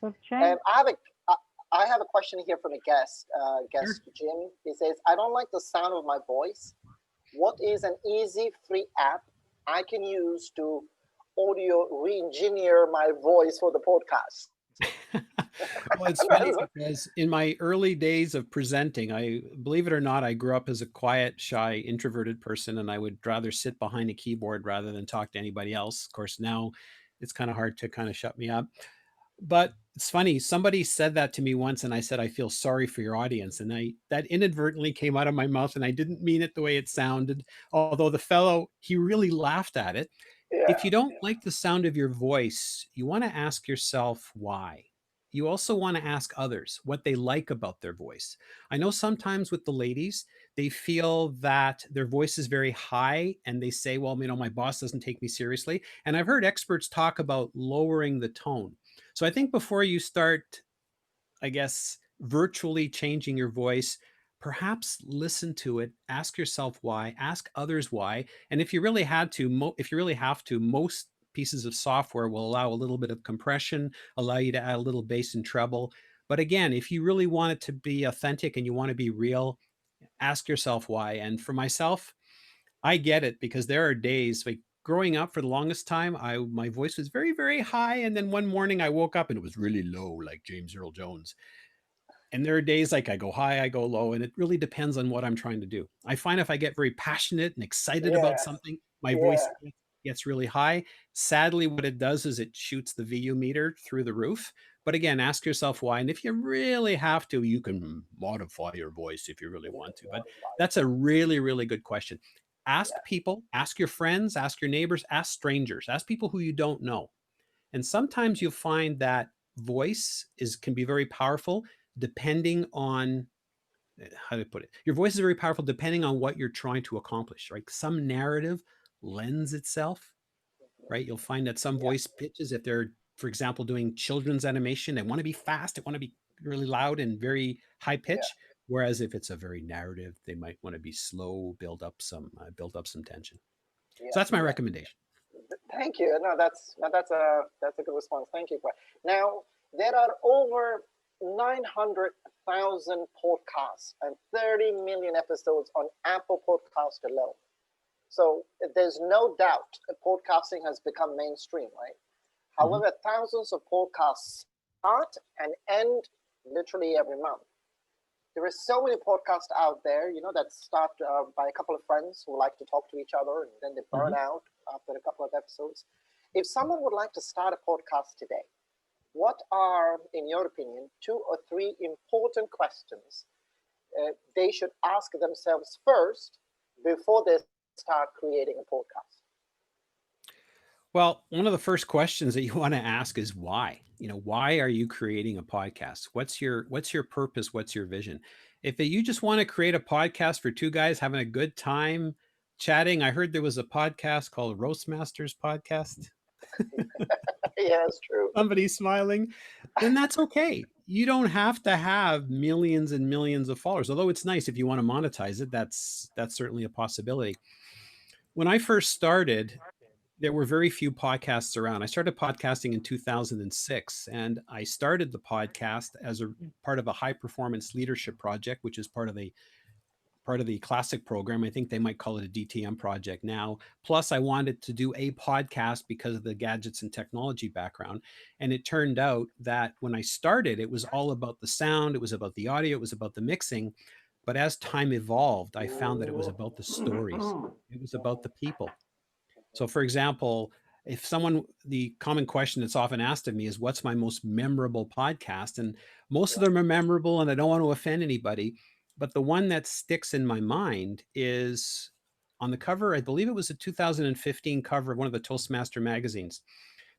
I have a question here from a guest, Jim. He says, I don't like the sound of my voice. What is an easy free app I can use to audio re-engineer my voice for the podcast? Well, it's funny because in my early days of presenting, I believe it or not, I grew up as a quiet, shy, introverted person, and I would rather sit behind a keyboard rather than talk to anybody else. Of course, now it's kind of hard to kind of shut me up. But it's funny, somebody said that to me once, and I said, I feel sorry for your audience. And that inadvertently came out of my mouth, and I didn't mean it the way it sounded. Although the fellow, he really laughed at it. If you don't like the sound of your voice, you want to ask yourself why. You also want to ask others what they like about their voice. I know sometimes with the ladies, they feel that their voice is very high and they say, well, my boss doesn't take me seriously. And I've heard experts talk about lowering the tone. So I think before you start, I guess, virtually changing your voice, perhaps listen to it, ask yourself why, ask others why. And if you really have to, most pieces of software will allow a little bit of compression, allow you to add a little bass and treble. But again, if you really want it to be authentic and you want to be real, ask yourself why. And for myself, I get it because there are days like growing up for the longest time, my voice was very, very high. And then one morning I woke up and it was really low, like James Earl Jones. And there are days like I go high, I go low, and it really depends on what I'm trying to do. I find if I get very passionate and excited about something, my voice gets really high. Sadly, what it does is it shoots the VU meter through the roof. But again, ask yourself why. And if you really have to, you can modify your voice if you really want to. But that's a really, really good question. Ask people, ask your friends, ask your neighbors, ask strangers, ask people who you don't know. And sometimes you'll find that voice can be very powerful depending on, how to put it, your voice is very powerful depending on what you're trying to accomplish, right? Some narrative lends itself, right? You'll find that some voice pitches, if they're, for example, doing children's animation, they want to be fast, they want to be really loud and very high pitch. Whereas if it's a very narrative, they might want to be slow, build up some tension. So that's my recommendation. Thank you. No, that's a good response. Thank you. Now there are over 900,000 podcasts and 30 million episodes on Apple Podcast alone. So there's no doubt that podcasting has become mainstream, right? However, thousands of podcasts start and end literally every month. There are so many podcasts out there, that start by a couple of friends who like to talk to each other, and then they burn out after a couple of episodes. If someone would like to start a podcast today, what are, in your opinion, 2 or 3 important questions they should ask themselves first before they start creating a podcast? Well, one of the first questions that you want to ask is why. Why are you creating a podcast? What's your purpose? What's your vision? If you just want to create a podcast for 2 guys having a good time chatting, I heard there was a podcast called Roastmasters Podcast. Yeah, it's true. Somebody's smiling. Then that's okay. You don't have to have millions and millions of followers. Although it's nice if you want to monetize it, that's certainly a possibility. When I first started, there were very few podcasts around. I started podcasting in 2006, and I started the podcast as a part of a high performance leadership project, which is part of the classic program. I think they might call it a DTM project now. Plus, I wanted to do a podcast because of the gadgets and technology background. And it turned out that when I started, it was all about the sound, it was about the audio, it was about the mixing. But as time evolved, I found that it was about the stories. It was about the people. So for example, the common question that's often asked of me is, what's my most memorable podcast? And most of them are memorable, and I don't want to offend anybody. but the one that sticks in my mind is on the cover, I believe it was a 2015 cover of one of the Toastmaster magazines.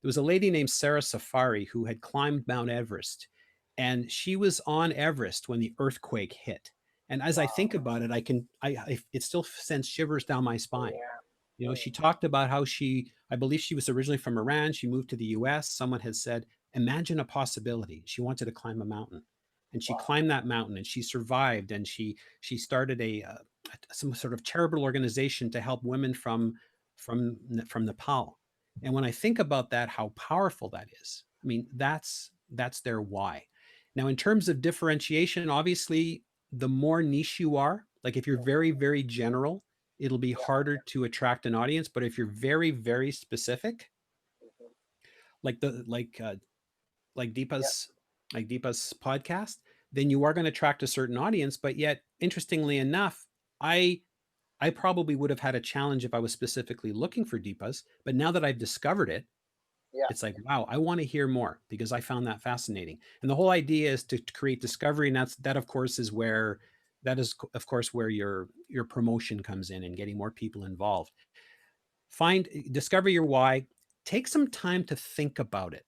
There was a lady named Sarah Safari who had climbed Mount Everest, and she was on Everest when the earthquake hit. And as I think about it, it still sends shivers down my spine. You know, she talked about how I believe she was originally from Iran. She moved to the US. Someone had said, imagine a possibility. She wanted to climb a mountain, and she climbed that mountain, and she survived, and she started some sort of charitable organization to help women from Nepal. And when I think about that, how powerful that is, I mean, that's their why. Now, in terms of differentiation, obviously, the more niche you are, like if you're very, very general, it'll be harder to attract an audience. But if you're very, very specific, like Deepa's podcast, then you are going to attract a certain audience. But yet, interestingly enough, I probably would have had a challenge if I was specifically looking for Deepa's. But now that I've discovered it, it's like, wow, I want to hear more because I found that fascinating. And the whole idea is to create discovery, and that of course is where your promotion comes in and getting more people involved. Discover your why. Take some time to think about it.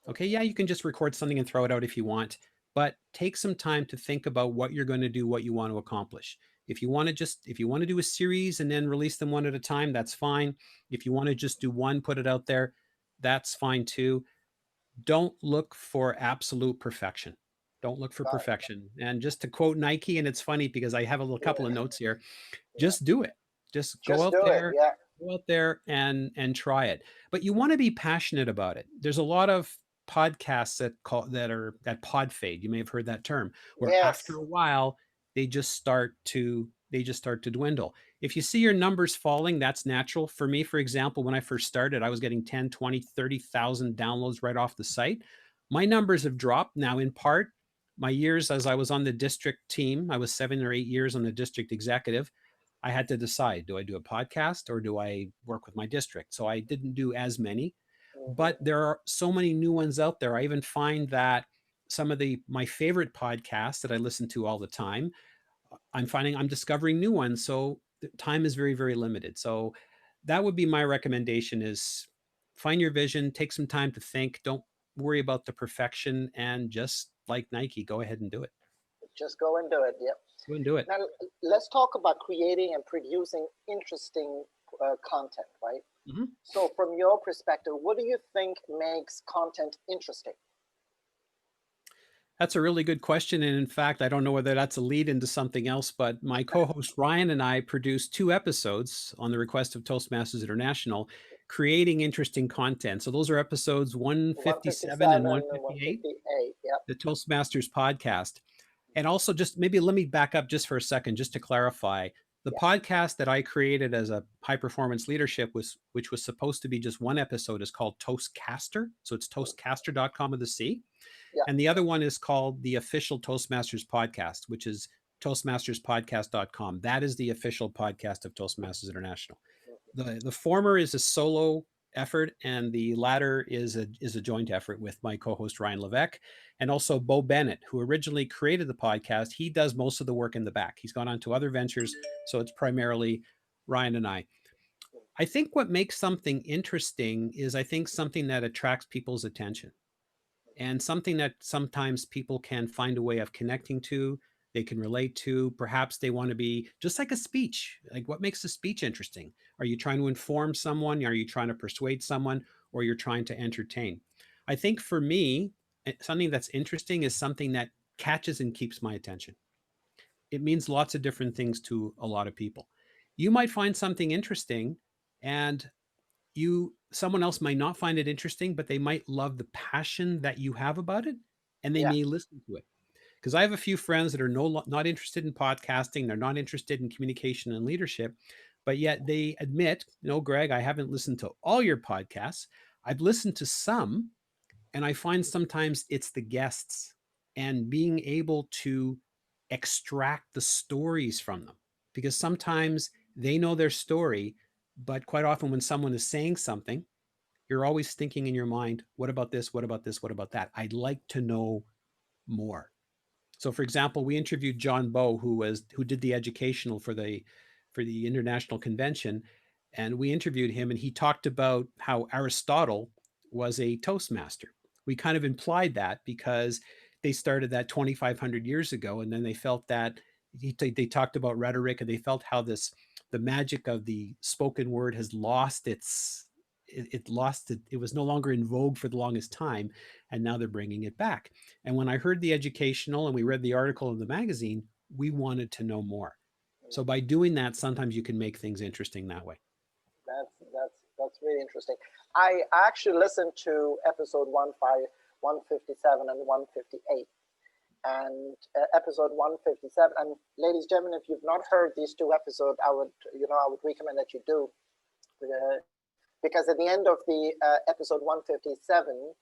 Okay, yeah, you can just record something and throw it out if you want, but take some time to think about what you're going to do, what you want to accomplish. If you want to do a series and then release them one at a time, that's fine. If you want to just do one, put it out there, that's fine too. Don't look for absolute perfection. Don't look for perfection. And just to quote Nike, and it's funny because I have a couple of notes here, just do it. Just go out there. Go out there and try it. But you want to be passionate about it. There's a lot of podcasts that are at pod fade. You may have heard that term, where after a while they just start to dwindle. If you see your numbers falling, that's natural. For me, for example, when I first started, I was getting 10, 20, 30,000 downloads right off the site. My numbers have dropped now, in part my years as I was on the district team. I was 7 or 8 years on the district executive. I had to decide, do I do a podcast or do I work with my district? So I didn't do as many, but there are so many new ones out there. I even find that some of my favorite podcasts that I listen to all the time, I'm finding I'm discovering new ones. So the time is very, very limited. So that would be my recommendation: is find your vision, take some time to think, don't worry about the perfection, and just like Nike, go ahead and do it. Just go and do it. Yep. Go and do it. Now, let's talk about creating and producing interesting content, right? Mm-hmm. So from your perspective, what do you think makes content interesting? That's a really good question. And in fact, I don't know whether that's a lead into something else, but my co-host Ryan and I produced 2 episodes on the request of Toastmasters International, creating interesting content. So those are episodes 157 and 158, the Toastmasters podcast. And also, just maybe let me back up just for a second, just to clarify. The podcast that I created as a high performance leadership, which was supposed to be just one episode, is called Toastcaster. So it's toastcaster.com with a C. And the other one is called the official Toastmasters podcast, which is toastmasterspodcast.com. That is the official podcast of Toastmasters International. The former is a solo effort, and the latter is a joint effort with my co-host Ryan Levesque, and also Bo Bennett, who originally created the podcast. He does most of the work in the back. He's gone on to other ventures, so it's primarily Ryan and I. I think what makes something interesting is, I think, something that attracts people's attention, and something that sometimes people can find a way of connecting to, they can relate to. Perhaps they want to be just like a speech. Like, what makes a speech interesting? Are you trying to inform someone? Are you trying to persuade someone? Or you're trying to entertain? I think for me, something that's interesting is something that catches and keeps my attention. It means lots of different things to a lot of people. You might find something interesting, and someone else might not find it interesting, but they might love the passion that you have about it, and they may listen to it. Because I have a few friends that are not interested in podcasting, they're not interested in communication and leadership, but yet they admit, Greg, I haven't listened to all your podcasts. I've listened to some, and I find sometimes it's the guests and being able to extract the stories from them, because sometimes they know their story, but quite often when someone is saying something, you're always thinking in your mind, what about this? What about this? What about that? I'd like to know more. So, for example, we interviewed John Bow, who did the educational for the International Convention, and we interviewed him, and he talked about how Aristotle was a Toastmaster. We kind of implied that because they started that 2,500 years ago, and then they felt that they talked about rhetoric, and they felt how the magic of the spoken word has lost it was no longer in vogue for the longest time, and now they're bringing it back. And when I heard the educational and we read the article in the magazine, we wanted to know more. So by doing that, sometimes you can make things interesting that way. That's really interesting. I actually listened to episode 157 and 158. And episode 157, and ladies and gentlemen, if you've not heard these two episodes, I would recommend that you do, because at the end of the episode 157,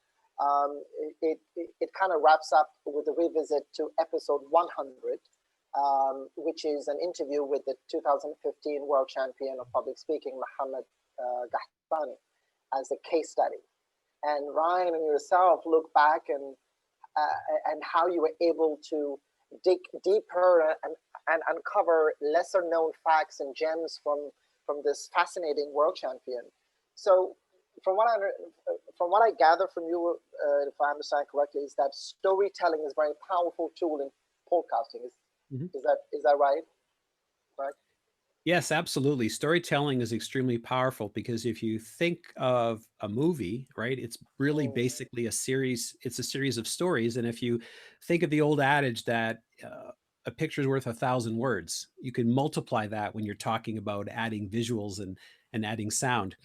it kind of wraps up with a revisit to episode 100, which is an interview with the 2015 world champion of public speaking, Mohammed Ghahtani, as a case study. And Ryan and yourself look back and how you were able to dig deeper and uncover lesser known facts and gems from this fascinating world champion. So from what I gather from you, if I understand correctly, is that storytelling is a very powerful tool in podcasting. Is that right? Right? Yes, absolutely. Storytelling is extremely powerful because if you think of a movie, right, it's really basically a series. It's a series of stories. And if you think of the old adage that a picture's worth 1,000 words, you can multiply that when you're talking about adding visuals and adding sound.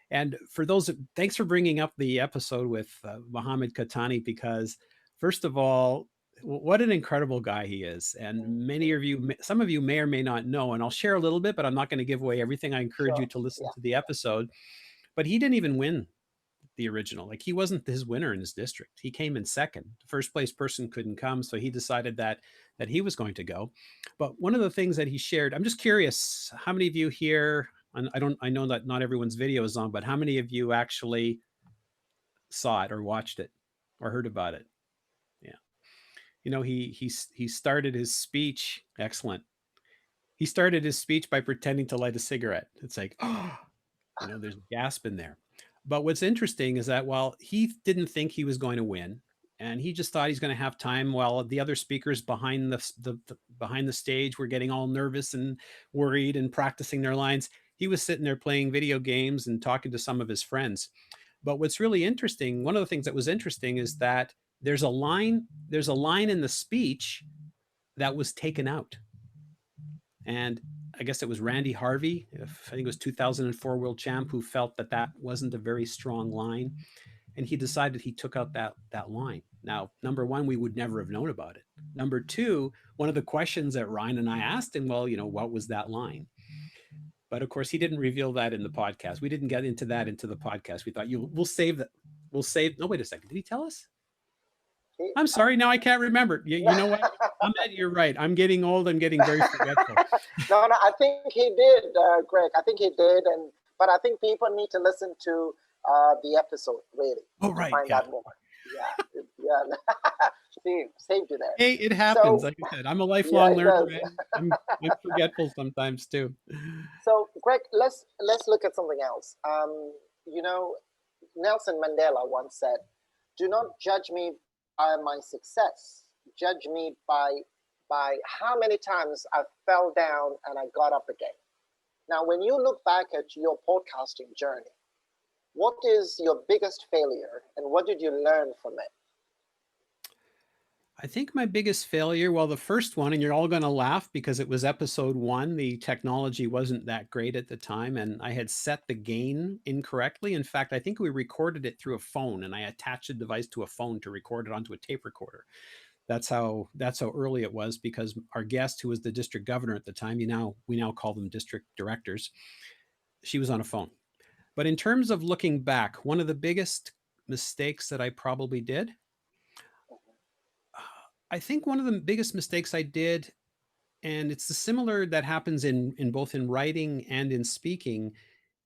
And for those, thanks for bringing up the episode with Mohammed Ghahtani, because first of all, what an incredible guy he is. And some of you may or may not know, and I'll share a little bit, but I'm not going to give away everything. I encourage you to listen to the episode. But he didn't even win the original. Like, he wasn't his winner in his district. He came in second. The first place person couldn't come, so he decided that he was going to go. But one of the things that he shared, I'm just curious, how many of you here, and I know that not everyone's video is on, but how many of you actually saw it or watched it or heard about it? You know, he started his speech. Excellent. He started his speech by pretending to light a cigarette. It's like, oh, you know, there's a gasp in there. But what's interesting is that while he didn't think he was going to win, and he just thought he's going to have time while the other speakers behind the stage were getting all nervous and worried and practicing their lines, he was sitting there playing video games and talking to some of his friends. But what's really interesting, one of the things that was interesting is that there's a line in the speech that was taken out. And I guess it was Randy Harvey, I think it was 2004 world champ, who felt that wasn't a very strong line. And he decided he took out that line. Now, number one, we would never have known about it. Number two, one of the questions that Ryan and I asked him, well, you know, what was that line? But of course, he didn't reveal that in the podcast. We didn't get into that into the podcast. We thought we'll save that. No, wait a second. Did he tell us? I'm sorry. Now I can't remember. You know what? Ahmed, you're right. I'm getting old. I'm getting very forgetful. No, I think he did, Greg. I think he did, but I think people need to listen to the episode really. Oh, right. To find out more. Yeah. See, saved you there. Hey, it happens. Like I said, I'm a lifelong learner. I'm forgetful sometimes too. So, Greg, let's look at something else. You know, Nelson Mandela once said, "Do not judge me by my success. Judge me by how many times I fell down and I got up again." Now, when you look back at your podcasting journey, what is your biggest failure and what did you learn from it? I think my biggest failure, well, the first one, and you're all going to laugh because it was episode 1, the technology wasn't that great at the time, and I had set the gain incorrectly. In fact, I think we recorded it through a phone, and I attached the device to a phone to record it onto a tape recorder. That's how early it was, because our guest, who was the district governor at the time, we now call them district directors, she was on a phone. But in terms of looking back, one of the biggest mistakes that I probably did, I think one of the biggest mistakes I did, and it's the similar that happens in both in writing and in speaking,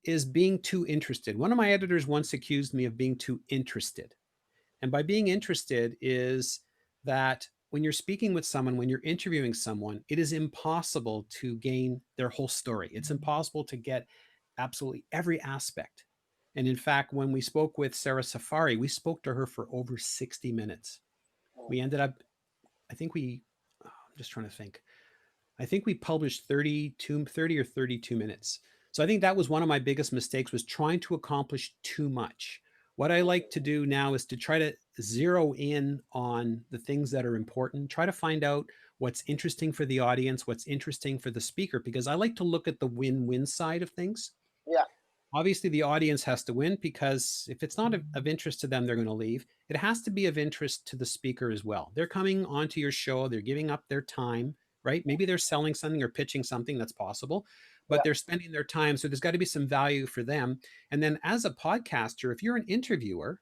is being too interested. One of my editors once accused me of being too interested. And by being interested is that when you're speaking with someone, when you're interviewing someone, it is impossible to gain their whole story. It's impossible to get absolutely every aspect. And in fact, when we spoke with Sarah Safari, we spoke to her for over 60 minutes. We ended up, I'm just trying to think. I think we published 30 or 32 minutes. So I think that was one of my biggest mistakes, was trying to accomplish too much. What I like to do now is to try to zero in on the things that are important, try to find out what's interesting for the audience, what's interesting for the speaker, because I like to look at the win-win side of things. Yeah. Obviously, the audience has to win, because if it's not of interest to them, they're going to leave. It has to be of interest to the speaker as well. They're coming onto your show, they're giving up their time, right? Maybe they're selling something or pitching something, that's possible, but they're spending their time. So there's got to be some value for them. And then as a podcaster, if you're an interviewer,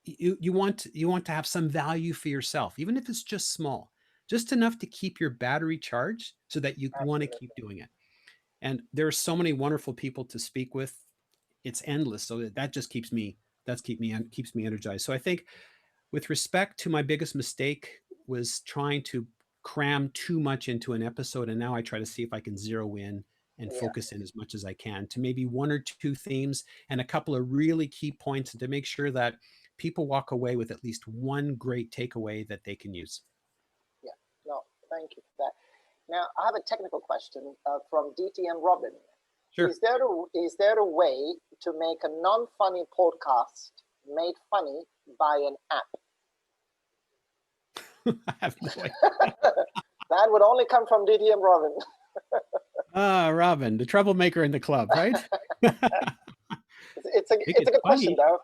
you want to have some value for yourself, even if it's just small, just enough to keep your battery charged so that you want to keep doing it. And there are so many wonderful people to speak with. It's endless. So that just keeps me energized. So I think with respect to my biggest mistake was trying to cram too much into an episode. And now I try to see if I can zero in and focus in as much as I can to maybe one or two themes and a couple of really key points, and to make sure that people walk away with at least one great takeaway that they can use. Yeah, no, thank you for that. Now, I have a technical question from DTM Robin. Sure. Is there a way to make a non-funny podcast made funny by an app? I have no idea. That would only come from DTM Robin. Robin, the troublemaker in the club, right? It's a good question, though.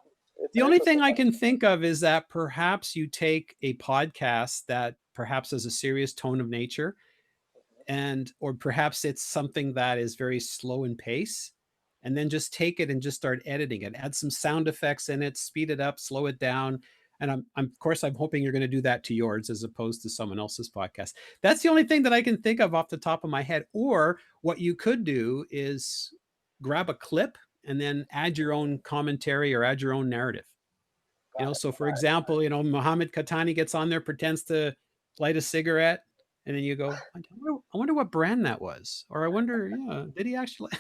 The only thing I can think of is that perhaps you take a podcast that perhaps has a serious tone of nature, or perhaps it's something that is very slow in pace, and then just take it and just start editing it, add some sound effects in it, speed it up, slow it down. And I'm hoping you're going to do that to yours as opposed to someone else's podcast. That's the only thing that I can think of off the top of my head. Or what you could do is grab a clip and then add your own commentary or add your own narrative. So for example, Mohammed Khatani gets on there, pretends to light a cigarette, and then you go, I wonder what brand that was. Or I wonder, did he actually?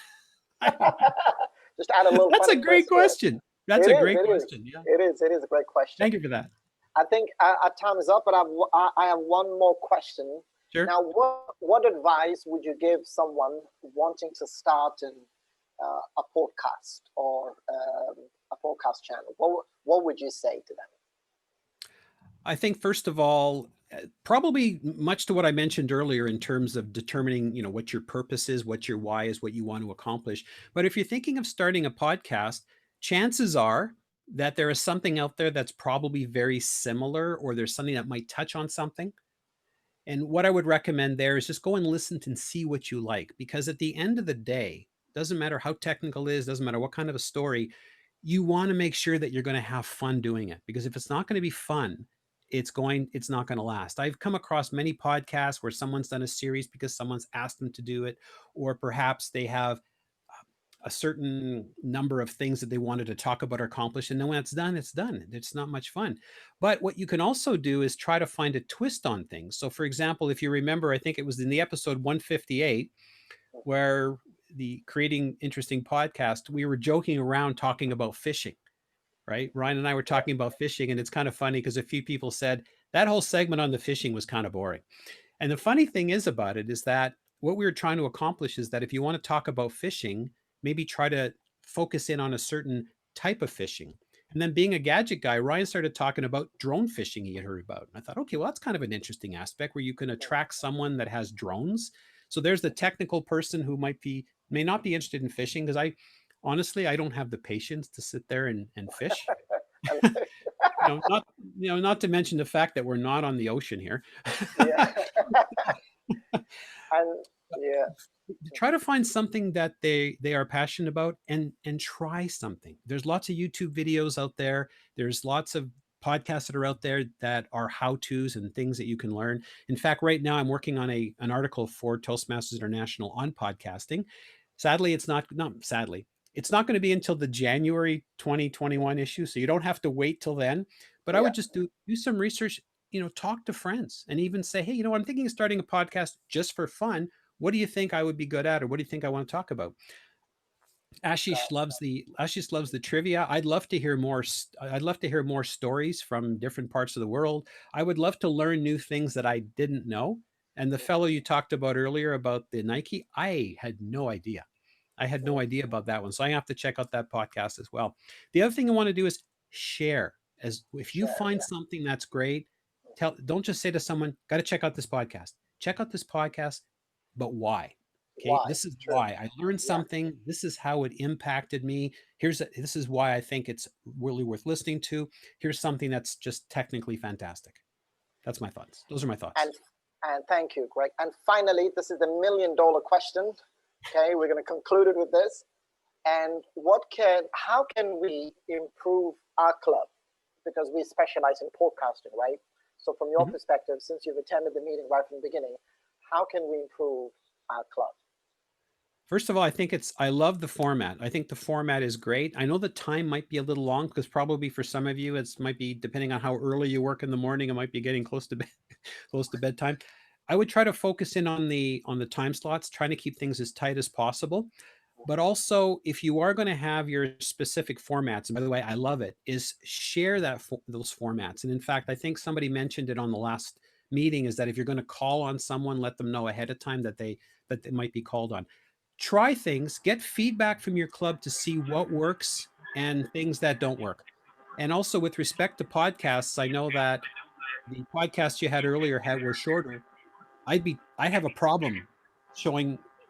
Just add a little. That's a great question. That's a great question. Yeah. It is a great question. Thank you for that. I think our time is up, but I have one more question. Sure. Now, what advice would you give someone wanting to start a podcast or a podcast channel? What would you say to them? I think, first of all, probably much to what I mentioned earlier in terms of determining, what your purpose is, what your why is, what you want to accomplish. But if you're thinking of starting a podcast, chances are that there is something out there that's probably very similar, or there's something that might touch on something. And what I would recommend there is just go and listen and see what you like, because at the end of the day, doesn't matter how technical it is, doesn't matter what kind of a story, you want to make sure that you're going to have fun doing it. Because if it's not going to be fun, it's not going to last. I've come across many podcasts where someone's done a series because someone's asked them to do it, or perhaps they have a certain number of things that they wanted to talk about or accomplish. And then when it's done, it's done. It's not much fun. But what you can also do is try to find a twist on things. So for example, if you remember, I think it was in the episode 158, where the Creating Interesting podcast, we were joking around talking about fishing, right? Ryan and I were talking about fishing, and it's kind of funny because a few people said that whole segment on the fishing was kind of boring. And the funny thing is about it is that what we were trying to accomplish is that if you want to talk about fishing, maybe try to focus in on a certain type of fishing. And then being a gadget guy, Ryan started talking about drone fishing he had heard about. And I thought, okay, well, that's kind of an interesting aspect where you can attract someone that has drones. So there's the technical person who may not be interested in fishing, because I don't have the patience to sit there and fish. Not to mention the fact that we're not on the ocean here. Try to find something that they are passionate about and try something. There's lots of YouTube videos out there. There's lots of podcasts that are out there that are how-tos and things that you can learn. In fact, right now I'm working on an article for Toastmasters International on podcasting. Sadly, it's not going to be until the January 2021 issue, so you don't have to wait till then. But I would just do some research. talk to friends and even say, hey, I'm thinking of starting a podcast just for fun. What do you think I would be good at, or what do you think I want to talk about? Ashish loves the trivia. I'd love to hear more. I'd love to hear more stories from different parts of the world. I would love to learn new things that I didn't know. And the fellow you talked about earlier about the Nike, I had no idea. I had no idea about that one. So I have to check out that podcast as well. The other thing I want to do is share. As if you find something that's great, don't just say to someone, got to check out this podcast. Check out this podcast, but why? Okay, Why? this is True. why I learned something. This is how it impacted me. This is why I think it's really worth listening to. Here's something that's just technically fantastic. That's my thoughts. Those are my thoughts. And thank you, Greg. And finally, this is the $1 million question. Okay, we're going to conclude it with this. And how can we improve our club? Because we specialize in podcasting, right? So from your perspective, since you've attended the meeting right from the beginning, how can we improve our club? First of all, I love the format. I think the format is great. I know the time might be a little long because probably for some of you, it might be, depending on how early you work in the morning, it might be getting close to bedtime. I would try to focus in on the time slots, trying to keep things as tight as possible. But also, if you are going to have your specific formats, and by the way, I love it, is share those formats. And in fact, I think somebody mentioned it on the last meeting, is that if you're going to call on someone, let them know ahead of time that they might be called on. Try things, get feedback from your club to see what works and things that don't work. And also with respect to podcasts, I know that the podcasts you had earlier were shorter. I have a problem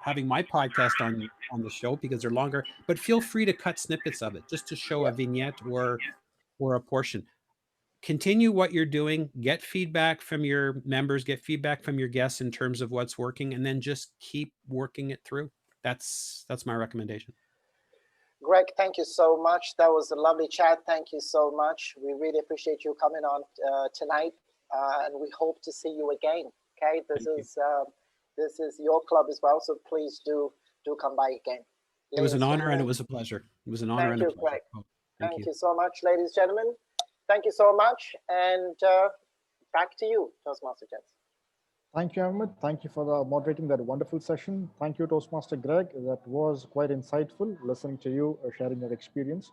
having my podcast on the show because they're longer, but feel free to cut snippets of it just to show a vignette or a portion. Continue what you're doing, get feedback from your members, get feedback from your guests in terms of what's working, and then just keep working it through. That's my recommendation. Greg, thank you so much. That was a lovely chat. Thank you so much. We really appreciate you coming on tonight, and we hope to see you again. Okay, this is your club as well, so please do come by again. It was an honor and it was a pleasure. It was an honor and a pleasure. Greg. Thank you so much, ladies and gentlemen. Thank you so much, and back to you, Toastmaster Jens. Thank you, Ahmed. Thank you for moderating that wonderful session. Thank you, Toastmaster Greg. That was quite insightful, listening to you, sharing your experience.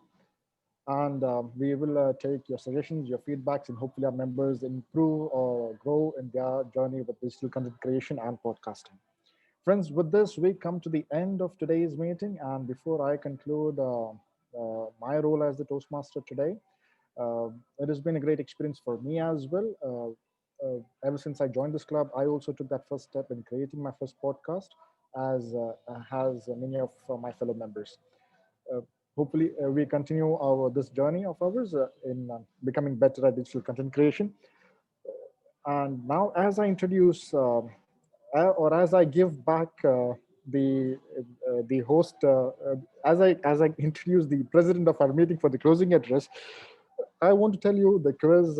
And we will take your suggestions, your feedbacks, and hopefully our members improve or grow in their journey with digital content creation and podcasting. Friends, with this, we come to the end of today's meeting. And before I conclude my role as the Toastmaster today, it has been a great experience for me as well. Ever since I joined this club, I also took that first step in creating my first podcast, as has many of my fellow members. Hopefully, we continue this journey of ours in becoming better at digital content creation. And now, as I introduce, or as I give back the host, as I introduce the president of our meeting for the closing address, I want to tell you the quiz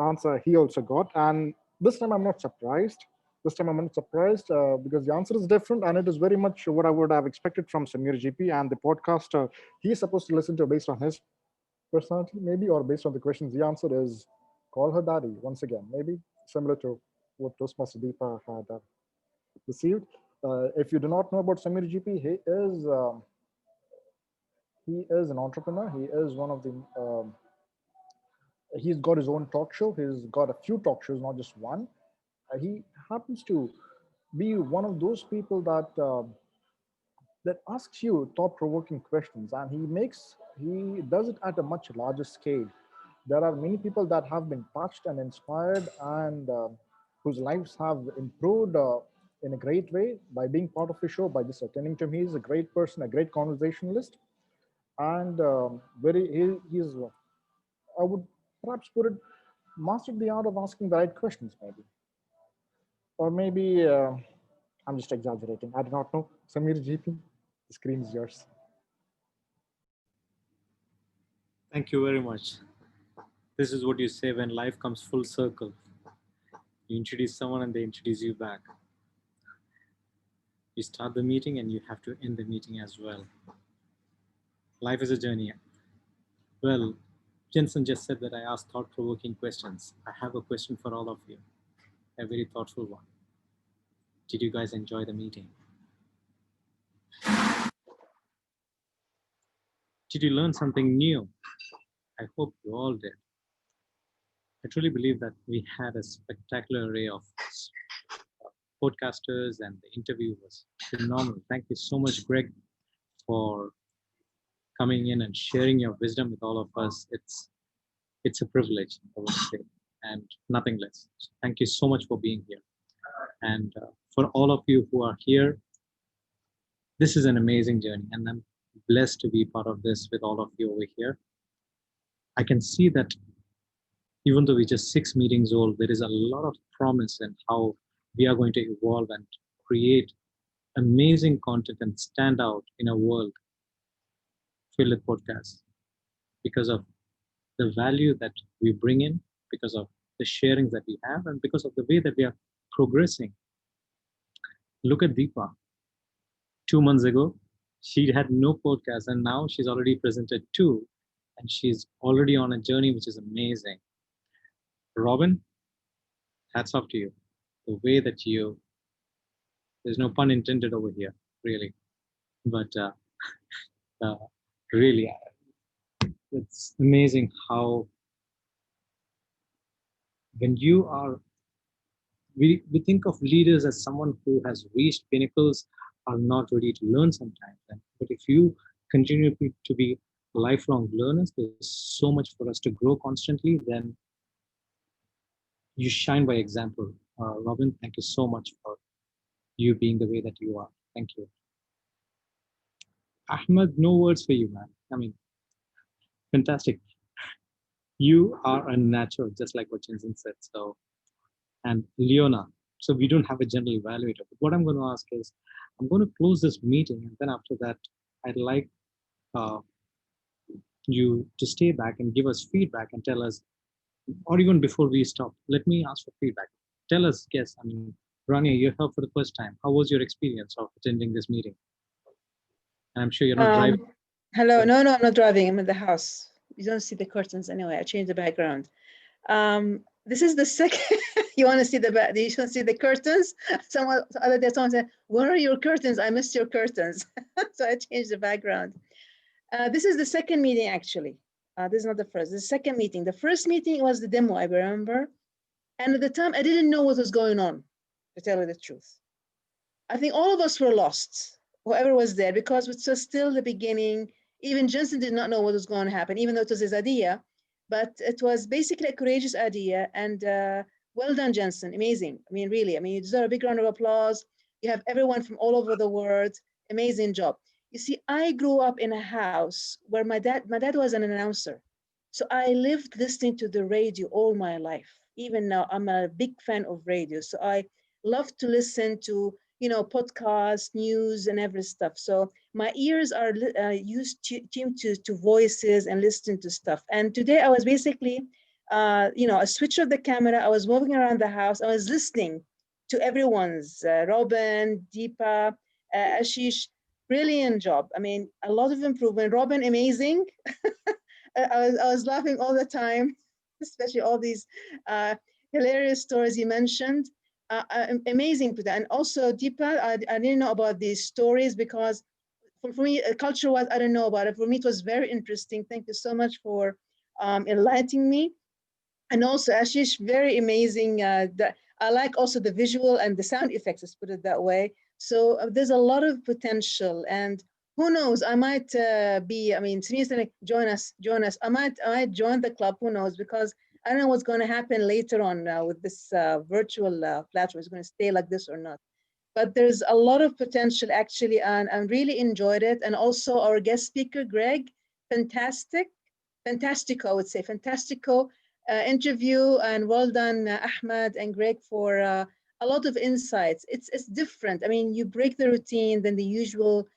answer he also got. And this time I'm not surprised. Because the answer is different, and it is very much what I would have expected from Samir GP and the podcast he's supposed to listen to based on his personality, maybe, or based on the questions. The answer is call her daddy once again, maybe similar to what Toastmaster Deepa had received. If you do not know about Samir GP, he is an entrepreneur. He is one of the he's got his own talk show. He's got a few talk shows, not just one. He happens to be one of those people that asks you thought-provoking questions, and he does it at a much larger scale. There are many people that have been touched and inspired, and whose lives have improved in a great way by being part of his show, by just attending to him. He's a great person, a great conversationalist, and he's I would perhaps put it, mastered the art of asking the right questions, maybe. Or maybe I'm just exaggerating. I do not know. Samir GP, the screen is yours. Thank you very much. This is what you say when life comes full circle. You introduce someone and they introduce you back. You start the meeting and you have to end the meeting as well. Life is a journey. Well, Jensen just said that I asked thought-provoking questions. I have a question for all of you, a very thoughtful one. Did you guys enjoy the meeting? Did you learn something new? I hope you all did. I truly believe that we had a spectacular array of podcasters and the interview was phenomenal. Thank you so much, Greg, for coming in and sharing your wisdom with all of us. It's a privilege, I would say, and nothing less. So thank you so much for being here. And for all of you who are here, this is an amazing journey, and I'm blessed to be part of this with all of you over here. I can see that even though we're just 6 meetings old, there is a lot of promise in how we are going to evolve and create amazing content and stand out in a world filled with podcasts because of the value that we bring in, because of the sharings that we have, and because of the way that we are progressing. Look at Deepa. 2 months ago, she had no podcast, and now she's already presented 2, and she's already on a journey which is amazing. Robin, hats off to you. The way that there's no pun intended over here, really, but really, it's amazing how when you are, we think of leaders as someone who has reached pinnacles, are not ready to learn sometimes. But if you continue to be lifelong learners, there's so much for us to grow constantly, then you shine by example. Robin, thank you so much for you being the way that you are. Thank you. Ahmed, no words for you, man. I mean, fantastic. You are a natural, just like what Jensen said. So, and Leona, so we don't have a general evaluator. But what I'm going to ask is, I'm going to close this meeting, and then after that, I'd like you to stay back and give us feedback and tell us, or even before we stop, let me ask for feedback. Tell us, yes, I mean, Rania, you're here for the first time. How was your experience of attending this meeting? I'm sure you're not driving. Hello, no, I'm not driving. I'm in the house. You don't see the curtains anyway. I changed the background. This is the second. You want to see the back? You want to see the curtains? Someone said, "Where are your curtains? I missed your curtains." So I changed the background. This is the second meeting, actually. This is not the first. The second meeting. The first meeting was the demo, I remember. And at the time, I didn't know what was going on, to tell you the truth. I think all of us were lost, whoever was there, because it was still the beginning. Even Jensen did not know what was going to happen, even though it was his idea. But it was basically a courageous idea. And well done, Jensen. Amazing. I mean, really. I mean, you deserve a big round of applause. You have everyone from all over the world. Amazing job. You see, I grew up in a house where my dad was an announcer. So I lived listening to the radio all my life. Even now, I'm a big fan of radio. So I love to listen to, podcasts, news, and every stuff. So my ears are used to voices and listening to stuff. And today I was basically, I switched off the camera. I was moving around the house. I was listening to everyone's, Robin, Deepa, Ashish. Brilliant job. I mean, a lot of improvement. Robin, amazing. I was laughing all the time, especially all these hilarious stories you mentioned. Amazing. And also, Deepa, I didn't know about these stories because for me, culture-wise, I don't know about it. For me, it was very interesting. Thank you so much for enlightening me. And also, Ashish, very amazing. I like also the visual and the sound effects, let's put it that way. So there's a lot of potential, and who knows, I might seriously, join us. I might join the club, who knows, because I don't know what's going to happen later on with this virtual platform. Is going to stay like this or not? But there's a lot of potential actually, and I really enjoyed it. And also our guest speaker, Greg, fantastico, I would say, fantastico interview, and well done, Ahmed and Greg, for a lot of insights. It's different. I mean, you break the routine than the usual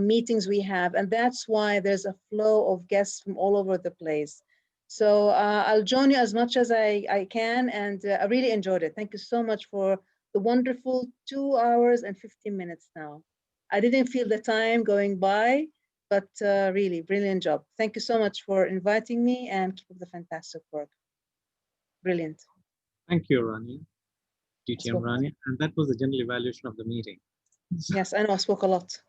meetings we have, and that's why there's a flow of guests from all over the place. So I'll join you as much as I can, and I really enjoyed it. Thank you so much for the wonderful 2 hours and 15 minutes now. I didn't feel the time going by. but really brilliant job. Thank you so much for inviting me, and keep up the fantastic work. Brilliant. Thank you, Rania. DTM Spoke- Rania. And that was the general evaluation of the meeting. Yes, I know I spoke a lot.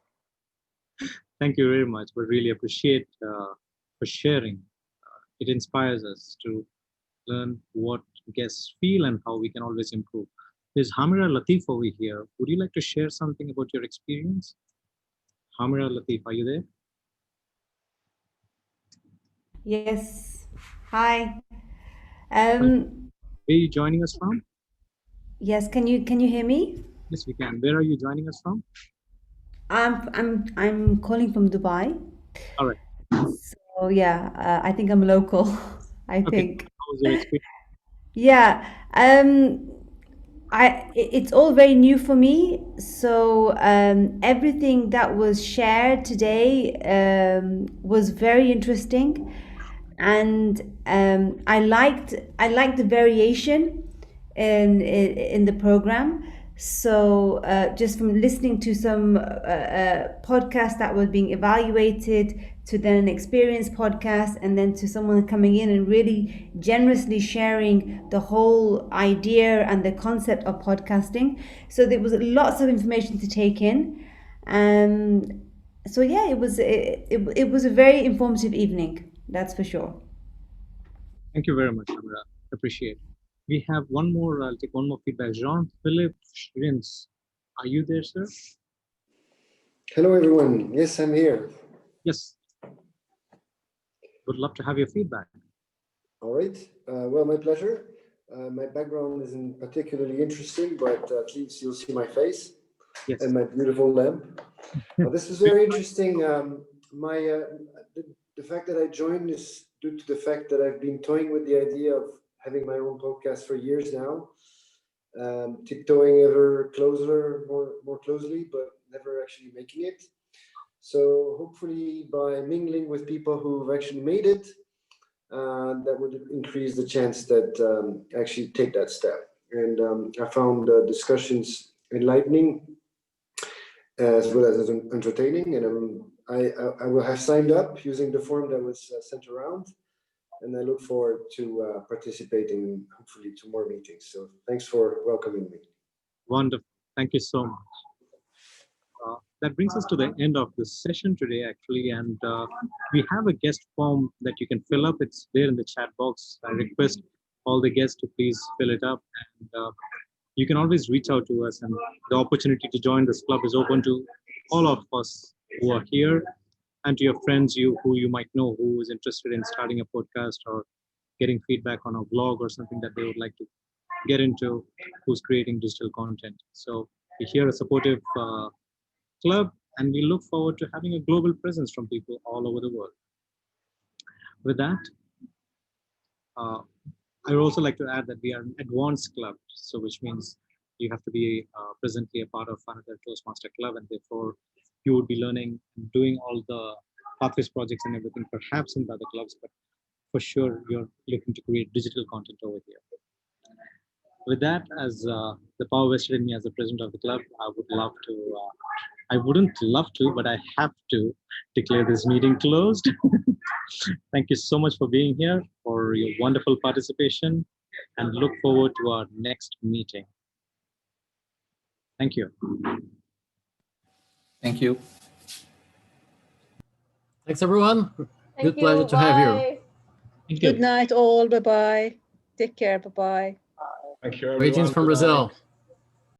Thank you very much. We really appreciate for sharing. It inspires us to learn what guests feel and how we can always improve. There's Hamira Latif over here. Would you like to share something about your experience? Hamira Latif, are you there? Yes. Hi. Where are you joining us from? Yes. Can you hear me? Yes, we can. Where are you joining us from? I'm calling from Dubai. All right. So yeah, I think I'm local. I Okay. think. How was your experience? Yeah. It's all very new for me. So everything that was shared today was very interesting, and I liked the variation in the program. So just from listening to some podcasts that were being evaluated, to then an experience podcast, and then to someone coming in and really generously sharing the whole idea and the concept of podcasting. So there was lots of information to take in. So yeah, it was a very informative evening, that's for sure. Thank you very much, Hamira. Appreciate it. We have one more, I'll take one more feedback. Jean-Philippe Schrins. Are you there, sir? Hello, everyone. Yes, I'm here. Yes. Would love to have your feedback. All right. Well, my pleasure. My background isn't particularly interesting, but at least you'll see my face and my beautiful lamp. This is very interesting. The fact that I joined is due to the fact that I've been toying with the idea of having my own podcast for years now, tiptoeing ever closer, more closely, but never actually making it. So hopefully by mingling with people who've actually made it, that would increase the chance that actually take that step. And I found discussions enlightening as well as entertaining. And I will have signed up using the form that was sent around. And I look forward to participating hopefully to more meetings. So thanks for welcoming me. Wonderful. Thank you so much. That brings us to the end of this session today, actually, and we have a guest form that you can fill up. It's there in the chat box. I request all the guests to please fill it up, and you can always reach out to us, and the opportunity to join this club is open to all of us who are here, and to your friends who you might know who is interested in starting a podcast or getting feedback on a vlog or something that they would like to get into, who's creating digital content. So we hear a supportive club, and we look forward to having a global presence from people all over the world. With that, I would also like to add that we are an advanced club, so which means you have to be presently a part of another Toastmaster club, and therefore you would be learning and doing all the Pathways projects and everything, perhaps in the other clubs, but for sure you're looking to create digital content over here. With that, as the power vested in me as the president of the club, I would love to, I wouldn't love to, but I have to declare this meeting closed. Thank you so much for being here, for your wonderful participation, and look forward to our next meeting. Thank you. Thank you. Thanks, everyone. Thank Good pleasure you. to have you. Bye. Thank you. Good night, all. Bye bye. Take care. Bye bye. Thank you, everyone. Greetings from Good night. Brazil.